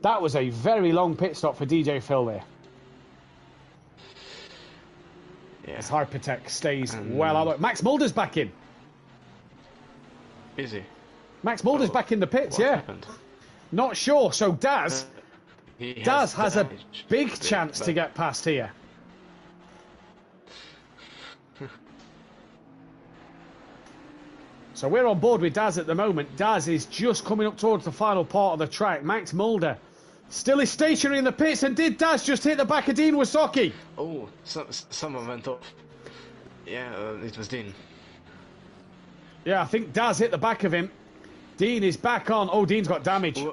that was a very long pit stop for DJ Phil there. Yeah. As Hypertech stays well out. Max Mulder's back in.
Is he?
Max Mulder's back in the pits,
what happened?
Not sure. So Daz has a big chance to get past here. So we're on board with Daz at the moment. Daz is just coming up towards the final part of the track. Max Mulder still is stationary in the pits. And did Daz just hit the back of Dean Wasocki?
Oh, someone went off. Yeah, it was Dean.
Yeah, I think Daz hit the back of him. Dean is back on. Oh, Dean's got damage.
Yeah.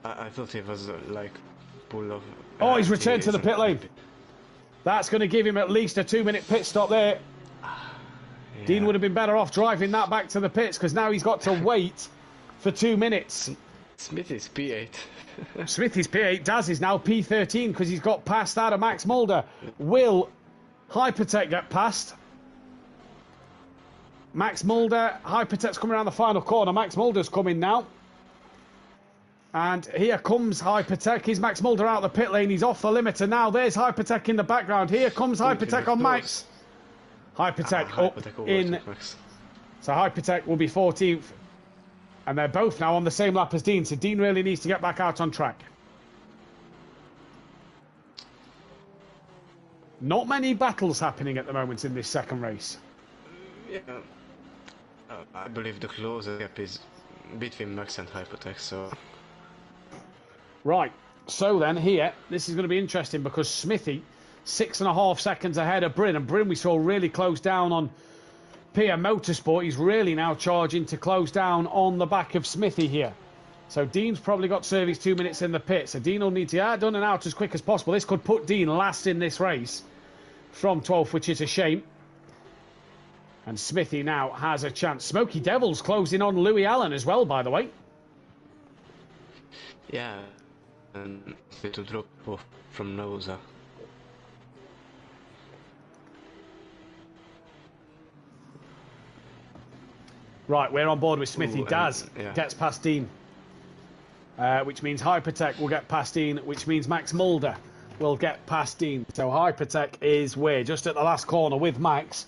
I thought he was like pull off.
Oh, he's returned to the pit lane. That's going to give him at least a 2 minute pit stop there. Yeah. Dean would have been better off driving that back to the pits because now he's got to wait for 2 minutes.
Smith is P8.
Smith is P8. Daz is now P13 because he's got past that of Max Mulder. Will Hypertech get past? Max Mulder, Hypertech's coming around the final corner. Max Mulder's coming now. And here comes Hypertech. Is Max Mulder out the pit lane? He's off the limiter now. There's Hypertech in the background. Here comes Hypertech on Max. Hypertech up in. So Hypertech will be 14th. And they're both now on the same lap as Dean. So Dean really needs to get back out on track. Not many battles happening at the moment in this second race.
Yeah. I believe the closest gap is between Max and Hypertech, so...
Right, so then here, this is going to be interesting because Smithy, 6.5 seconds ahead of Bryn, and Bryn we saw really close down on PM Motorsport. He's really now charging to close down on the back of Smithy here. So Dean's probably got service 2 minutes in the pit, so Dean will need to get done and out as quick as possible. This could put Dean last in this race from 12th, which is a shame. And Smithy now has a chance. Smoky Devil's closing on Louis Allen as well, by the way.
Yeah, and to drop off from Noza.
Right, we're on board with Smithy.
Ooh,
Daz
yeah.
gets past Dean. Which means Hypertech will get past Dean, which means Max Mulder will get past Dean. So Hypertech is where? Just at the last corner with Max.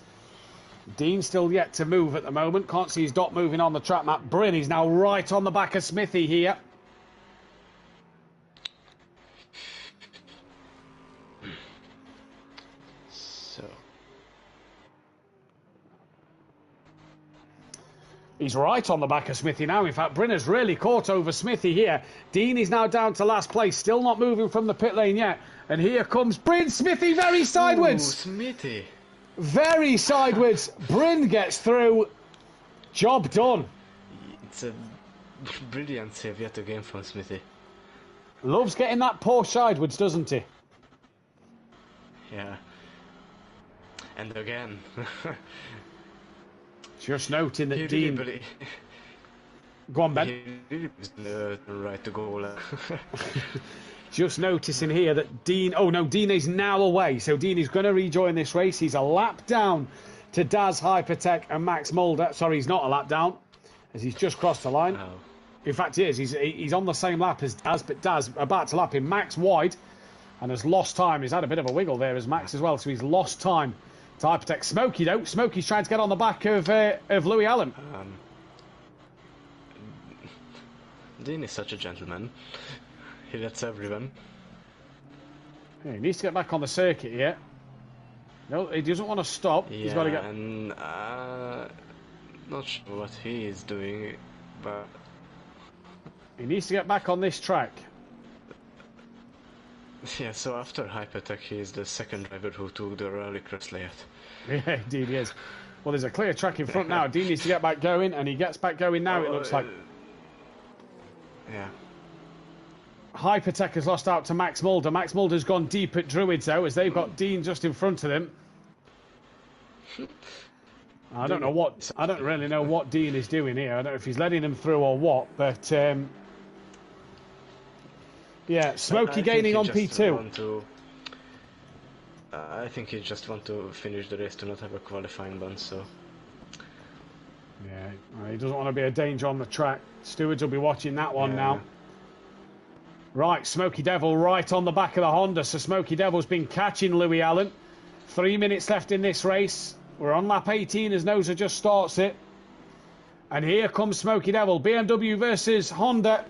Dean still yet to move at the moment. Can't see his dot moving on the track map. Bryn is now right on the back of Smithy here.
So...
He's right on the back of Smithy now. In fact, Bryn has really caught over Smithy here. Dean is now down to last place. Still not moving from the pit lane yet. And here comes Bryn. Smithy very sideways.
Ooh, Smithy.
Very sideways. Bryn gets through. Job done.
It's a brilliant save yet again from Smithy.
Loves getting that Porsche sideways, doesn't he?
Yeah. And again.
Just noting that
He
Dean...
really
Go on, Ben.
He really was the right to goal.
Just noticing here that Dean... Oh, no, Dean is now away. So Dean is going to rejoin this race. He's a lap down to Daz, Hypertech and Max Mulder. Sorry, he's not a lap down, as he's just crossed the line.
Oh.
In fact, he is. He's on the same lap as Daz, but Daz about to lap him. Max wide and has lost time. He's had a bit of a wiggle there as Max as well, so he's lost time to Hypertech. Smokey, though. Smokey's trying to get on the back of Louis Allen.
Dean is such a gentleman. He lets everyone.
Yeah, he needs to get back on the circuit here. No, he doesn't want to stop.
Yeah,
He's got to get...
and not sure what he is doing, but
He needs to get back on this track.
yeah. So after Hypertech, he is the second driver who took the rallycross layout.
Yeah, indeed he is. Well, there's a clear track in front now. Dean needs to get back going, and he gets back going now, it looks like.
Yeah.
Hypertech has lost out to Max Mulder. Max Mulder's gone deep at Druids, though, as they've got Dean just in front of them. I don't really know what Dean is doing here. I don't know if he's letting him through or what, but yeah, Smokey gaining on P2.
I think he just want to finish the race to not have a qualifying ban, so...
Yeah, he doesn't want to be a danger on the track. Stewards will be watching that one now. Right, Smoky Devil right on the back of the Honda. So Smoky Devil's been catching Louis Allen. 3 minutes left in this race. We're on lap 18 as Noza just starts it. And here comes Smoky Devil. BMW versus Honda.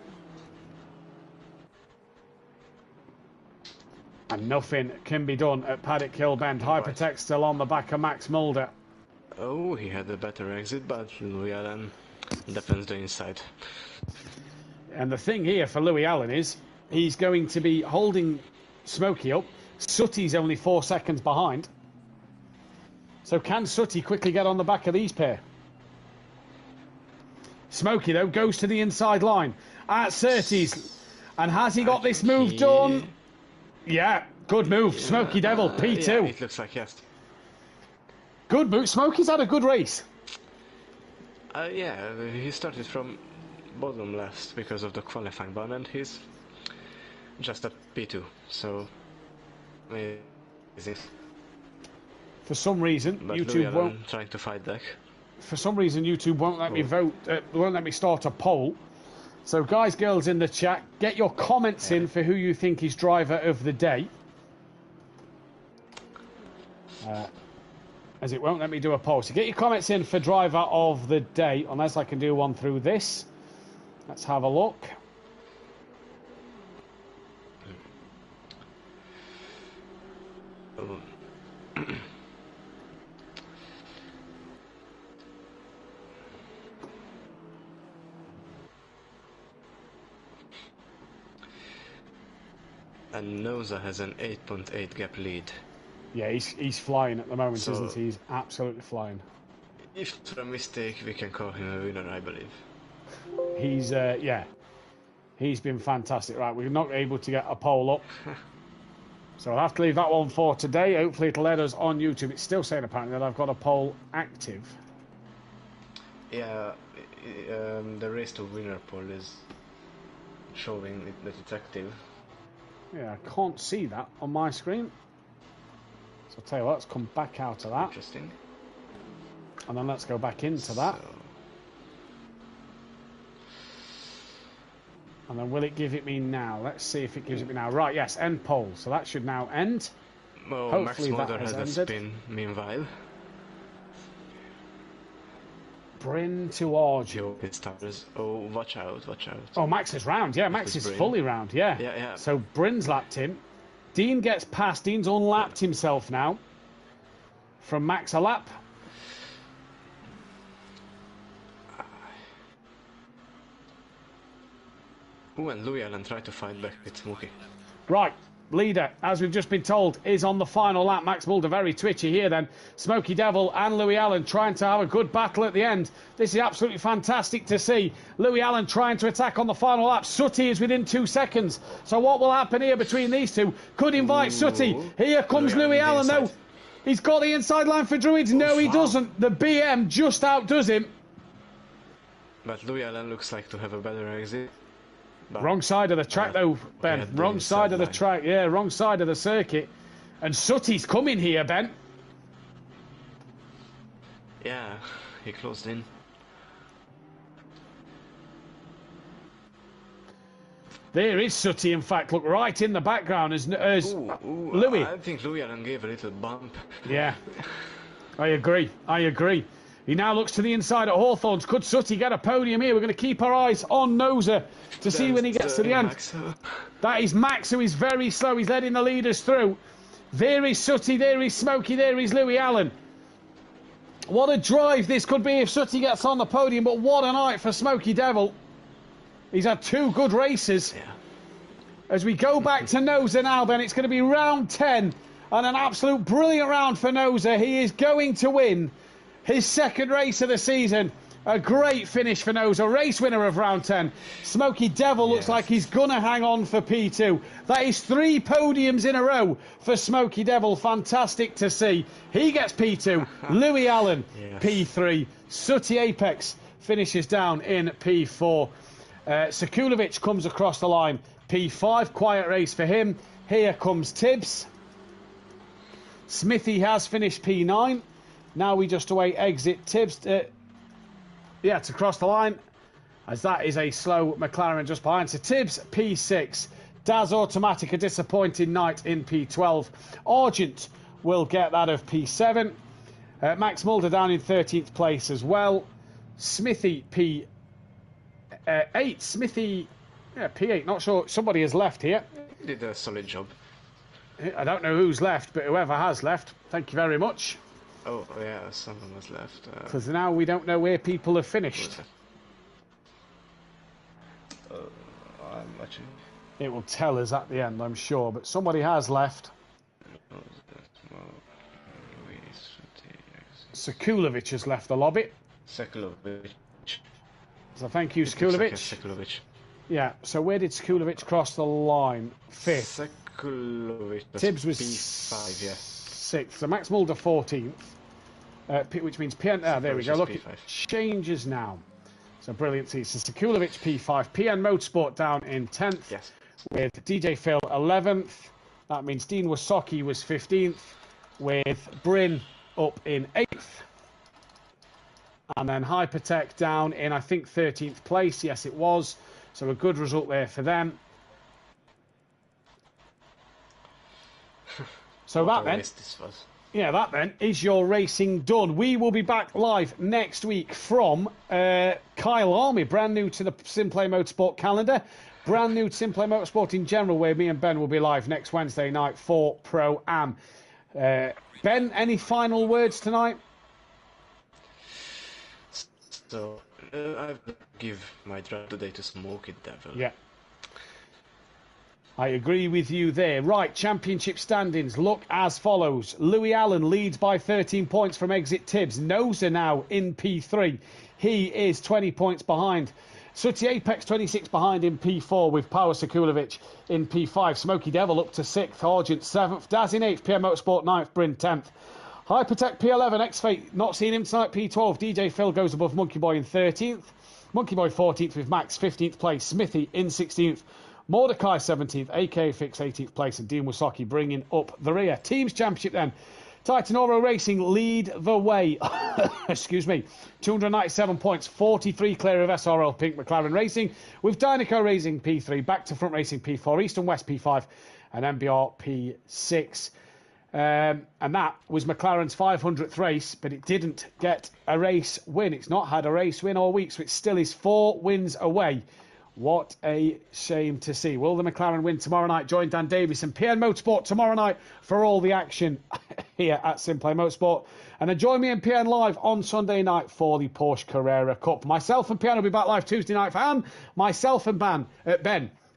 And nothing can be done at Paddock Hill Bend. Hypertech still on the back of Max Mulder.
Oh, he had a better exit, but Louis Allen defends the inside.
And the thing here for Louis Allen is he's going to be holding Smokey up. Sutty's only 4 seconds behind. So can Sutty quickly get on the back of these pair? Smokey, though, goes to the inside line at Surtees. And has he got this move done? Yeah, good move. Smoky Devil, P2.
Yeah, it looks like yes.
Good move. Smokey's had a good race.
Yeah, he started from bottom left because of the qualifying ban, and he's just at P2, so...
For some reason,
but
YouTube won't...
trying to fight back.
For some reason, YouTube won't let me vote, won't let me start a poll So guys, girls in the chat, get your comments in for who you think is driver of the day. As it won't let me do a poll. So get your comments in for driver of the day, unless I can do one through this. Let's have a look.
And Noza has an 8.8 gap lead.
Yeah, he's flying at the moment,
So-
isn't he? He's absolutely flying.
If for a mistake, we can call him a winner, I believe.
He's yeah, he's been fantastic. Right, we're not able to get a poll up, so I'll have to leave that one for today. Hopefully it'll let us on YouTube. It's still saying apparently that I've got a poll active.
Yeah, the race to winner poll is showing that it's active.
Yeah, I can't see that on my screen. So I'll tell you what, let's come back out of that,
Interesting.
and then let's go back into that.
So,
And then will it give it me now? Let's see if it gives it me now. Right, yes, end poll. So that should now end.
well, Max
Hopefully that
Mulder
has
has a
ended.
spin meanwhile.
Bryn to Orge.
Joe his tires. Oh, watch out, watch out.
Oh, Max is round. Yeah, Max
is
is
Bryn.
fully round. Yeah.
Yeah, yeah.
So Bryn's lapped him. Dean gets past. Dean's unlapped himself now. From Max a lap.
Ooh, and Louis Allen tried to fight back with Smokey.
Right. Leader, as we've just been told, is on the final lap. Max Mulder very twitchy here then. Smokey Devil and Louis Allen trying to have a good battle at the end. This is absolutely fantastic to see. Louis Allen trying to attack on the final lap. Sooty is within 2 seconds. So what will happen here between these two? Could invite Sooty. Here comes Louis Allen though. He's got the inside line for Druids. No, he doesn't. The BM just outdoes him.
But Louis Allen looks like to have a better exit. But
Wrong side of the track though, Ben.
yeah, the
Wrong side of the
inside
track. Yeah, wrong side of the circuit. And Sooty's coming here, Ben.
yeah, he closed in.
There is Sooty, in fact. Look, right in the background as
Ooh,
Louis.
I think Louis Allen gave a little bump.
Yeah, I agree. I agree. He now looks to the inside at Hawthorns. Could Sooty get a podium here? We're going to keep our eyes on Noza to see when he gets to the end. That is Max, who is very slow. He's letting the leaders through. There is Sooty, there is Smokey, there is Louis Allen. What a drive this could be if Sooty gets on the podium, but what a night for Smokey Devil. He's had 2 good races.
Yeah.
As we go back to Noza now, then, it's going to be round 10. And an absolute brilliant round for Noza. He is going to win his 2nd race of the season. A great finish for Noza. Race winner of round 10. Smokey Devil looks like he's going to hang on for P2. That is 3 podiums in a row for Smokey Devil. Fantastic to see. He gets P2. Louis Allen,
Yes.
P3. Sooty Apex finishes down in P4. Sekulovic comes across the line. P5. Quiet race for him. Here comes Tibbs. Smithy has finished P9. Now we just await exit Tibbs to cross the line, as that is a slow McLaren just behind. So Tibbs, P6. Daz Automatic, a disappointing night in P12. Argent will get that of P7. Max Mulder down in 13th place as well. Smithy, P8. Smithy, P8. Not sure. Somebody has left here.
Did a solid job.
I don't know who's left, but whoever has left, thank you very much.
Oh, yeah, someone was left.
Because now we don't know where people have finished.
I'm watching.
It will tell us at the end, I'm sure. But somebody has left. Sekulovic has left the lobby.
Sekulovic.
So thank you, Sekulovic.
Sekulovic.
Yeah, so where did Sekulovic cross the line? 5th.
Sekulovic.
Tibbs was
P5, yeah.
6th. So Max Mulder 14th. Which means PN. There we go. Look, it changes now. So brilliant. So Sekulovic P5. PN Motorsport down in 10th.
Yes.
With DJ Phil 11th. That means Dean Wasocki was 15th. With Bryn up in 8th. And then Hypertech down in, I think, 13th place. Yes, it was. So a good result there for them. So that then, yeah, that then is your racing done. We will be back live next week from Kyle Army, brand new to the SimPlay Motorsport calendar, brand new to SimPlay Motorsport in general, where me and Ben will be live next Wednesday night for Pro-Am. Ben, any final words tonight?
So, I give my drive today to Smoky Devil.
Yeah. I agree with you there. Right, championship standings look as follows. Louis Allen leads by 13 points from Exit Tibbs. Noza now in P3. He is 20 points behind. Sooty Apex 26 behind in P4 with Power Sekulovic in P5. Smoky Devil up to 6th. Argent 7th. Daz in 8th. PM Motorsport 9th. Bryn 10th. Hypertech P11. X-Fate not seen him tonight. P12. DJ Phil goes above Monkey Boy in 13th. Monkey Boy 14th with Max 15th place. Smithy in 16th. Mordecai 17th, AK Fix 18th place, and Dean Wasaki bringing up the rear. Teams Championship then. Titan Oro Racing lead the way. Excuse me. 297 points, 43 clear of SRL Pink McLaren Racing, with Dynaco Racing P3, Back to Front Racing P4, East and West P5, and MBR P6. And that was McLaren's 500th race, but it didn't get a race win. It's not had a race win all week, so it still is 4 wins away. What a shame to see. Will the McLaren win tomorrow night? Join Dan Davis and PN Motorsport tomorrow night for all the action here at SimPlay Motorsport. And then join me and PN live on Sunday night for the Porsche Carrera Cup. Myself and PN will be back live Tuesday night for Am. Myself and Ben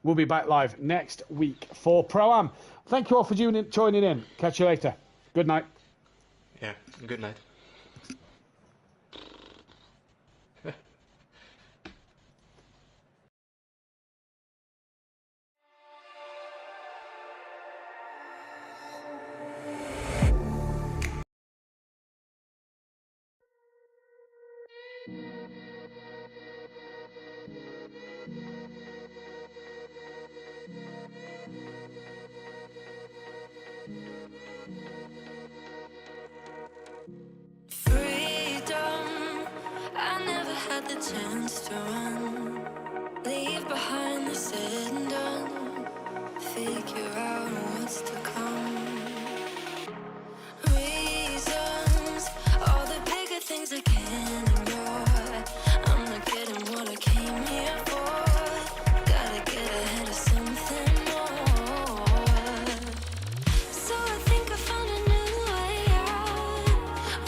will be back live next week for Pro-Am. Thank you all for joining in. Catch you later. Good night.
Yeah, good night.
Freedom, I never had the chance to run. Leave behind the said and done. Figure out what's to come. Reasons, all the bigger things I can ignore. I'm not getting what I came here for. Gotta get ahead of something more. So I think I found a new way out,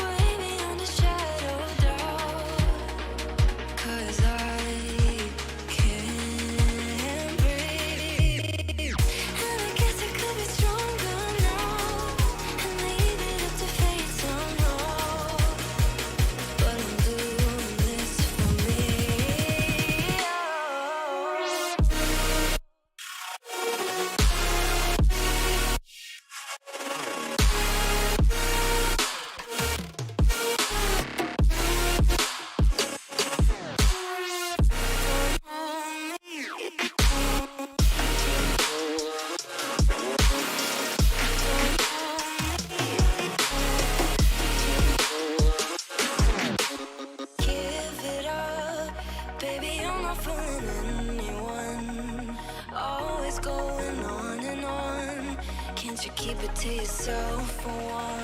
way beyond the shadow of doubt. 'Cause I can't breathe, and I guess I could be stronger now, and leave it up to fate somehow. But I'm doing this for me. Give it up, baby, I'm not fooling anyone. Always going on and on. Can't you keep it to yourself for once?